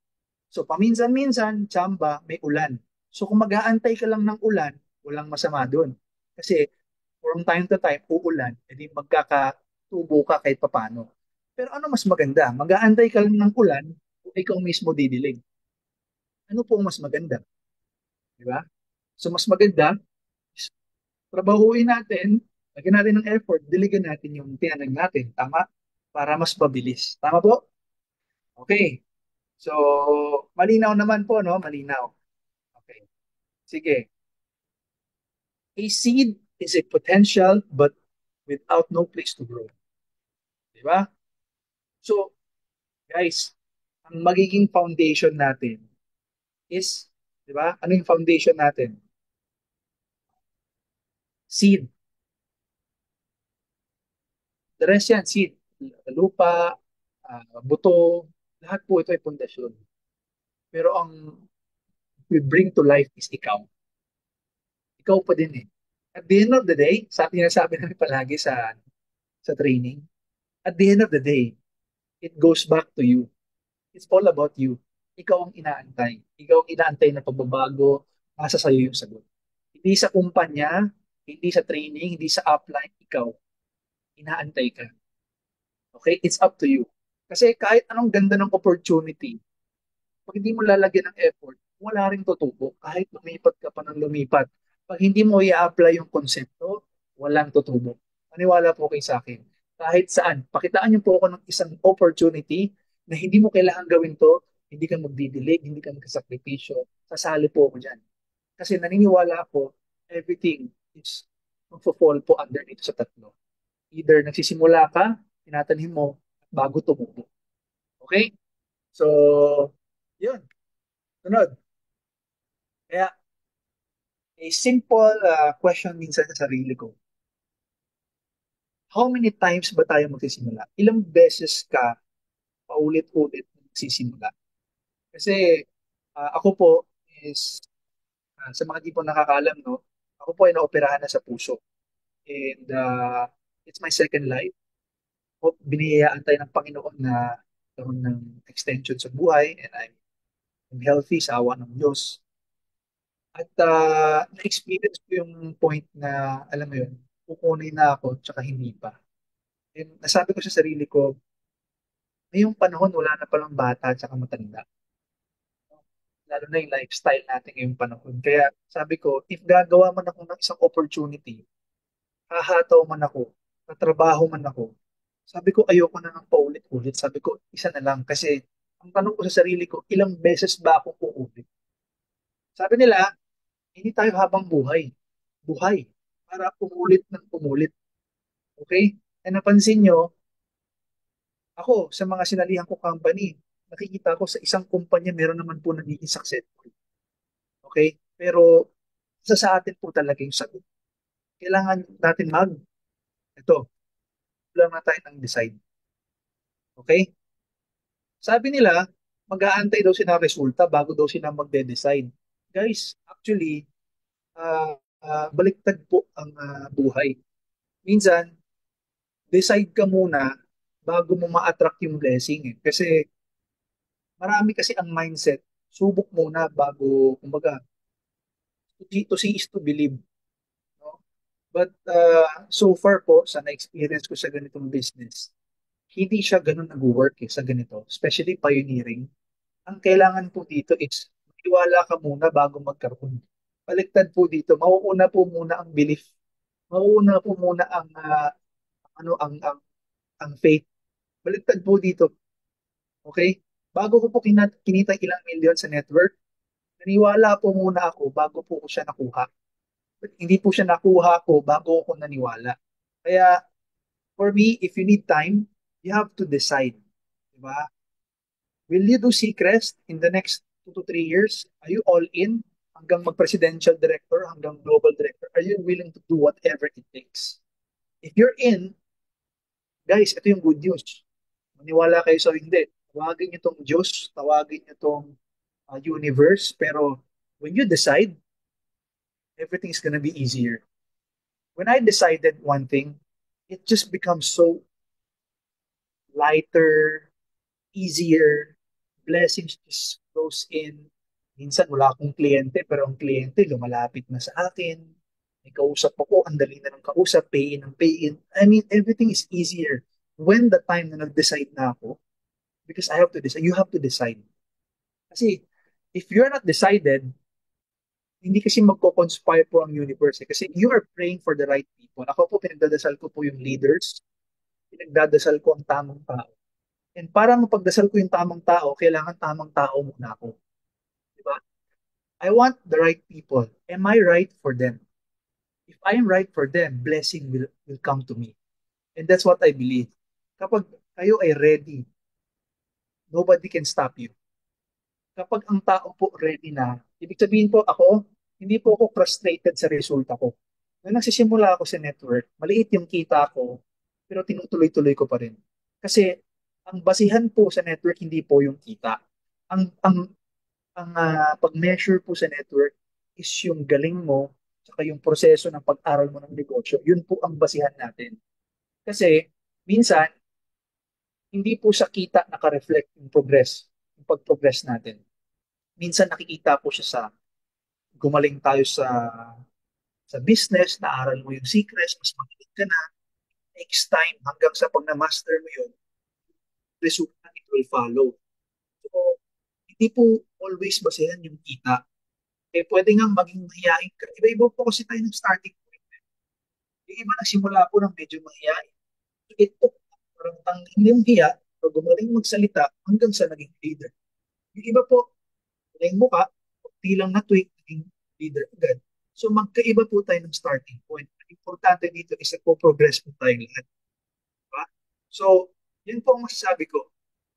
So, paminsan-minsan, tsamba, may ulan. So, kung mag-aantay ka lang ng ulan, walang masama doon. Kasi, from time to time, uulan, edi magkakatubo ka kahit papano. Pero ano mas maganda? Mag-aantay ka lang ng ulan o ikaw mismo didilig? Ano po ang mas maganda? Di ba? So, mas maganda, trabahuin natin, lagyan natin ng effort, diligan natin yung tinanim natin. Tama? Para mas mabilis. Tama po? Okay. So, malinaw naman po, no? Malinaw. Okay. Sige. A seed is a potential but without no place to grow. Di ba? So, guys, ang magiging foundation natin is, di ba? Ano yung foundation natin? Seed. The rest yan, seed. Lupa, buto, lahat po ito ay pundasyon. Pero ang we bring to life is ikaw. Ikaw pa din eh. At the end of the day, sa atin sinasabi namin palagi sa training, at the end of the day, it goes back to you. It's all about you. Ikaw ang inaantay. Ikaw ang inaantay na pagbabago, nasa sa'yo yung sagot. Hindi sa kumpanya, hindi sa training, hindi sa upline, ikaw. Inaantay ka. Okay? It's up to you. Kasi kahit anong ganda ng opportunity, pag hindi mo lalagyan ng effort, wala rin tutubo. Kahit lumipat ka pa ng lumipat. Pag hindi mo i-apply yung konsepto, walang tutubo. Maniwala po kayo sa akin. Kahit saan, pakitaan niyo po ako ng isang opportunity na hindi mo kailangan gawin to, hindi ka magdidilig, hindi ka magsasakripisyo, sasali po ako dyan. Kasi naniniwala ako, everything is magpo-fall po underneath sa tatlo. Either nagsisimula ka, tinatanim mo, bago tumubo. Okay? So, yun. Sunod. Kaya, a simple question minsan sa sarili ko. How many times ba tayo magsisimula? Ilang beses ka paulit-ulit magsisimula? Kasi ako po is, sa mga di po nakakalam, no? Ako po ay naoperahan na sa puso. And it's my second life. Biniyayaan tayo ng Panginoon na karoon ng extension sa buhay and I'm healthy sa awa ng Diyos. At na-experience ko yung point na, alam mo yun, kukunin na ako, tsaka hindi pa. And nasabi ko sa sarili ko, ngayong panahon, wala na palang bata tsaka matanda. Lalo na yung lifestyle natin ngayong panahon. Kaya sabi ko, if gagawa man ako ng isang opportunity, hahataw man ako, tatrabaho man ako, sabi ko, ayoko na ng paulit-ulit. Sabi ko, isa na lang. Kasi ang tanong ko sa sarili ko, ilang beses ba ako uulit? Sabi nila, hindi tayo habang buhay. Buhay. Para umulit ng umulit. Okay? And napansin nyo, ako, sa mga sinalihan ko company, nakikita ko sa isang kumpanya, meron naman po nagiging successful. Okay? Pero, sa atin po talaga yung sagot. Kailangan natin ito, lang na tayo ng decide. Okay? Sabi nila, mag-aantay daw sila ng resulta bago daw sila magde-decide. Guys, actually, baliktad po ang buhay. Minsan, decide ka muna bago mo ma-attract yung blessing. Eh. Kasi marami kasi ang mindset, subok muna bago, kumbaga, to see is to believe. No? But so far po, sa na-experience ko sa ganitong business, hindi siya ganun nag-work sa ganito, especially pioneering. Ang kailangan po dito is Iwala ka muna bago magkaroon. Baliktad po dito, mauuna po muna ang belief. Mauuna po muna ang ano ang faith. Baliktad po dito, okay? Bago ko po kinita ilang milyon sa network, naniwala po muna ako bago po ko siya nakuha. But hindi po siya nakuha ko bago ako naniwala. Kaya for me, if you need time, you have to decide. Diba? Will you do Seacrest in the next 2 to 3 years? Are you all in? Hanggang mag-presidential director, hanggang global director? Are you willing to do whatever it takes? If you're in, guys, ito yung good news. Maniwala kayo sa hindi. Tawagin niyo tong Diyos, tawagin niyo tong universe, pero when you decide, everything's gonna be easier. When I decided one thing, it just becomes so lighter, easier, blessings just flows in. Minsan wala akong kliyente, pero ang kliyente lumalapit na sa akin. May kausap ako, ang dali na ng kausap, pay in ang pay in. I mean, everything is easier when the time na nag-decide na ako, because I have to decide, you have to decide. Kasi if you're not decided, hindi kasi magko-conspire po ang universe. Kasi you are praying for the right people. Ako po, pinagdadasal ko po yung leaders, pinagdadasal ko ang tamang tao. And para mapagdasal ko yung tamang tao, kailangan tamang tao muna ako. Diba? I want the right people. Am I right for them? If I am right for them, blessing will come to me. And that's what I believe. Kapag kayo ay ready, nobody can stop you. Kapag ang tao po ready na, ibig sabihin po ako, hindi po ako frustrated sa resulta ko. Nung nagsisimula ako sa network, maliit yung kita ko, pero tinutuloy-tuloy ko pa rin. Kasi ang basihan po sa network hindi po yung kita. Ang pag-measure po sa network is yung galing mo saka yung proseso ng pag-aral mo ng negosyo. Yun po ang basihan natin. Kasi minsan, hindi po sa kita naka-reflect yung progress, yung pag-progress natin. Minsan nakikita po siya sa gumaling tayo sa business, naaral mo yung secrets, mas magaling ka na, next time hanggang sa pag na-master mo yun, resulta it will follow. So, hindi po always basehan yung kita. Eh, pwede nga maging mahihain ka. Iba-iba po kasi tayo ng starting point. Yung iba nagsimula po ng medyo mahihain. So, ito, parang tanggalin yung hiya, o gumaling magsalita hanggang sa naging leader. Yung iba po, wala yung muka, kunti lang na tweak, naging leader agad. So magkaiba po tayo ng starting point. Ang importante dito is na po-progress po tayo lahat. Diba? So, yun po ang masasabi ko.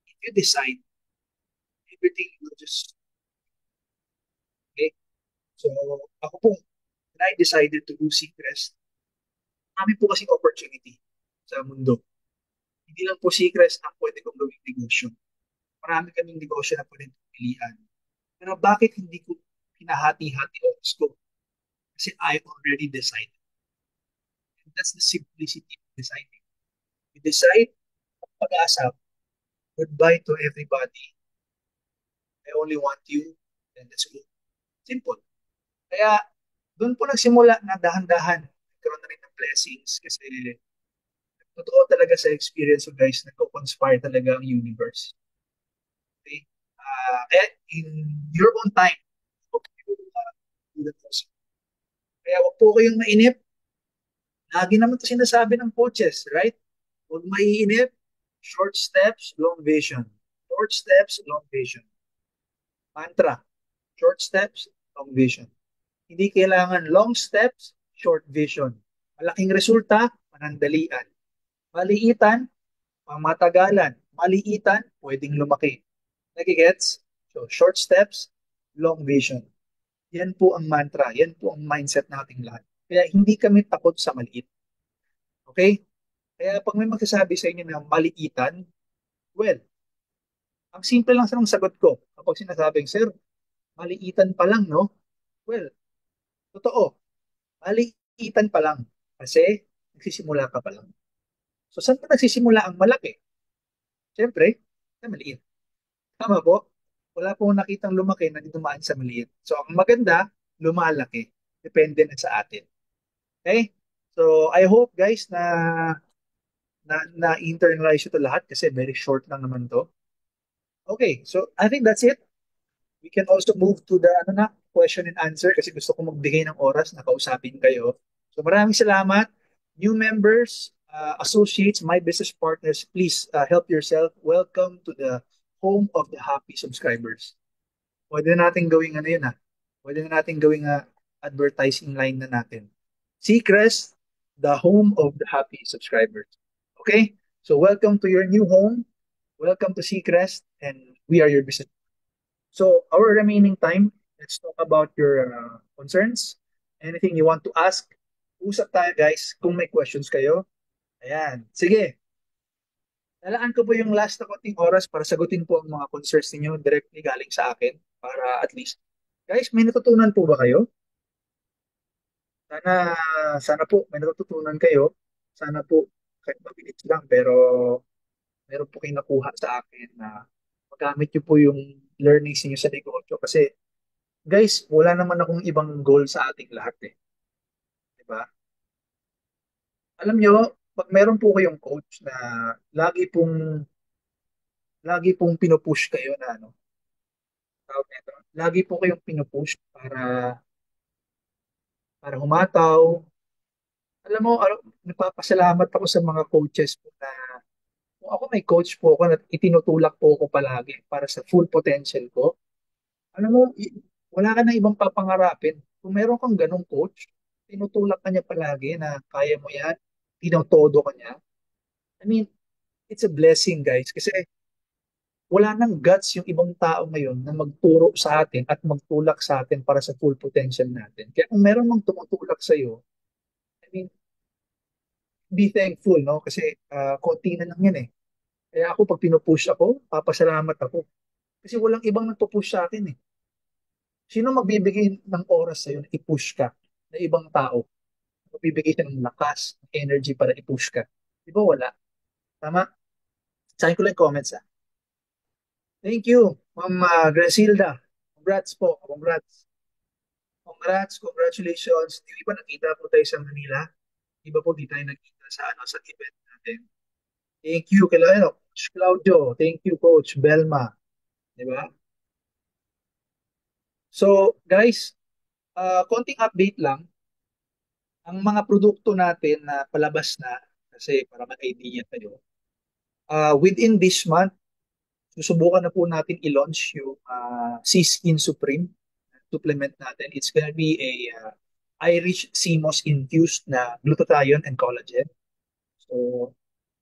If you decide, everything will just, okay? So, ako po, when I decided to do Seacrest, kami po kasing opportunity sa mundo. Hindi lang po Seacrest ang pwede kong gawing negosyo. Marami kaming negosyo na pwede pilihan. Pero bakit hindi ko hinahati-hati oras ko? Kasi I already decided. And that's the simplicity of deciding. You decide, pag-asa, goodbye to everybody. I only want you, and let's go. Simple. Kaya, doon po nagsimula na dahan-dahan. Nagkaroon na rin ng blessings kasi totoo talaga sa experience ko guys, nagko-conspire talaga ang universe. Okay? Kaya in your own time, hope you do that also. Kaya wag po kayong mainip. Lagi naman ito sinasabi ng coaches, right? Huwag maiinip. Short steps, long vision. Short steps, long vision. Mantra. Short steps, long vision. Hindi kailangan long steps, short vision. Malaking resulta, panandalian. Maliitan, pamatagalan. Maliitan, pwedeng lumaki. Nagigets? So, short steps, long vision. Yan po ang mantra. Yan po ang mindset nating lahat. Kaya hindi kami takot sa maliit. Okay? Kaya pag may magsasabi sa inyo na maliitan, well, ang simple lang sa ng sagot ko. Kapag sinasabing, sir, maliitan pa lang, no? Well, totoo. Maliitan pa lang. Kasi nagsisimula ka pa lang. So, saan pa nagsisimula ang malaki? Siyempre, sa maliit. Tama po? Wala pong nakitang lumaki na dumaan sa maliit. So, ang maganda, lumalaki. Depende na sa atin. Okay? So, I hope guys na internalize ito lahat kasi very short lang naman to. Okay, so I think that's it. We can also move to the ano na, question and answer kasi gusto ko magbigay ng oras na kausapin kayo. So maraming salamat. New members, associates, my business partners, please help yourself. Welcome to the home of the happy subscribers. Pwede na natin gawing ano yun Pwede na natin gawing advertising line na natin. Seacrest, the home of the happy subscribers. Okay? So welcome to your new home. Welcome to Seacrest and we are your business. So our remaining time, let's talk about your concerns. Anything you want to ask? Usap tayo guys kung may questions kayo. Ayan. Sige. Lalaan ko po yung last na konting oras para sagutin po ang mga concerns ninyo directly galing sa akin para at least. Guys, may natutunan po ba kayo? Sana, sana po may natutunan kayo. Sana po kahit mabilis lang pero meron po kayong nakuha sa akin na magamit niyo po yung learnings niyo sa negosyo. Kasi guys, wala naman akong ibang goal sa ating lahat eh. Di ba? Alam nyo, pag meron po kayong coach na lagi pong lagi pong pinupush kayo na ano, tawag nito, lagi po kayong pinupush para humataw. Alam mo, nagpapasalamat ako sa mga coaches po na kung ako may coach po ako na itinutulak po ako palagi para sa full potential ko. Alam mo, wala ka na ibang papangarapin. Kung meron kang ganong coach, tinutulak ka niya palagi na kaya mo yan, tinotodo ka niya. I mean, it's a blessing guys kasi wala nang guts yung ibang tao ngayon na magturo sa atin at magtulak sa atin para sa full potential natin. Kaya kung meron mang tumutulak sa iyo, I mean, be thankful, no? Kasi konti na lang yan eh. Kaya ako, pag pinupush ako, papasalamat ako. Kasi walang ibang nagpo-push sa akin eh. Sino magbibigay ng oras sa'yo na i-push ka na ibang tao? Magbibigay siya ng lakas, ng energy para i-push ka. Di ba wala? Tama? Sahin ko lang yung comments ah. Thank you, Ma'am Gracilda. Congrats po. Congrats. Congrats. Congratulations. Di ba nakita po tayo sa Manila? Di ba po di tayo nakita sa ano sa event natin? Thank you kay ano, Coach Claudio. Thank you, Coach Belma. Di ba? So, guys, konting update lang. Ang mga produkto natin na palabas na, kasi para mag-idea kayo, within this month, susubukan na po natin i-launch yung C-Skin Supreme supplement natin. It's gonna be a Irish CMOS infused na glutathione and collagen. So,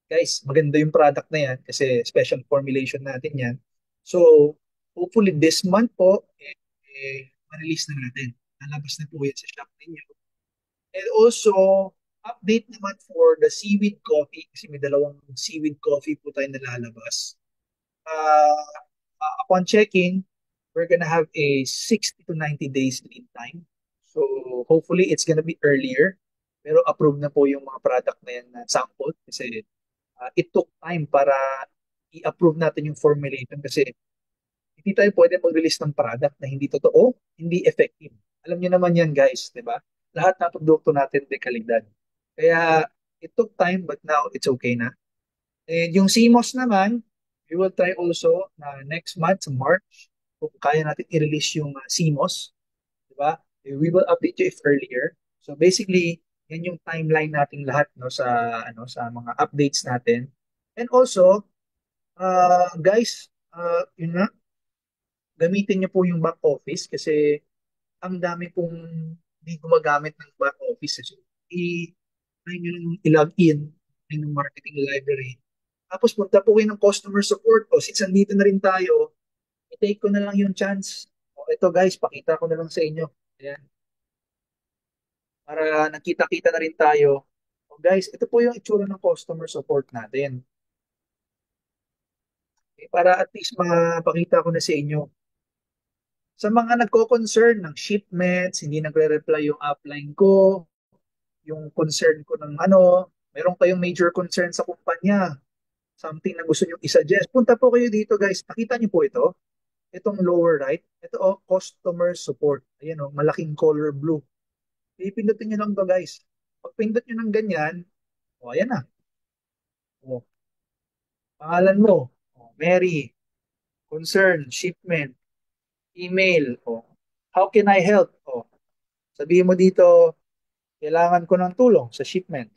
guys, maganda yung product na yan kasi special formulation natin yan. So, hopefully this month po, ma-release na natin. Lalabas na po yan sa shop ninyo. And also, update naman for the seaweed coffee kasi may dalawang seaweed coffee po tayo nalalabas. Uh, upon checking, we're gonna have a 60 to 90 days lead time. So, hopefully, it's gonna be earlier. Pero approved na po yung mga product na yan na sample kasi it took time para i-approve natin yung formulation kasi hindi tayo pwede mag-release ng product na hindi totoo, hindi effective. Alam niyo naman yan guys, di ba? Lahat ng produkto natin may kalidad. Kaya it took time but now it's okay na. And yung CMOS naman, we will try also na next month, sa March, kung kaya natin i-release yung CMOS, di ba? We will update you if earlier. So basically, yan yung timeline nating lahat no sa mga updates natin. And also, guys, yun na, gamitin niyo po yung back office kasi ang dami pong hindi gumagamit ng back office. So, try nyo lang i-log in ng marketing library. Tapos punta po kayo ng customer support. O since andito na rin tayo, i-take ko na lang yung chance. O ito guys, pakita ko na lang sa inyo. Ayan. Para nakita-kita na rin tayo. O guys, ito po yung itsura ng customer support natin. Okay, para at least mapakita ko na sa inyo. Sa mga nagko-concern ng shipments, hindi nagre-reply yung upline ko, yung concern ko ng ano, meron kayong major concern sa kumpanya, something na gusto nyo i-suggest, punta po kayo dito guys. Nakita niyo po ito? Itong lower right, ito customer support. Ayan malaking color blue. Ipindutin nyo lang to guys. Pag pindot nyo ng ganyan, ayan na. O, pangalan mo, Mary, concern, shipment. email, o how can I help? O, sabihin mo dito, kailangan ko ng tulong sa shipment.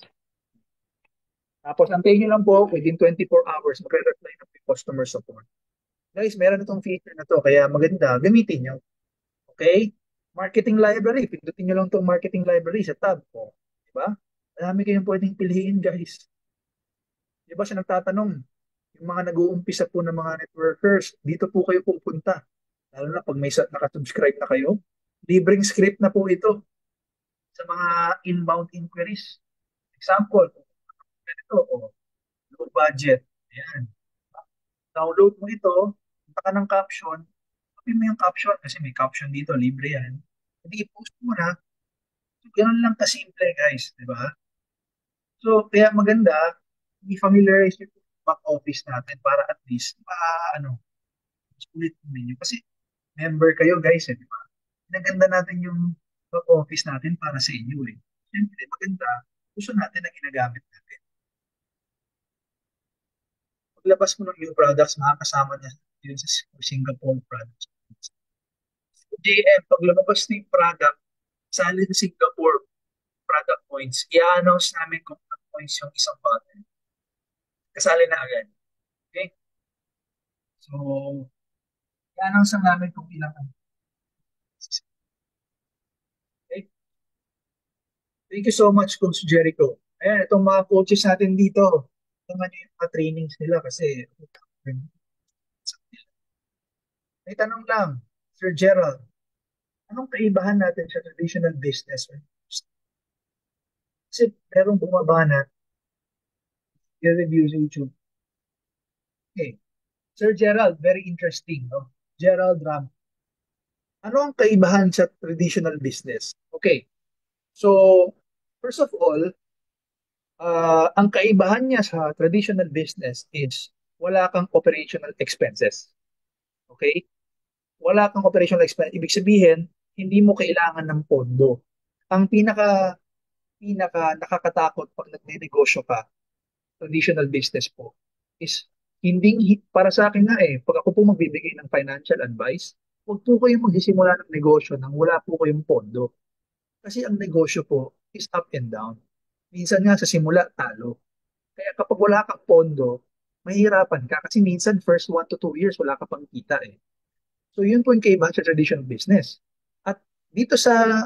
Tapos antayin nyo lang po, within 24 hours, magre-reply ng customer support. Guys, meron itong feature na to, kaya maganda, gamitin nyo. Okay? Marketing library, pindutin nyo lang itong marketing library sa tab po. Diba? Marami kayong pwedeng piliin, guys. Diba siya nagtatanong, yung mga nag-uumpisa po ng mga networkers, dito po kayo pupunta. Lalo na pag may nakasubscribe na kayo, libreng script na po ito sa mga inbound inquiries. Example, ito, low budget. Ayan. Download mo ito, punta ka ng caption, copy mo yung caption kasi may caption dito, libre yan. Hindi i-post mo na. So, ganun lang kasimple, guys. Di ba? So, kaya maganda, i-familiarize yung back office natin para at least, ano, sulit ninyo. Kasi member kayo, guys, di ba? Pinaganda natin yung back office natin para sa inyo, eh. Siyempre, maganda, gusto natin na ginagamit natin. Paglabas mo ng new products, makakasama niya yun sa Singapore products. JM, pag lumabas na yung product, sali sa Singapore product points, i-announce namin kung ano points yung isang bottle. Kasali na agad. Okay? So, i-announce lang namin kung ilang ano. Okay? Thank you so much, Coach Jericho. Ayan, itong mga coaches natin dito, ito nga yung mga trainings nila kasi may tanong lang, Sir Gerald, anong kaibahan natin sa traditional business? Kasi merong bumaba na i-review sa YouTube. Okay. Sir Gerald, very interesting. No? Gerald Ram, ano ang kaibahan sa traditional business? Okay. So, first of all, ang kaibahan niya sa traditional business is wala kang operational expenses. Okay? Wala kang operational expense. Ibig sabihin, hindi mo kailangan ng pondo. Ang pinaka nakakatakot pag nagnenegosyo ka, traditional business po, is hindi, para sa akin nga pag ako po magbibigay ng financial advice, huwag po kayong magsisimula ng negosyo nang wala po kayong pondo. Kasi ang negosyo po is up and down. Minsan nga sa simula, talo. Kaya kapag wala kang pondo, mahihirapan ka kasi minsan first 1 to 2 years wala ka pang kita eh. So yun po yung kaibahan sa traditional business. At dito sa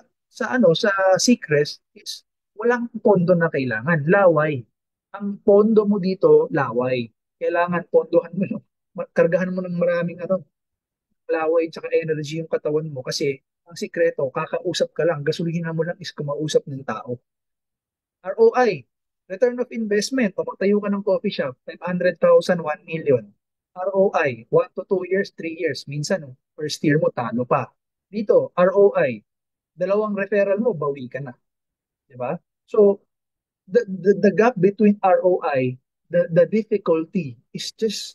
Seacrest is walang pondo na kailangan, laway. Ang pondo mo dito, laway. Kailangan pondohan mo yung kargahan mo ng maraming laway tsaka energy yung katawan mo kasi ang sikreto, kakausap ka lang, gasolina mo lang is kumausap ng tao. ROI, return of investment, o magtayo ka ng coffee shop, 500,000, 1 million. ROI, 1 to 2 years, 3 years. Minsan, first year mo, talo pa. Dito, ROI, dalawang referral mo, bawi ka na. Di ba? So, the gap between ROI, the difficulty is just,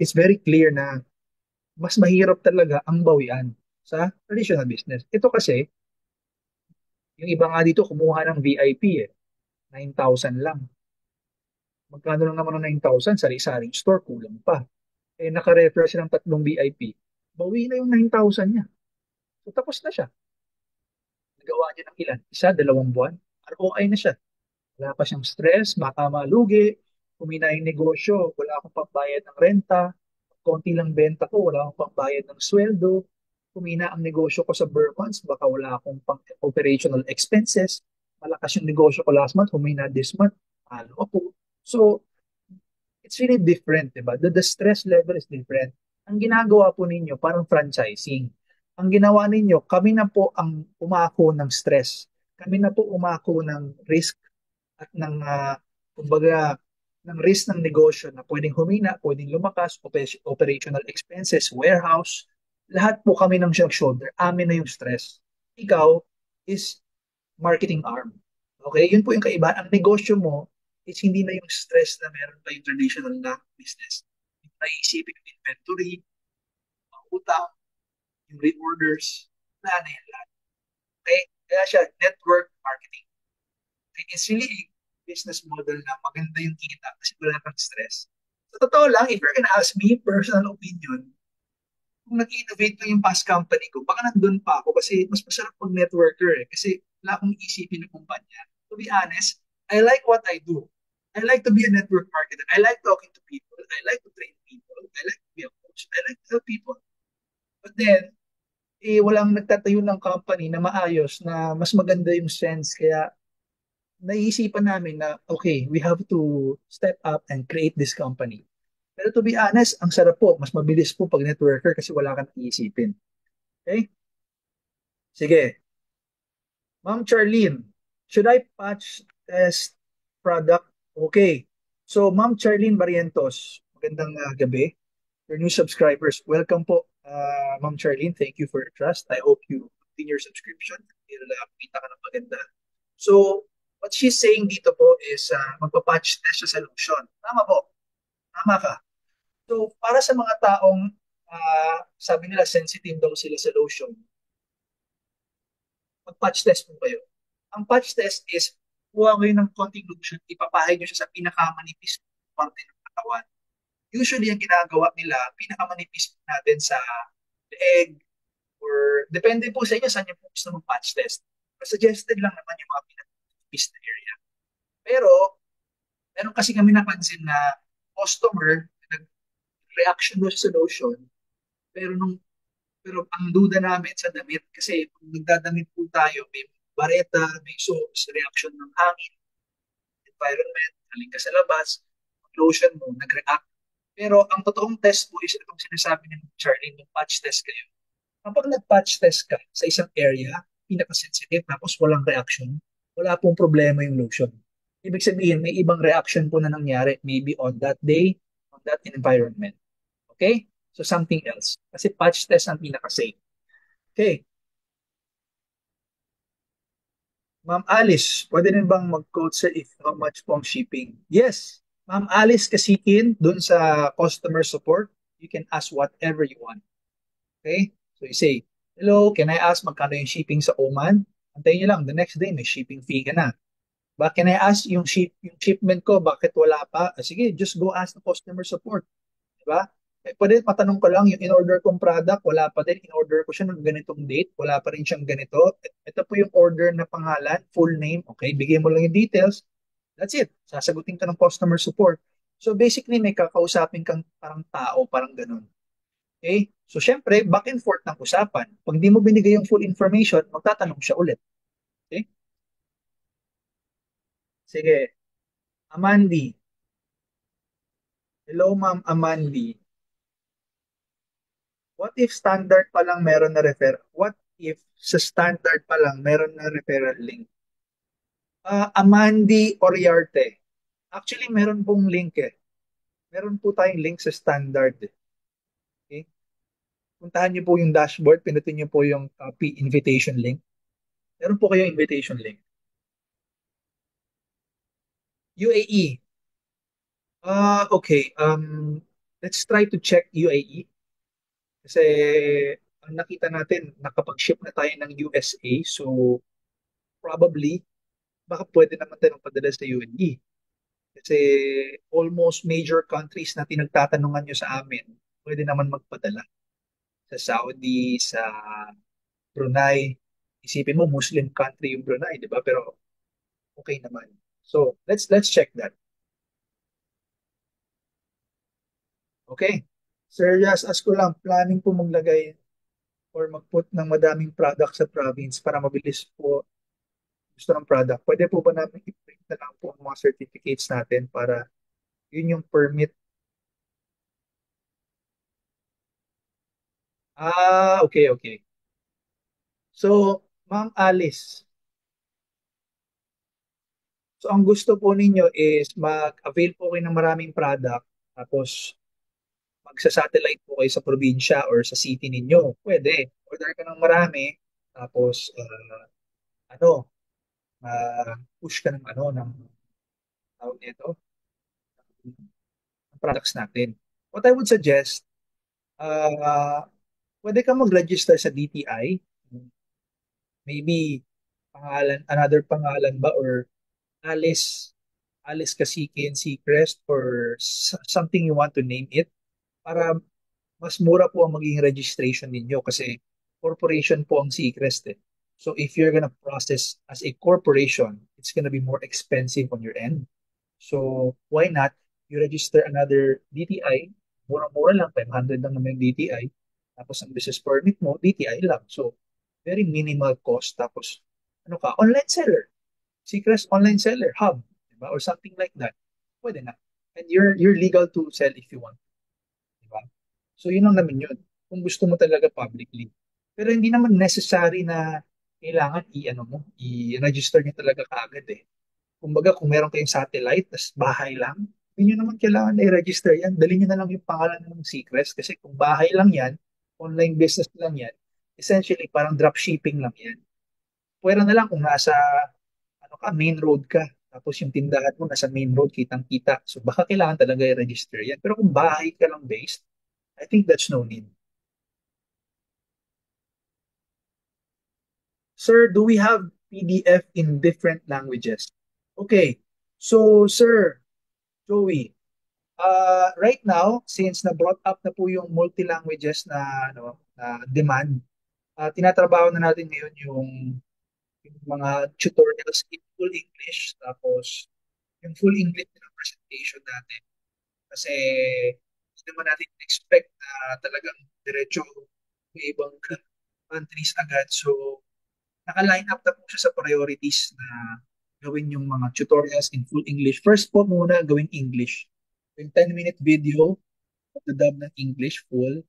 it's very clear na mas mahirap talaga ang bawian sa traditional business. Ito kasi, yung iba nga dito, kumuha ng VIP 9,000 lang. Magkano lang naman ng 9,000, sari-saring store, kulang pa. Naka-refer siya ng 3 VIP. Bawi na yung 9,000 niya. So, tapos na siya. Nagawa niya ng ilan? Isa, 2 buwan. ROI na siya. Wala pa siyang stress, baka malugi, kumina yung negosyo, wala akong pambayad ng renta, konti lang benta ko, wala akong pambayad ng sweldo, kumina ang negosyo ko sa bare months, baka wala akong pang operational expenses, malakas yung negosyo ko last month, kumina this month, ano ako. So, it's really different, di ba? The stress level is different. Ang ginagawa po ninyo, parang franchising. Ang ginawa ninyo, kami na po ang umako ng stress. Kami na po umako ng risk at kumbaga, ng risk ng negosyo na pwedeng humina, pwedeng lumakas, operational expenses, warehouse, lahat po kami ng shoulder, amin na yung stress. Ikaw is marketing arm. Okay? Yun po yung kaibahan. Ang negosyo mo is hindi na yung stress na meron pa yung traditional na business. Yung naisipin yung inventory, mga utang, yung reorders, wala na yan lahat. Okay? Kaya siya, network marketing. Okay? It's really a business model na maganda yung kita kasi wala kang stress. Sa totoo lang, if you're gonna ask me, personal opinion, kung nag-innovate ko yung past company ko, baka nandun pa ako kasi mas masarap pag networker eh. Kasi wala akong isipin ng kumpanya. To be honest, I like what I do. I like to be a network marketer. I like talking to people. I like to train people. I like to be a coach. I like to help people. But then, walang nagtatayo ng company na maayos na mas maganda yung sense. Kaya naiisipan namin na, okay, we have to step up and create this company. Pero to be honest, ang sarap po, mas mabilis po pag networker kasi wala kang iisipin. Okay? Sige. Ma'am Charlene, should I patch test product? Okay. So, Ma'am Charlene Barrientos, magandang gabi. Your new subscribers, welcome po. Ma'am Charlene, thank you for your trust. I hope you continue your subscription. Kita ka ng maganda. So, what she's saying dito po is magpa-patch test sa solution. Tama po. Tama ka. So, para sa mga taong sabi nila sensitive daw sila sa lotion, mag-patch test po kayo. Ang patch test is kuha kayo ng konting lotion, ipapahay nyo siya sa pinakamanipis na parte ng katawan. Usually, ang ginagawa nila, pinakamanipis natin sa leeg or depende po sa inyo saan nyo po gusto mag-patch test. Suggested lang naman yung mga pinakamanipis na area. Pero, meron kasi kami napansin na customer, nag-reaction doon sa lotion, pero ang duda namin sa damit kasi kung nagdadamit po tayo, may bareta, may soaps, reaction ng hangin, environment, haling ka sa labas, lotion mo, nag-react. Pero ang totoong test po is itong sinasabi ni Charlie, yung patch test kayo. Kapag nag-patch test ka sa isang area, pinaka-sensitive, tapos walang reaction, wala pong problema yung lotion. Ibig sabihin, may ibang reaction po na nangyari, maybe on that day, on that environment. Okay? So something else. Kasi patch test ang pinaka-safe. Okay. Ma'am Alice, pwede rin bang mag-quote sir if how much po ang shipping? Yes. Ma'am Alice Kasikin, dun sa customer support, you can ask whatever you want. Okay? So you say, hello, can I ask magkano yung shipping sa Oman? Antayin nyo lang, the next day may shipping fee ka na. But can I ask yung shipment ko, bakit wala pa? Sige, just go ask the customer support. Diba? Pwede matanong ko lang, yung in-order kong product, wala pa din. In-order ko siya ng ganitong date, wala pa rin siyang ganito. Ito po yung order na pangalan, full name, okay? Bigay mo lang yung details. That's it. Sasagutin ka ng customer support. So basically, may kakausapin kang parang tao, parang ganun. Okay? So syempre, back and forth ng usapan. Pag di mo binigay yung full information, magtatanong siya ulit. Okay? Sige. Amandi. Hello, Ma'am Amandi. What if standard pa lang meron na refer? What if sa standard pa lang meron na referral link? Amandi Oriarte. Actually, meron pong link eh. Meron po tayong link sa standard eh. Okay? Puntahan niyo po yung dashboard, pinutin niyo po yung copy invitation link. Meron po kayo invitation link. UAE. Okay. Let's try to check UAE. Kasi ang nakita natin, nakapag-ship na tayo ng USA. So, probably, baka pwede naman tayo magpadala sa UAE. Kasi almost major countries na tinagtatanungan nyo sa amin, pwede naman magpadala. Sa Saudi, sa Brunei. Isipin mo, Muslim country yung Brunei, di ba? Pero okay naman. So, let's check that. Okay? Sir, just ask ko lang, planning po maglagay or mag-put ng madaming product sa province para mabilis po gusto ng product. Pwede po ba namin i-print na lang po ang mga certificates natin para yun yung permit. Okay, okay. So, Ma'am Alice, so ang gusto po ninyo is mag-avail po kayo ng maraming product tapos magsa-satellite po kayo sa probinsya or sa city ninyo. Pwede. Order ka ng marami tapos ano, push ka ng ano ng tawag nito, ng products natin. What I would suggest, uh, pwede ka mag-register sa DTI. Maybe another pangalan ba or Alice, Alice Kasikin Seacrest or something you want to name it para mas mura po ang magiging registration ninyo kasi corporation po ang Seacrest eh. So if you're gonna process as a corporation, it's gonna be more expensive on your end. So why not you register another DTI, mura-mura lang, 500 lang naman yung DTI, tapos ang business permit mo, DTI lang. So very minimal cost, tapos ano ka, online seller, Seacrest online seller, hub, diba? Or something like that. Pwede na. And you're legal to sell if you want, diba? So yun lang naman yun. Kung gusto mo talaga publicly. Pero hindi naman necessary na kailangan i-ano mo, i-register niyo talaga kaagad eh. Kumbaga, kung meron kayong satellite, tas bahay lang, hindi nyo naman kailangan na i-register yan. Dali nyo na lang yung pangalan ng Seacrest kasi kung bahay lang yan, online business lang yan, essentially parang dropshipping lang yan. Pwera na lang kung nasa ano ka, main road ka, tapos yung tindahan mo nasa main road, kitang-kita. So baka kailangan talaga i-register yan. Pero kung bahay ka lang based, I think that's no need. Sir, do we have PDF in different languages? Okay. So, sir, Joey, right now, since na-brought up na po yung multi-languages na, ano, na demand, tinatrabaho na natin ngayon yung mga tutorials in full English, tapos yung full English na presentation natin. Kasi hindi naman natin expect na talagang diretso may ibang countries agad. So, naka-line up na po siya sa priorities na gawin yung mga tutorials in full English. First po muna, gawin English. Yung 10-minute video, the dub ng English full,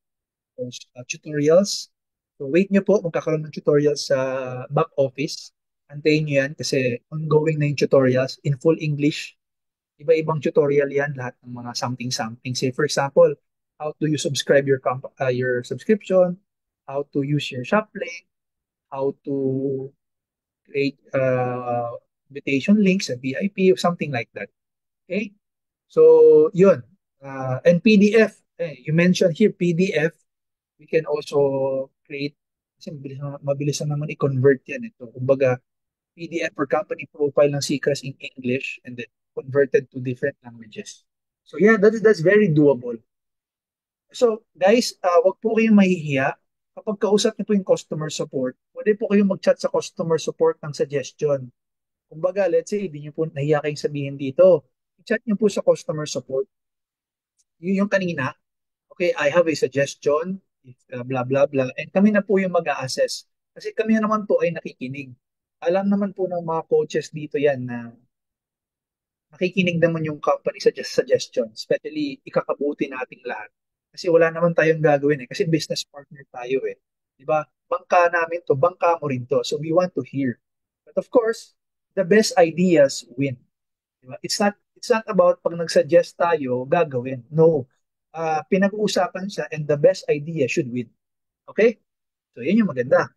tapos, tutorials. So wait nyo po, magkakaroon ng tutorials sa back office. Antayin nyo yan kasi ongoing na yung tutorials in full English. Iba-ibang tutorial yan, lahat ng mga something-something. Say for example, how to you subscribe your subscription, how to use your shop link, how to create invitation links and VIP or something like that. Okay? So, yun. And PDF, you mentioned here PDF, we can also create, kasi mabilis na naman i-convert yan. Ito. Kumbaga, PDF or company profile ng Seacrest in English and then converted to different languages. So yeah, that's very doable. So guys, wag po kayong mahihiya. Kapag kausap niyo po yung customer support, pwede po kayong mag-chat sa customer support ng suggestion. Kumbaga, let's say, hindi niyo po nahiya kayong sabihin dito. I-chat niyo po sa customer support. Yung kanina, okay, I have a suggestion, if, blah, blah, blah. And kami na po yung mag-a-assess. Kasi kami naman po ay nakikinig. Alam naman po ng mga coaches dito yan na nakikinig naman yung company sa suggestion, especially ikakabuti nating lahat. Kasi wala naman tayong gagawin eh. Kasi business partner tayo eh. Di ba? Bangka namin to, bangka mo rin to. So we want to hear. But of course, the best ideas win. Di ba? It's not about pag nag-suggest tayo, gagawin. No. Pinag-uusapan siya and the best idea should win. Okay? So yun yung maganda.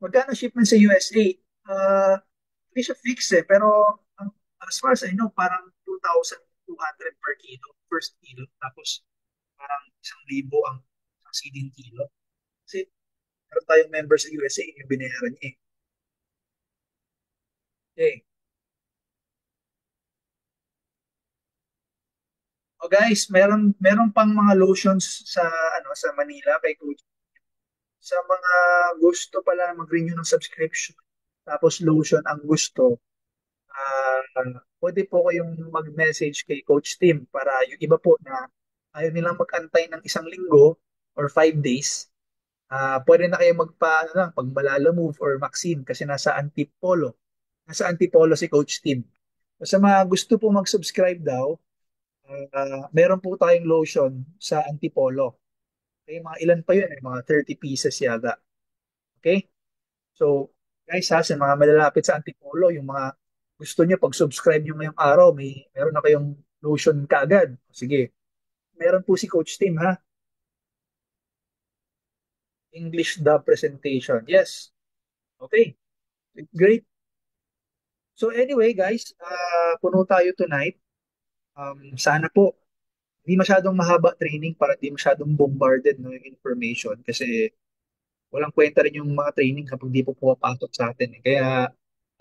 Magkano shipment sa USA? Hindi siya fix eh, pero as far as I know, parang 2,200 per kilo, first kilo. Tapos parang 1,000 ang seeding kilo. Kasi meron tayong member sa USA, yung binayaran niya eh. Okay. O guys, meron pang mga lotions sa sa Manila kay Coach. Sa mga gusto pala mag-renew ng subscription, tapos lotion ang gusto, pwede po kayong mag-message kay Coach Tim para yung iba po na ayaw nilang mag-antay ng 1 linggo or 5 days, pwede na kayo ano lang, pag Malala Move or Maxine kasi nasa Antipolo. Nasa Antipolo si Coach Tim. So, sa mga gusto po mag-subscribe daw, meron po tayong lotion sa Antipolo. Okay, mga ilan pa yun, mga 30 pieces yata. Okay? So, guys ha, sa mga malalapit sa Antipolo, yung mga gusto nyo, pag-subscribe nyo ngayong araw, meron na kayong lotion kaagad. Sige, meron po si Coach Tim ha. English dub presentation. Yes. Okay. Great. So anyway, guys, puno tayo tonight. Sana po, hindi masyadong mahaba training para hindi masyadong bombarded no, yung information kasi walang kwenta rin yung mga training kapag di po pumapasok sa atin. Eh. Kaya,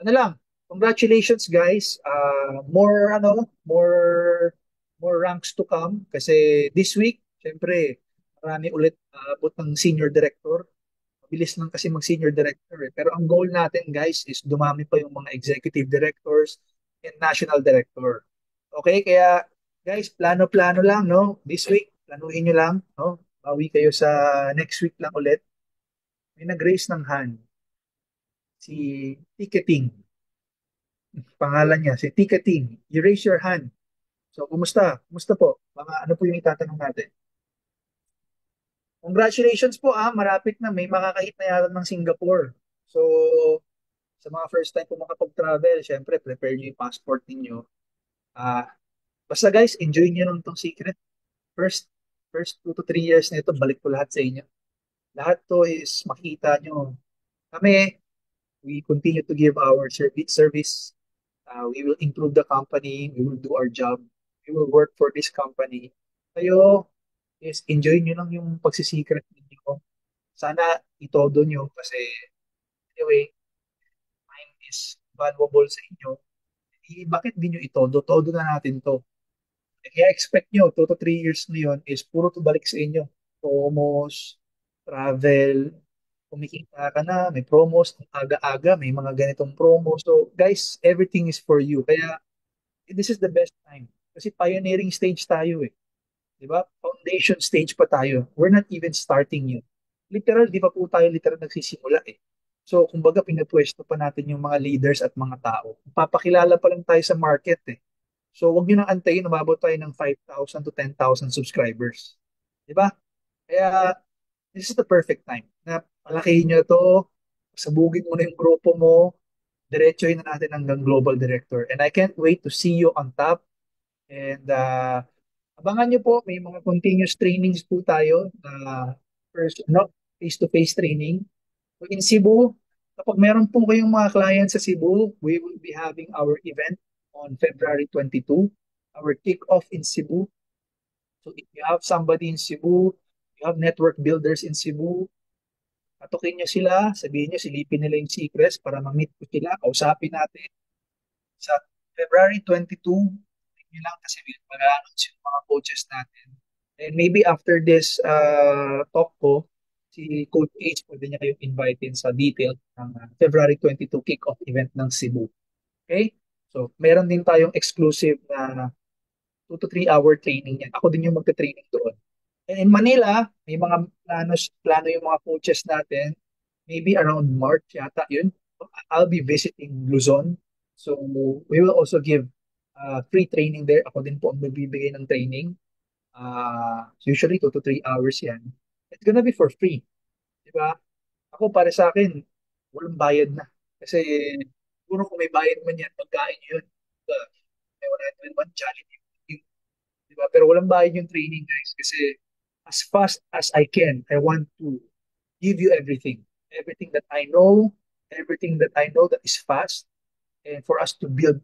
ano lang, congratulations guys. More ranks to come kasi this week, syempre, marami ulit abot ng senior director. Mabilis lang kasi mag-senior director eh. Pero ang goal natin guys is dumami pa yung mga executive directors and national director. Okay, kaya guys, plano-plano lang, no? This week, planuhin nyo lang, no? Bawi kayo sa next week lang ulit. May nag-raise ng hand, si Ticketing. Pangalan niya, si Ticketing. You raise your hand. So, kumusta? Kumusta po? Mga ano po yung itatanong natin? Congratulations po marapit na may makakahit na yata ng Singapore. So, sa mga first time po makapag-travel, syempre prepare niyo yung passport ninyo. Ah, basta guys, enjoy niyo lang tong secret. First first 2 to 3 years na ito, balik ko lahat sa inyo. Lahat to is makita nyo. Kami, we continue to give our service. We will improve the company. We will do our job. We will work for this company. Kayo, is enjoy nyo lang yung pagsisecret ninyo. Sana itodo nyo kasi anyway, time is valuable sa inyo. Bakit di nyo itodo? Todo na natin to. Kaya expect nyo, 2 to 3 years na yun is puro to balik sa inyo. Promos, travel, kumikita ka na, may promos, aga-aga, may mga ganitong promos. So, guys, everything is for you. Kaya, this is the best time. Kasi pioneering stage tayo eh. Di ba? Foundation stage pa tayo. We're not even starting yet. Literal, di pa po tayo literal nagsisimula eh. So, kumbaga, pinapwesto pa natin yung mga leaders at mga tao. Papakilala pa lang tayo sa market eh. So, wag nyo nang antayin, umabot tayo ng 5,000 to 10,000 subscribers. Di ba? Kaya, this is the perfect time na palakihin nyo to, sabugin mo na yung grupo mo, diretsohin na natin hanggang global director. And I can't wait to see you on top. And abangan nyo po, may mga continuous trainings po tayo na first, no, face-to-face training. So in Cebu, kapag meron po kayong mga clients sa Cebu, we will be having our event on February 22, our kick-off in Cebu. So if you have somebody in Cebu, you have network builders in Cebu, atukin nyo sila, sabihin nyo, silipin nila yung secrets para ma-meet ko sila, kausapin natin. Sa February 22, yun lang kasi mag-announce yung mga coaches natin. And maybe after this talk ko, si Coach H, pwede niya kayong invite sa detail ng February 22 kick-off event ng Cebu. Okay? So, meron din tayong exclusive na 2 to 3 hour training yan. Ako din yung magta-training doon. And in Manila, may mga plano yung mga coaches natin. Maybe around March yata yun. I'll be visiting Luzon. So we will also give free training there. Ako din po ang magbibigay ng training. Usually 2 to 3 hours yan. It's gonna be for free. Di ba? Ako para sa akin, walang bayad na. Kasi siguro kung may bayad man yan, pagkain yun. May 101 challenge. Di ba? Pero walang bayad yung training guys. Kasi as fast as I can, I want to give you everything. Everything that I know, everything that I know that is fast, and for us to build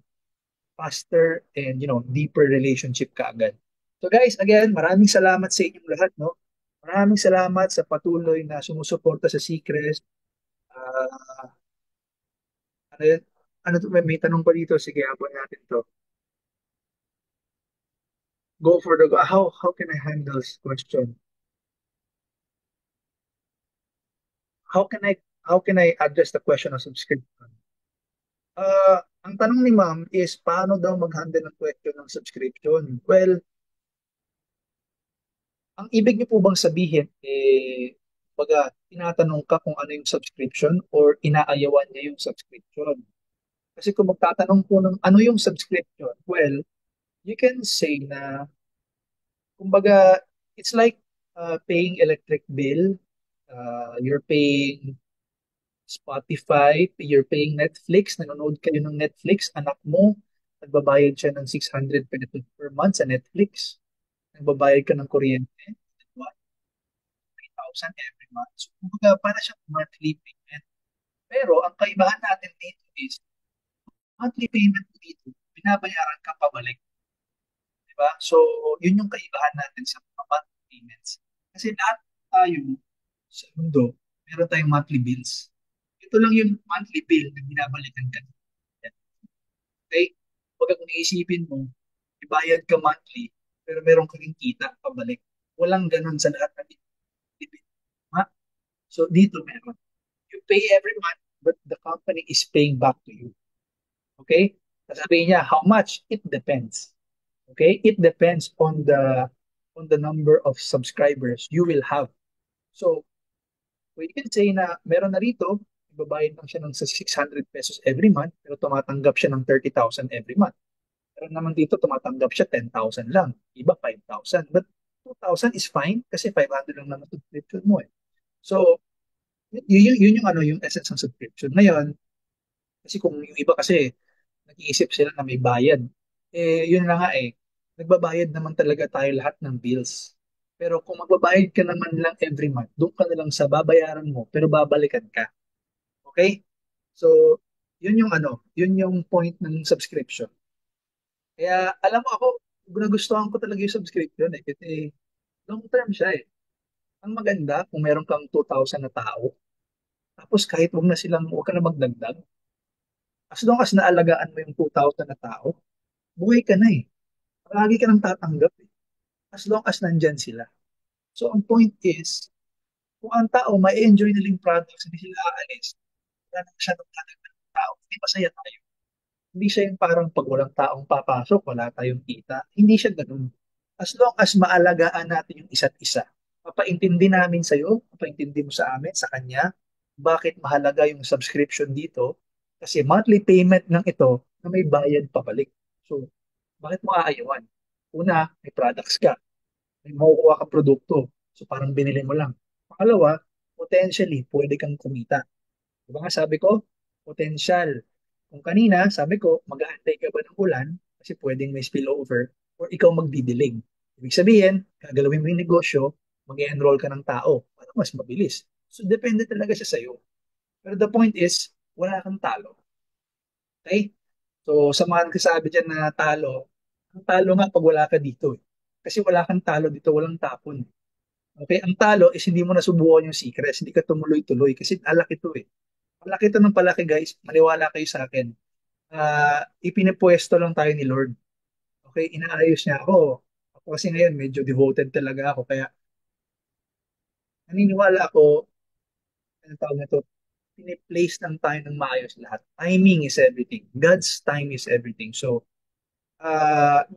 faster and deeper relationship kaagad. So guys, again, maraming salamat sa inyong lahat, no? Maraming salamat sa patuloy na sumusuporta sa Secrets. Uh, ano yun? Ano to, may tanong pa dito. Sige, abot natin to. Go for the go. How can I handle this question? How can I address the question of subscription? Ang tanong ni ma'am is paano daw mag-handle ng question ng subscription? Well, ang ibig niyo po bang sabihin, baga, tinatanong ka kung ano yung subscription or inaayawan niya yung subscription? Kasi kung magtatanong po ng ano yung subscription, well, you can say na, kumbaga, it's like paying electric bill, you're paying Spotify, you're paying Netflix, nanonood kayo ng Netflix, anak mo, nagbabayad siya ng 600 per month sa Netflix. Nagbabayad ka ng kuryente, 3,000 every month. So, kumbaga, para siyang monthly payment. Pero, ang kaibahan natin dito is, monthly payment mo dito, binabayaran ka pabalik. Di ba? So, yun yung kaibahan natin sa mga monthly payments. Kasi lahat tayo sa mundo, meron tayong monthly bills. Ito lang yung monthly bill na binabalikan ka. Okay? Pagka kung iisipin mo, ibayad ka monthly, pero meron kang kita pabalik. Walang ganun sa lahat ng So dito meron. You pay every month, but the company is paying back to you. Okay? Sasabihin niya, how much? It depends. Okay? It depends on the number of subscribers you will have. So, we can say na meron na rito, ibabayad lang siya ng sa 600 pesos every month, pero tumatanggap siya ng 30,000 every month. Pero naman dito, tumatanggap siya 10,000 lang. Iba 5,000. But 2,000 is fine kasi 500 lang naman subscription mo eh. So, yun yung ano, yung essence ng subscription. Ngayon, kasi kung yung iba kasi nag-iisip sila na may bayad. Eh, yun na nga eh. Nagbabayad naman talaga tayo lahat ng bills. Pero kung magbabayad ka naman lang every month, doon ka na lang sa babayaran mo, pero babalikan ka. Okay? So, yun yung ano, yun yung point ng subscription. Kaya, alam mo ako, nagustuhan ko talaga yung subscription eh. Kasi long term siya eh. Ang maganda, kung meron kang 2,000 na tao, tapos kahit huwag ka na magdagdag, as long as naalagaan mo yung 2,000 na tao, buhay ka na eh. Lagi ka nang tatanggap eh. As long as nandyan sila. So, ang point is, kung ang tao may enjoy nila yung products, hindi sila aalis, wala na masyadong tatagdag ng tao, hindi masaya tayo. Hindi siya yung parang pag walang taong papasok, wala tayong kita. Hindi siya ganun. As long as maalagaan natin yung isa't isa, papaintindi namin sa'yo, papaintindi mo sa amin, sa kanya, bakit mahalaga yung subscription dito, kasi monthly payment ng ito na may bayad pabalik. So, bakit mo aayawan? Una, may products ka, may makukuha kang produkto. So, parang binili mo lang. Pangalawa, potentially, pwede kang kumita. Diba nga sabi ko, potential. Kung kanina, sabi ko, mag-aantay ka ba ng ulan kasi pwedeng may spillover or ikaw magdidilig. Ibig sabihin, gagalawin mo yung negosyo, mag-enroll ka ng tao para mas mabilis. So, depende talaga siya sa'yo. Pero the point is, wala kang talo. Okay? So, sa mga nagsasabi dyan na talo, ang talo nga pag wala ka dito. Eh. Kasi wala kang talo dito, walang tapon. Okay? Ang talo is hindi mo nasubukan yung secrets, hindi ka tumuloy-tuloy kasi alak ito eh. Palaki ito ng palaki guys, maniwala kayo sa akin. Ipinipwesto lang tayo ni Lord. Okay, inaayos niya ako. Ako kasi ngayon medyo devoted talaga ako. Kaya naniniwala ako, ano tawag na to, piniplace lang tayo ng maayos lahat. Timing is everything. God's time is everything. So,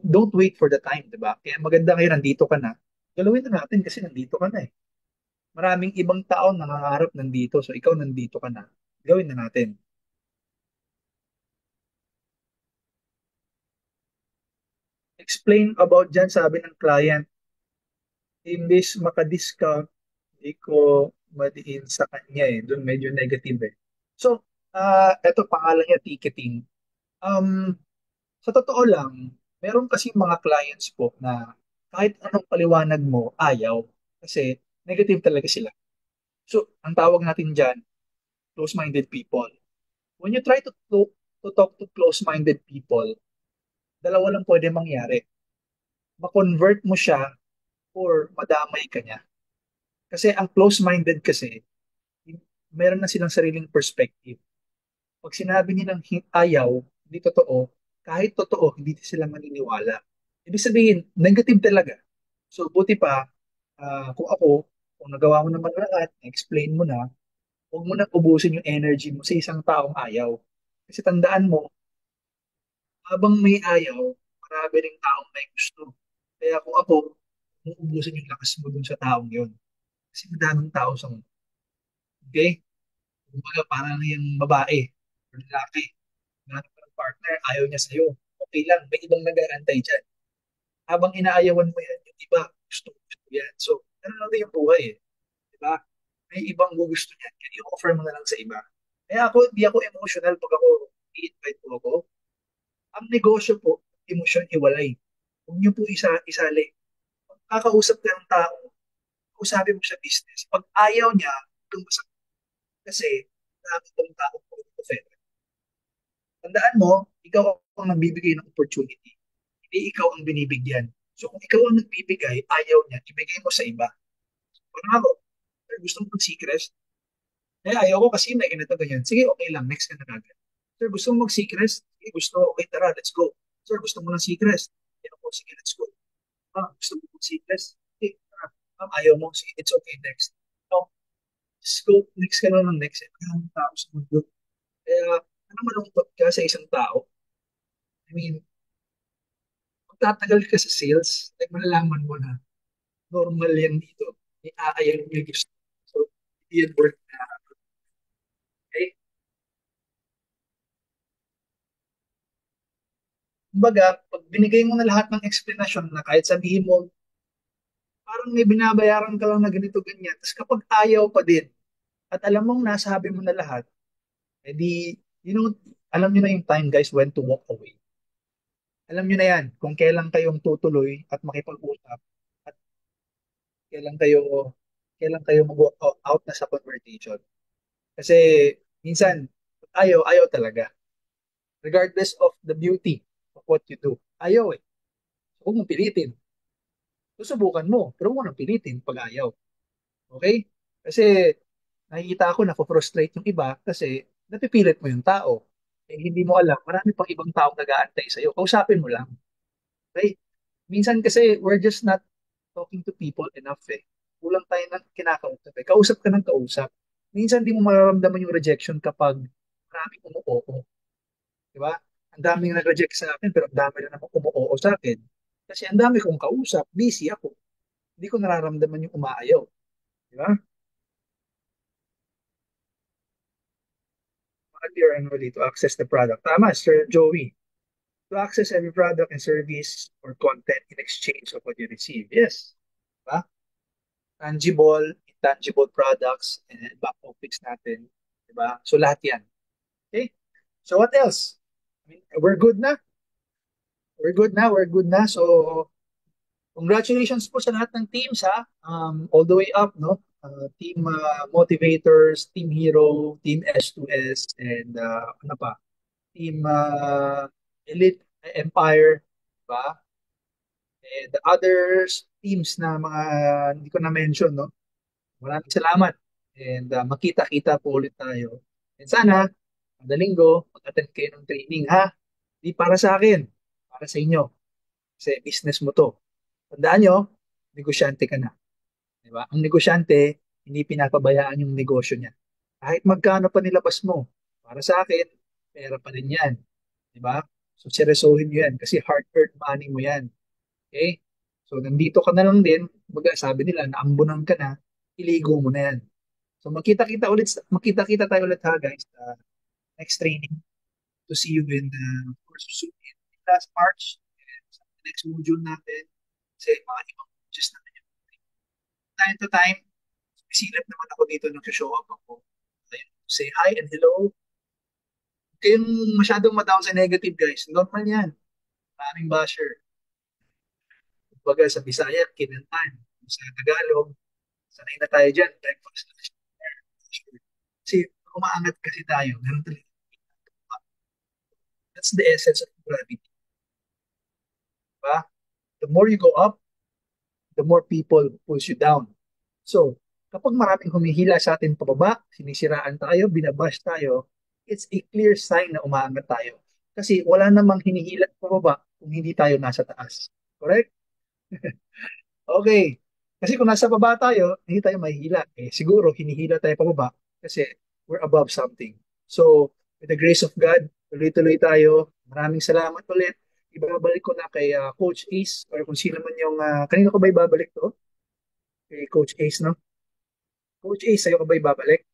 don't wait for the time, di ba? Kaya maganda ngayon, nandito ka na. Galawin na natin kasi nandito ka na eh. Maraming ibang tao nangangarap nandito. So, ikaw nandito ka na. Gawin na natin. Explain about dyan, sabi ng client, imbis maka-discount, hindi ko madiin sa kanya eh. Doon medyo negative eh. So, eto pangalan niya, ticketing. Um, sa totoo lang, meron kasi mga clients po na kahit anong paliwanag mo, ayaw. Kasi negative talaga sila. So, ang tawag natin dyan, close-minded people. When you try to talk to close-minded people, dalawa lang pwede mangyari. Ma-convert mo siya or madamay ka niya. Kasi ang close-minded kasi, meron na silang sariling perspective. Pag sinabi nilang ayaw, hindi totoo, kahit totoo, hindi sila maniniwala. Ibig sabihin, negative talaga. So, buti pa, kung ako, kung nagawa mo naman lahat, explain mo na, huwag mo na ubusin yung energy mo sa isang taong ayaw. Kasi tandaan mo, habang may ayaw, marami ring taong may gusto. Kaya kung ako, uubusin yung lakas mo dun sa taong yun. Kasi madaming tao sa mundo. Okay? Kumbaga, parang yung babae, or lalaki, hanap ka ng partner, ayaw niya sa'yo. Okay lang, may ibang nag-aantay dyan. Habang inaayawan mo yan, yung iba, gusto yan. So, ano lang din yung buhay eh. Di ba? May ibang gusto niyan, kaya i-offer mo na lang sa iba. Kaya ako, hindi ako emotional pag ako i-invite mo ako. Ang negosyo po, emosyon hiwalay. Huwag niyo po isali. Pag kakausap ka ng tao, kausapin mo siya business. Pag ayaw niya, kung kasi marami pang tao po offer. Tandaan mo, ikaw ang nagbibigay ng opportunity. Hindi ikaw ang binibigyan. So kung ikaw ang nagbibigay, ayaw niya, ibigay mo sa iba. Parang ako, sir, gusto mo mag-secrest? Eh, ayaw ko kasi may ganito ganyan. Sige, okay lang, next ka na agad. Sir, gusto mo mag-secrest? Sige, gusto. Okay, tara, let's go. Sir, gusto mo ng secrest? Sige, ako, sige, let's go. Gusto mo mag-secrest? Sige, tara. Ayaw mo, sige, it's okay, next. No, scope, next ka na ng next, ang tao sa mundo. Kaya, ano malungkot ka sa isang tao? I mean, kung tatagal ka sa sales, like malalaman mo na normal yan dito. Iaayang yung gusto. So, hindi yan worth na. Okay? Kumbaga, pag binigay mo na lahat ng explanation na kahit sabihin mo, parang may binabayaran ka lang na ganito, ganyan. Tapos kapag ayaw pa din, at alam mong nasabi mo na lahat, edi, you know, alam nyo na yung time guys when to walk away. Alam nyo na yan kung kailan kayong tutuloy at makipag-usap at kailan kayo mag-walk out na sa conversation. Kasi minsan, ayaw, ayaw talaga. Regardless of the beauty of what you do. Ayaw eh. Huwag mong pilitin. Susubukan mo, pero huwag mo nang pilitin pag ayaw. Okay? Kasi nakikita ko na frustrate yung iba kasi napipilit mo yung tao. Eh, hindi mo alam, marami pang ibang taong nag-aantay sa'yo. Kausapin mo lang. Okay? Minsan kasi we're just not talking to people enough eh. Kulang tayo ng kinakausap eh. Kausap ka ng kausap. Minsan di mo mararamdaman yung rejection kapag maraming umuoo. Di ba? Ang daming nag-reject sa akin pero ang dami na naman umuoo sa akin. Kasi ang dami kong kausap, busy ako. Hindi ko nararamdaman yung umaayaw. Di ba? What you're ready to access the product. Tama, Sir Joey. To access every product and service or content in exchange of what you receive. Yes. Diba? Tangible, intangible products, and back office natin. Diba? So lahat yan. Okay? So what else? I mean, we're good na. We're good na. We're good na. So congratulations po sa lahat ng teams ha. All the way up, no? Team Motivators, Team Hero, Team S2S, and ano pa? Team Elite Empire, diba? And the other teams na mga hindi ko na mention, no? Maraming salamat. And makita-kita po ulit tayo. And sana, kada linggo, mag-attend kayo ng training, ha? Di para sa akin, para sa inyo. Kasi business mo to. Tandaan nyo, negosyante ka na. Di ba? Ang negosyante, hindi pinapabayaan yung negosyo niya. Kahit magkano pa nilabas mo, para sa akin, pera pa rin yan. Di ba? So, seryosohin nyo yan kasi hard-earned money mo yan. Okay? So, nandito ka na lang din, baga sabi nila, naambunan ka na, iligo mo na yan. So, makita-kita tayo ulit ha, guys, next training to see you in the course soon in last March and sa next module natin kasi mga ibang coaches naman yun. Time to time, silip naman ako dito nung show up ako. Ayun, say hi and hello. Huwag kayong masyadong madaw sa negative, guys. Normal yan. Maraming basher. Kumbaga sa Bisaya, kinantan. Sa Tagalog, sanay na tayo dyan. Breakfast, lunch, dinner. Kasi umaangat kasi tayo. Ganun talaga. That's the essence of gravity. Diba? The more you go up, the more people pulls you down. So, kapag maraming humihila sa atin pababa, sinisiraan tayo, binabash tayo, it's a clear sign na umaangat tayo. Kasi wala namang hinihila pababa kung hindi tayo nasa taas. Correct? Okay. Kasi kung nasa baba tayo, hindi tayo mahihila. Eh, siguro, hinihila tayo pababa kasi we're above something. So, with the grace of God, tuloy-tuloy tayo. Maraming salamat ulit. Ibabalik ko na kay Coach Ace or kung sino man yung, kanino ko ba ibabalik to? Kay Coach Ace, no? Coach Ace, sa'yo ko ba ibabalik?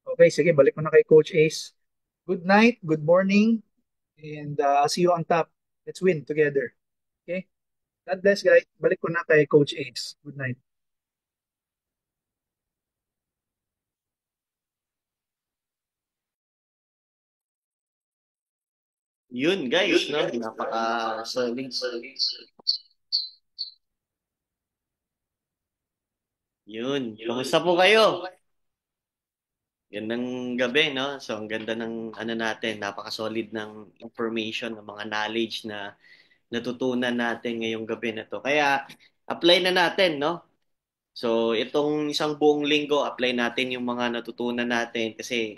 Okay, sige, balik mo na kay Coach Ace. Good night, good morning, and I'll see you on top. Let's win together. Okay? God bless, guys. Balik ko na kay Coach Ace. Good night. Yun guys, no? Napaka-solid. Yun. Kamusta po kayo? Gandang gabi, no? So, ang ganda ng ano natin, napaka-solid ng information, ng mga knowledge na natutunan natin ngayong gabi na to. Kaya, apply na natin, no? So, itong isang buong linggo, apply natin yung mga natutunan natin kasi,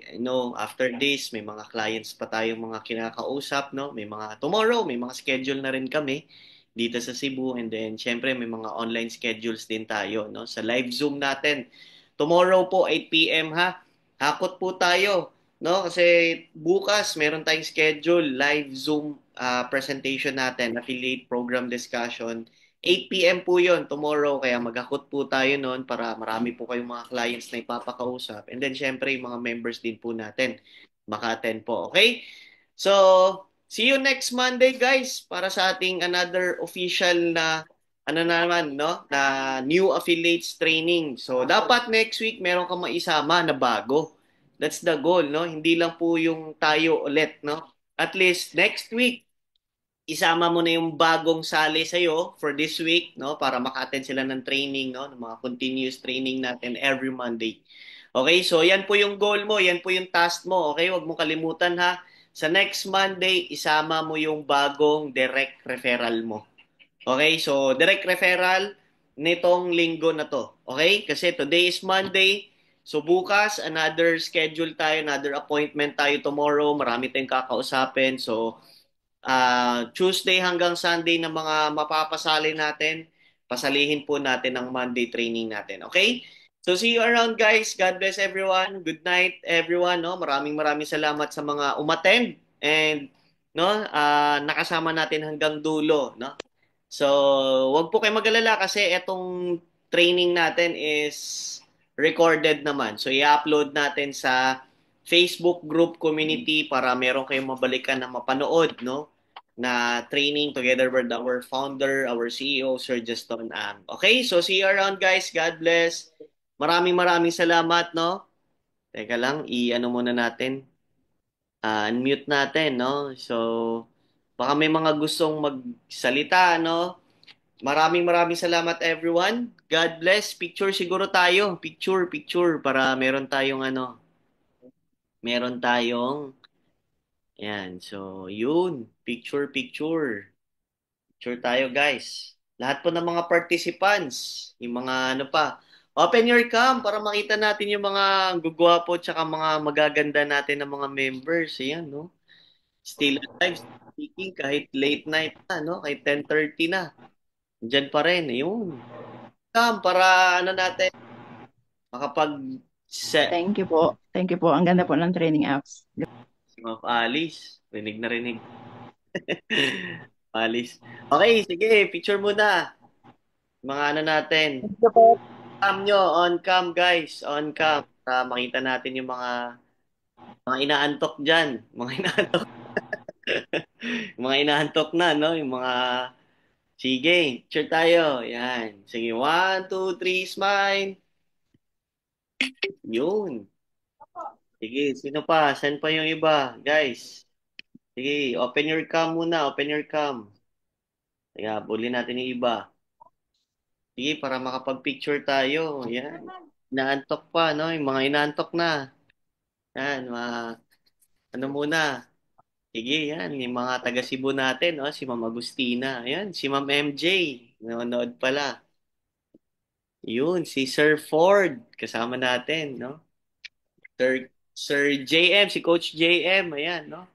after this, may mga clients pa tayong mga kinakausap, no? May mga, tomorrow, may mga schedule na rin kami dito sa Cebu and then, syempre, may mga online schedules din tayo, no? Sa live Zoom natin Tomorrow po, 8 p.m. ha. Hakot po tayo. No? Kasi bukas, meron tayong schedule, live Zoom presentation natin, affiliate program discussion. 8 p.m. po yon tomorrow, kaya maghakot po tayo noon para marami po kayong mga clients na ipapakausap. And then, syempre, yung mga members din po natin maka-attend po. Okay? So, see you next Monday, guys, para sa ating another official na ano naman, no? Na new affiliates training. So, dapat next week meron kang maisama na bago. That's the goal, no? Hindi lang po yung tayo ulit, no? At least next week, isama mo na yung bagong sali sa'yo for this week, no? Para maka-attend sila ng training, no? Ng mga continuous training natin every Monday. Okay, so yan po yung goal mo, yan po yung task mo, okay? Huwag mo kalimutan ha. Sa next Monday, isama mo yung bagong direct referral mo. Okay, so direct referral nitong linggo na to. Okay? Kasi today is Monday. So bukas, another schedule tayo, another appointment tayo tomorrow. Marami tayong kakausapin. So Tuesday hanggang Sunday na mga mapapasali natin, pasalihin po natin ang Monday training natin. Okay? So see you around guys. God bless everyone. Good night everyone. No? Maraming salamat sa mga umattend and no, nakasama natin hanggang dulo. No? So, wag po kayo mag-alala kasi etong training natin is recorded naman. So, i-upload natin sa Facebook group community para meron kayong mabalikan na mapanood, no? Na training together with our founder, our CEO, Sir Juston Ang. Okay, so see you around guys. God bless. Maraming salamat, no? Teka lang, i-ano muna natin. Unmute natin, no? So, baka may mga gustong magsalita, no? Maraming salamat everyone. God bless. Picture siguro tayo. Picture para meron tayong yan. So, yun. Picture. Picture tayo, guys. Lahat po ng mga participants, yung mga ano pa. Open your cam para makita natin yung mga gugwapo tsaka mga magaganda natin ng mga members. Ayan, no? Still alive, speaking kahit late night na, no? Kahit 10:30 na. Diyan pa rin. Ayun. Cam para ano natin makapag set Thank you po. Thank you po. Ang ganda po ng training apps. of Alice. Rinig na rinig. Alice. Okay, sige, picture muna. Mga ano natin. Thank you po. Cam nyo, on cam guys, on cam. Para makita natin yung mga inaantok dyan. Mga inaantok. mga inaantok na, no? Yung mga, sige, picture tayo. Yan. Sige, 1, 2, 3, smile. Yun. Sige, sino pa? Saan pa yung iba? Guys. Sige, open your cam muna. Open your cam. Kaya, bulin natin yung iba. Sige, para makapag-picture tayo. Yan. Inaantok pa, no? Yung mga inaantok na. Yan, mga, ano muna. Sige, yan. Yung mga taga Cebu natin, no? Si Ma'am Agustina. Yan, si Ma'am MJ. Nanonood pala. Yun, si Sir Ford. Kasama natin, no? Sir JM, si Coach JM. Ayan, no?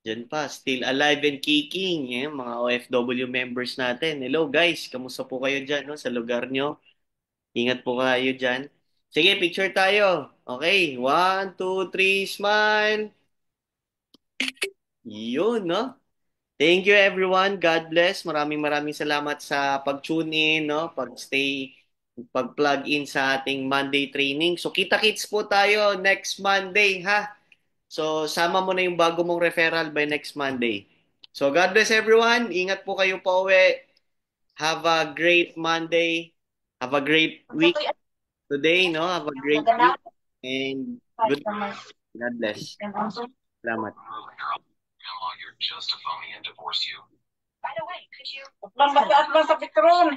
Diyan pa, still alive and kicking. Yan, mga OFW members natin. Hello guys, kamusta po kayo dyan, no? Sa lugar nyo? Ingat po kayo dyan. Sige, picture tayo. Okay, 1, 2, 3, smile. Yun, no? Thank you everyone. God bless. Maraming salamat sa pag-tune in, no? Pag-plug in sa ating Monday training. So, kita-kits po tayo next Monday, ha? So, sama mo na yung bago mong referral by next Monday. So, God bless everyone. Ingat po kayo pa uwi. Have a great Monday. Have a great week today, no? Have a great week. And good. God bless. Salamat. At man sa Petron.